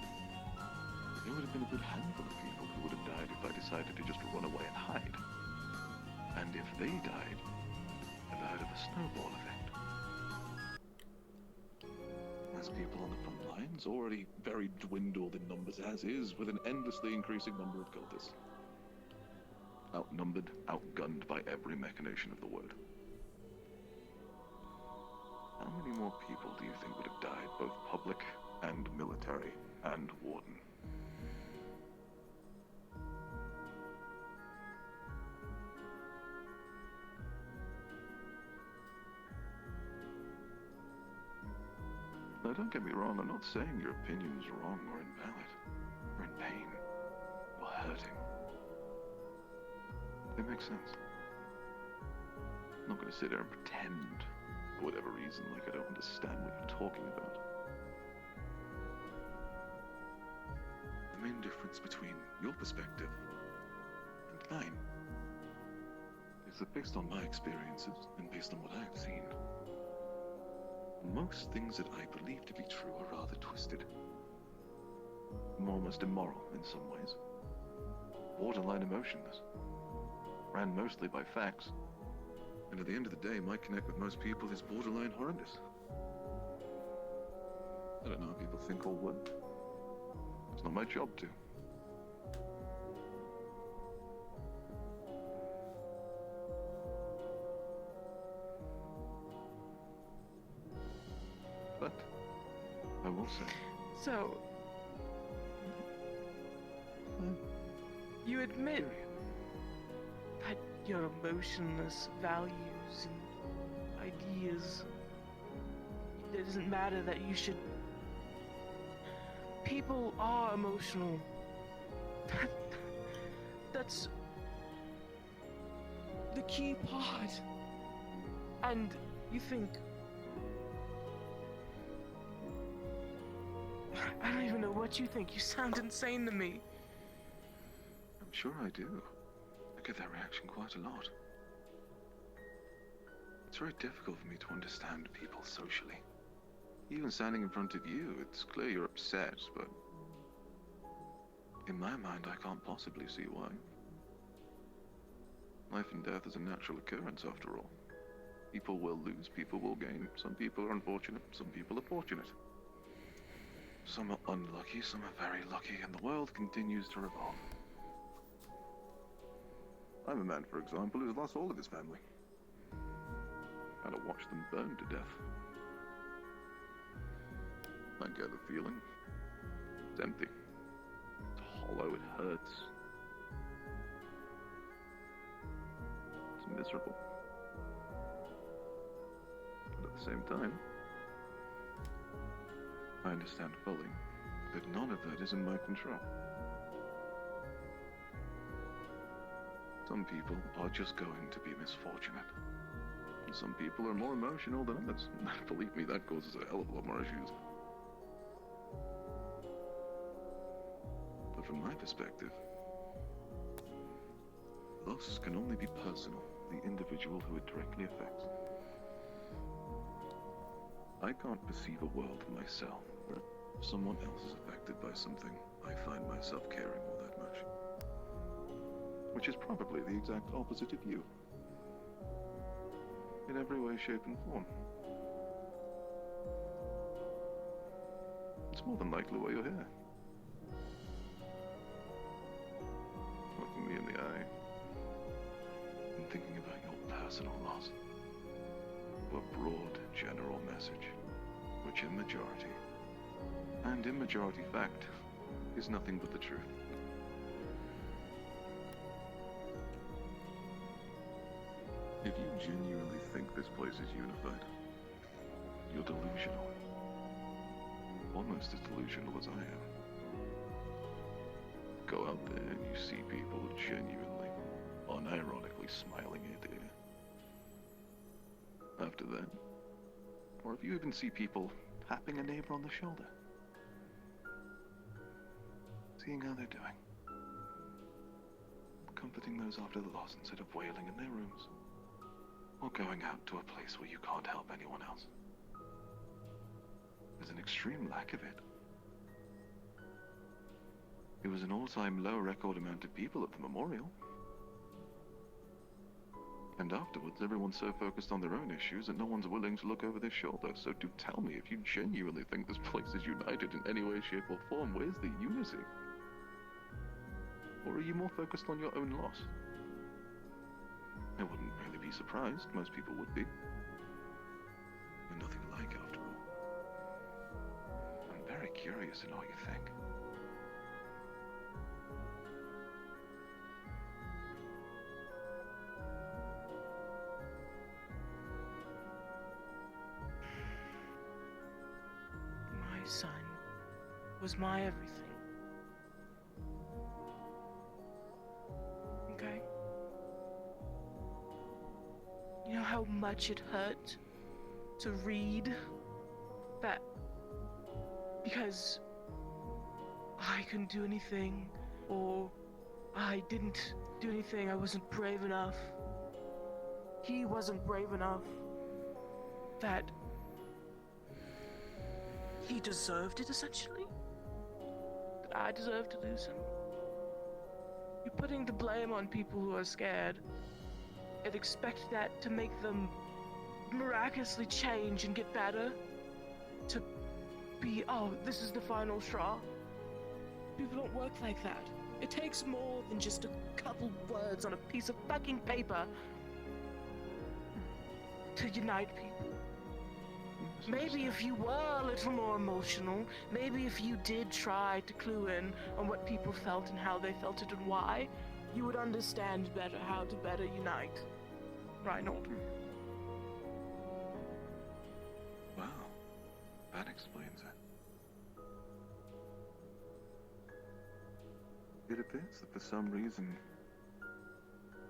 there would have been a good handful of people who would have died if I decided to just run away and hide. And if they died, I died of a snowball effect. As people on the front lines, already very dwindled in numbers as is, with an endlessly increasing number of cultists. Outnumbered, outgunned by every machination of the word. How many more people do you think would have died, both public and military and warden? Now don't get me wrong, I'm not saying your opinion is wrong or invalid. You're in pain. You're hurting. It makes sense. I'm not going to sit there and pretend, for whatever reason, like I don't understand what you're talking about. main difference between your perspective and mine is that based on my experiences and based on what I've seen, most things that I believe to be true are rather twisted. Almost immoral in some ways. Borderline emotionless. Ran mostly by facts. And at the end of the day, my connect with most people is borderline horrendous. I don't know how people think or would. It's not my job to. But I will say. So, you admit that your emotionless values and ideas, it doesn't matter that you should. People are emotional. That's the key part. And you think. I don't even know what you think. You sound insane to me. I'm sure I do. I get that reaction quite a lot. It's very difficult for me to understand people socially. Even standing in front of you, it's clear you're upset, but in my mind, I can't possibly see why. Life and death is a natural occurrence, after all. People will lose, people will gain. Some people are unfortunate, some people are fortunate. Some are unlucky, some are very lucky, and the world continues to revolve. I'm a man, for example, who's lost all of his family. Had to watch them burn to death. I get the feeling. It's empty. It's hollow, it hurts. It's miserable. But at the same time, I understand fully that none of that is in my control. Some people are just going to be misfortunate. And some people are more emotional than others. Believe me, that causes a hell of a lot more issues. But from my perspective, loss can only be personal, the individual who it directly affects. I can't perceive a world myself where someone else is affected by something I find myself caring all that much. Which is probably the exact opposite of you. In every way, shape, and form. It's more than likely why you're here. Looking me in the eye and thinking about your personal loss. A broad, general message, which in majority, and in majority fact, is nothing but the truth. If you genuinely think this place is unified, you're delusional. Almost as delusional as I am. Go out there and you see people genuinely, unironically smiling ear to ear. After that, or if you even see people tapping a neighbor on the shoulder, seeing how they're doing, comforting those after the loss instead of wailing in their rooms, or going out to a place where you can't help anyone else. There's an extreme lack of it. It was an all-time low record amount of people at the memorial. And afterwards, everyone's so focused on their own issues that no one's willing to look over their shoulder. So do tell me, if you genuinely think this place is united in any way, shape, or form, where's the unity? Or are you more focused on your own loss? I wouldn't really be surprised. Most people would be. We're nothing alike, after all. I'm very curious to know what you think. My son was my everything. Okay? You know how much it hurt to read that? Because I couldn't do anything, or I didn't do anything, I wasn't brave enough. He wasn't brave enough. That he deserved it, essentially. That I deserved to lose him. You're putting the blame on people who are scared and expect that to make them miraculously change and get better. To be, oh, this is the final straw. People don't work like that. It takes more than just a couple words on a piece of fucking paper to unite people. Maybe if you were a little more emotional, maybe if you did try to clue in on what people felt and how they felt it and why, you would understand better how to better unite. Reinhold. Wow, that explains it. It appears that for some reason,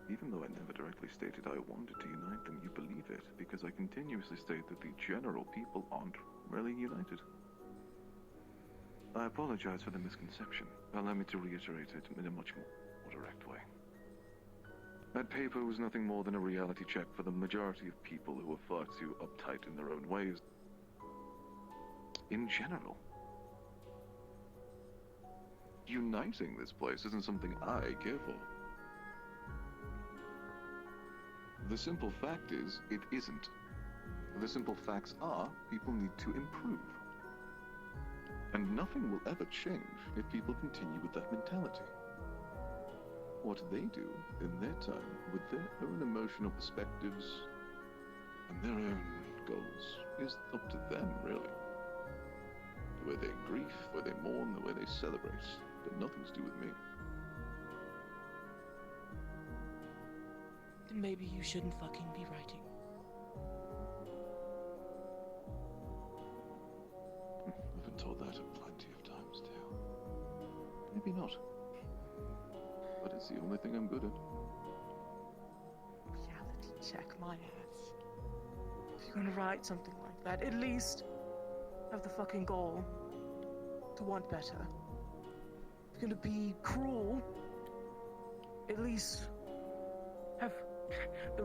even though I never directly stated I wanted to unite them, you believe it, because I continuously state that the general people aren't really united. I apologize for the misconception. Allow me to reiterate it in a much more direct way. That paper was nothing more than a reality check for the majority of people who are far too uptight in their own ways. In general. Uniting this place isn't something I care for. The simple fact is, it isn't. The simple facts are, people need to improve. And nothing will ever change if people continue with that mentality. What they do in their time, with their own emotional perspectives and their own goals, is up to them, really. The way they grieve, the way they mourn, the way they celebrate, but nothing to do with me. Then maybe you shouldn't fucking be writing. I've been told that plenty of times, too. Maybe not. But it's the only thing I'm good at. Reality check my ass. If you're gonna write something like that, at least have the fucking goal to want better. If you're gonna be cruel, at least have the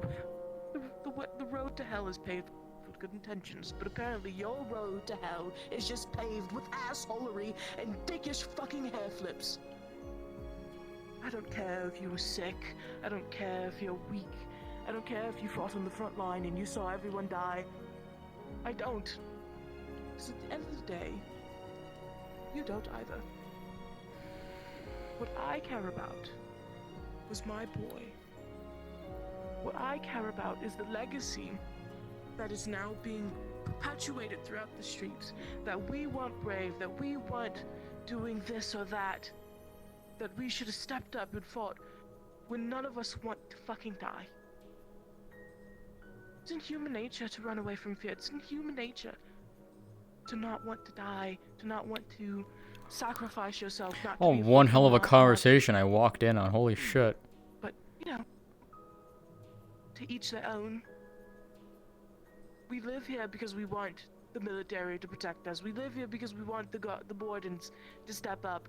road to hell is paved with good intentions, but apparently your road to hell is just paved with assholery and dickish fucking hair flips. I don't care if you were sick, I don't care if you're weak, I don't care if you fought on the front line and you saw everyone die. I don't. Because at the end of the day, you don't either. What I care about was my boy. What I care about is the legacy that is now being perpetuated throughout the streets. That we weren't brave, that we weren't doing this or that. That we should have stepped up and fought when none of us want to fucking die. It's in human nature to run away from fear. It's in human nature to not want to die, to not want to sacrifice yourself. Not to Oh, be one hell of a fucking conversation I walked in on. Holy shit. But, you know, to each their own. We live here because we want the military to protect us. We live here because we want the Bordens to step up.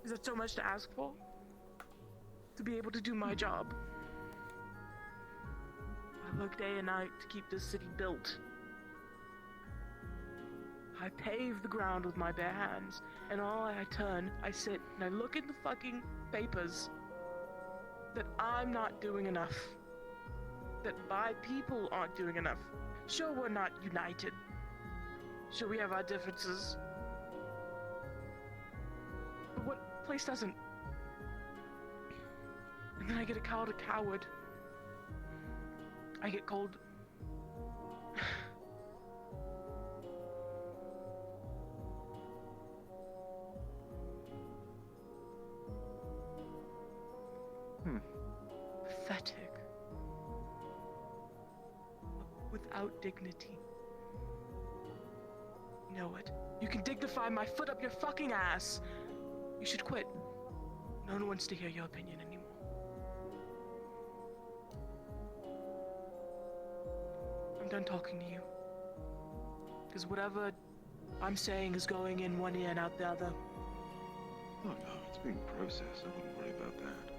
Is it so much to ask for? To be able to do my job? I work day and night to keep this city built. I pave the ground with my bare hands, and all I turn, I sit, and I look at the fucking papers that I'm not doing enough. That my people aren't doing enough. Sure, we're not united. Sure, we have our differences. But what place doesn't? And then I get called a coward. I get called... pathetic. Without dignity. You know it. You can dignify my foot up your fucking ass. You should quit. No one wants to hear your opinion anymore. I'm done talking to you. Because whatever I'm saying is going in one ear and out the other. Oh no, it's being processed. I wouldn't worry about that.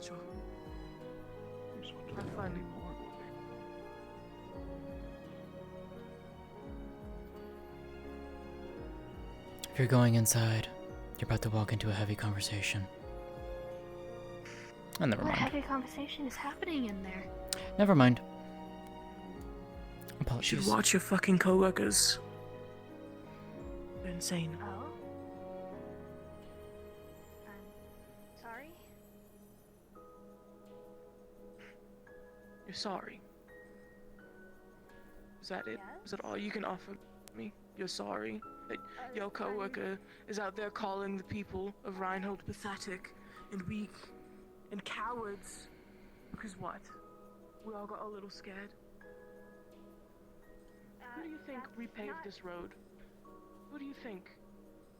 Sure. I'm just wondering Have if fun. any more will be. If you're going inside, you're about to walk into a heavy conversation. Oh, never What mind. heavy conversation is happening in there? Never mind. You Apologies. should watch your fucking coworkers. They're insane. Oh? Sorry? You're sorry. Is that it? Is that all you can offer me? You're sorry that your coworker is out there calling the people of Reinhold pathetic and weak and cowards. Because what? We all got a little scared. Who do you think repaved this road? Who do you think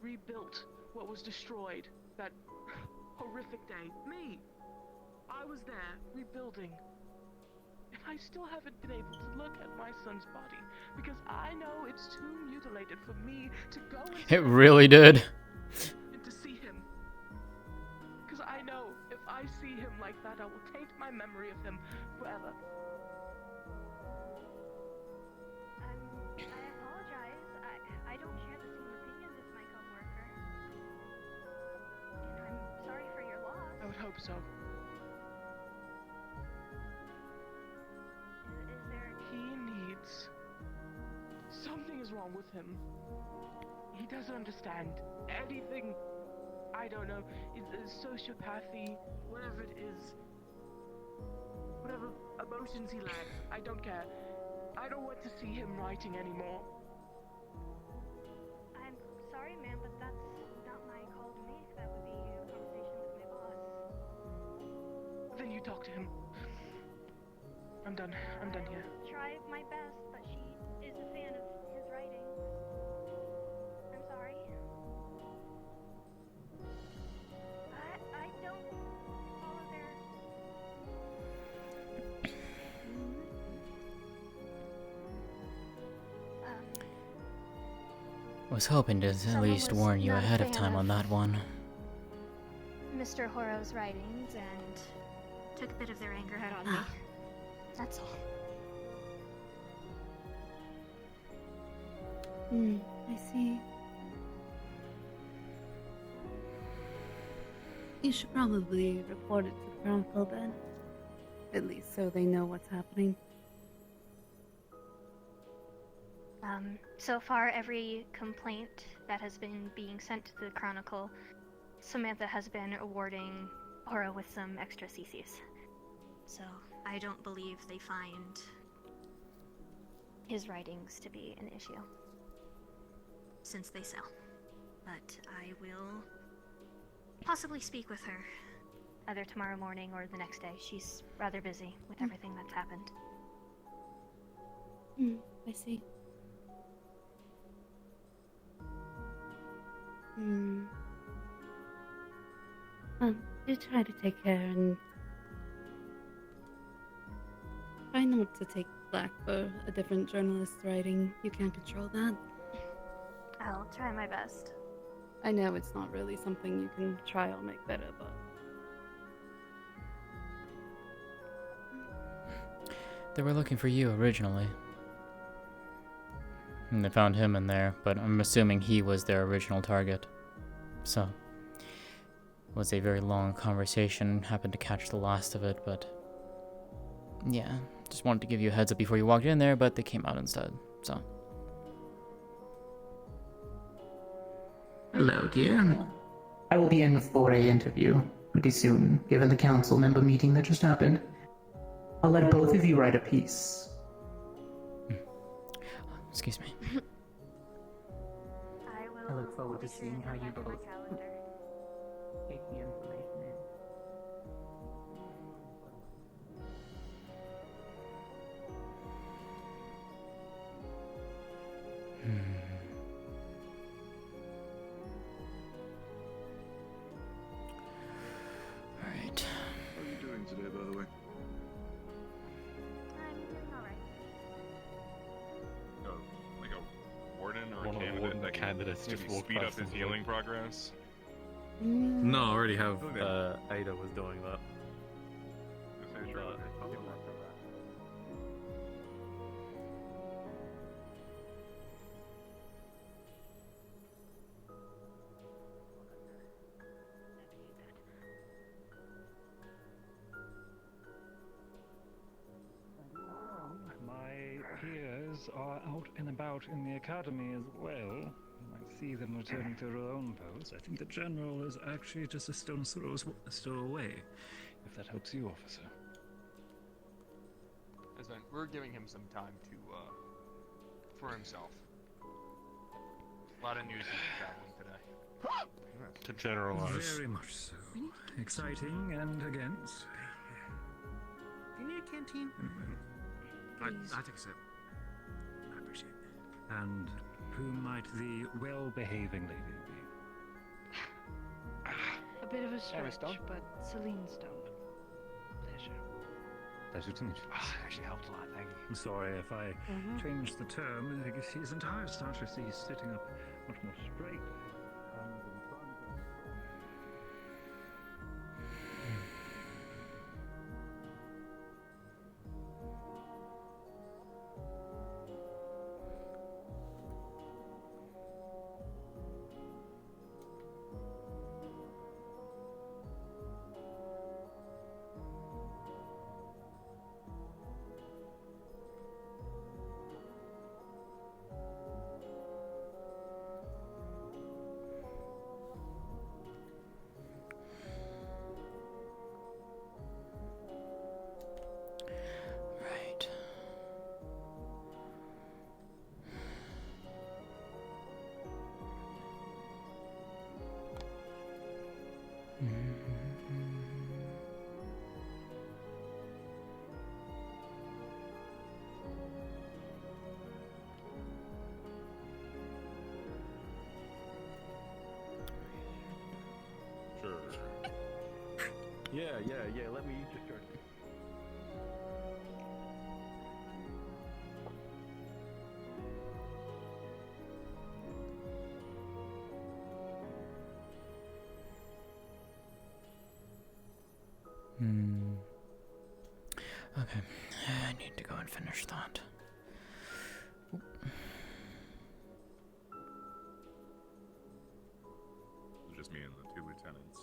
rebuilt what was destroyed that horrific day? Me! I was there, rebuilding. And I still haven't been able to look at my son's body because I know it's too mutilated for me to go into It really did. and to see him. Because I know if I see him like that, I will taint my memory of him forever. I apologize. I don't share the same opinion as my coworker. And I'm sorry for your loss. I would hope so. Is there... He needs... Something is wrong with him. He doesn't understand anything. I don't know. It's sociopathy, whatever it is. Whatever emotions he lacks, I don't care. I don't want to see him writing anymore. I'm sorry, ma'am, but that's not my call to make. That would be a conversation with my boss. Then you talk to him. I'm done. I'm done here. Try my best, but she is a fan of his writing. I'm sorry. I don't follow their... Was hoping to at Someone least was warn you not a ahead of fan time of- on that one. Mr. Horo's writings and took a bit of their anger out on me. That's all. I see. You should probably report it to the Chronicle then. At least so they know what's happening. So far, every complaint that has been being sent to the Chronicle, Samantha has been awarding Horo with some extra CCs. So I don't believe they find his writings to be an issue, since they sell. But I will possibly speak with her either tomorrow morning or the next day. She's rather busy with everything that's happened. I see. Do try to take care and try not to take flack for a different journalist's writing. You can't control that. I'll try my best. I know it's not really something you can try or make better, but They were looking for you originally. And they found him in there, but I'm assuming he was their original target. So, it was a very long conversation, happened to catch the last of it, but yeah, just wanted to give you a heads up before you walked in there, but they came out instead, so. Hello, dear. I will be in for a interview pretty soon, given the council member meeting that just happened. I'll let both of you write a piece. Excuse me. I look forward to seeing how you both take the information in. Alright. How are you doing today, by the way? I'm doing alright. Like a that's just Maybe walked speed up past his him, healing like- progress. No, I already have. Okay. Ada was doing that. My peers are out and about in the academy as well. I see them returning to their own posts. I think the general is actually just a stone's throw away, if that helps you, officer. Listen, we're giving him some time to, for himself. A lot of news he's traveling today. To generalize. Very much so. Exciting and against. Do you need a canteen? I think so. I appreciate it. And who might the well-behaving lady be? A bit of a stretch, but Celine Stone. Pleasure. Pleasure to meet you. Actually helped a lot, thank you. I'm sorry if I changed the term. I guess his entire stature is sitting up much more straight. Right. Sure. Yeah. Let me just start. Okay. I need to go and finish that. It's just me and the two lieutenants.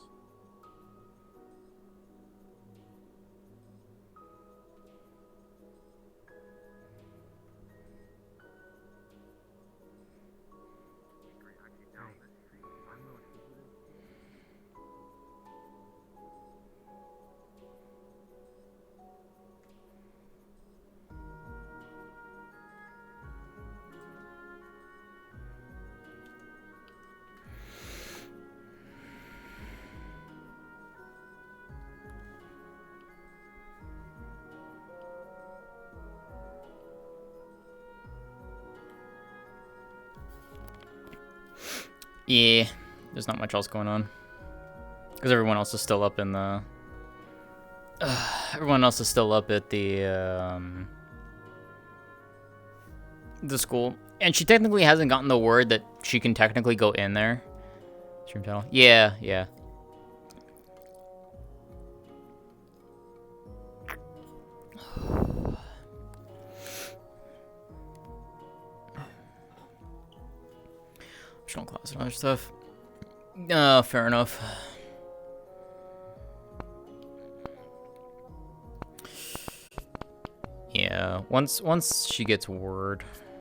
Yeah, there's not much else going on. Because everyone else is still up in the... everyone else is still up at the school. And she technically hasn't gotten the word that she can technically go in there. Stream channel. Yeah. Optional class and other stuff. Fair enough. Yeah, once she gets word,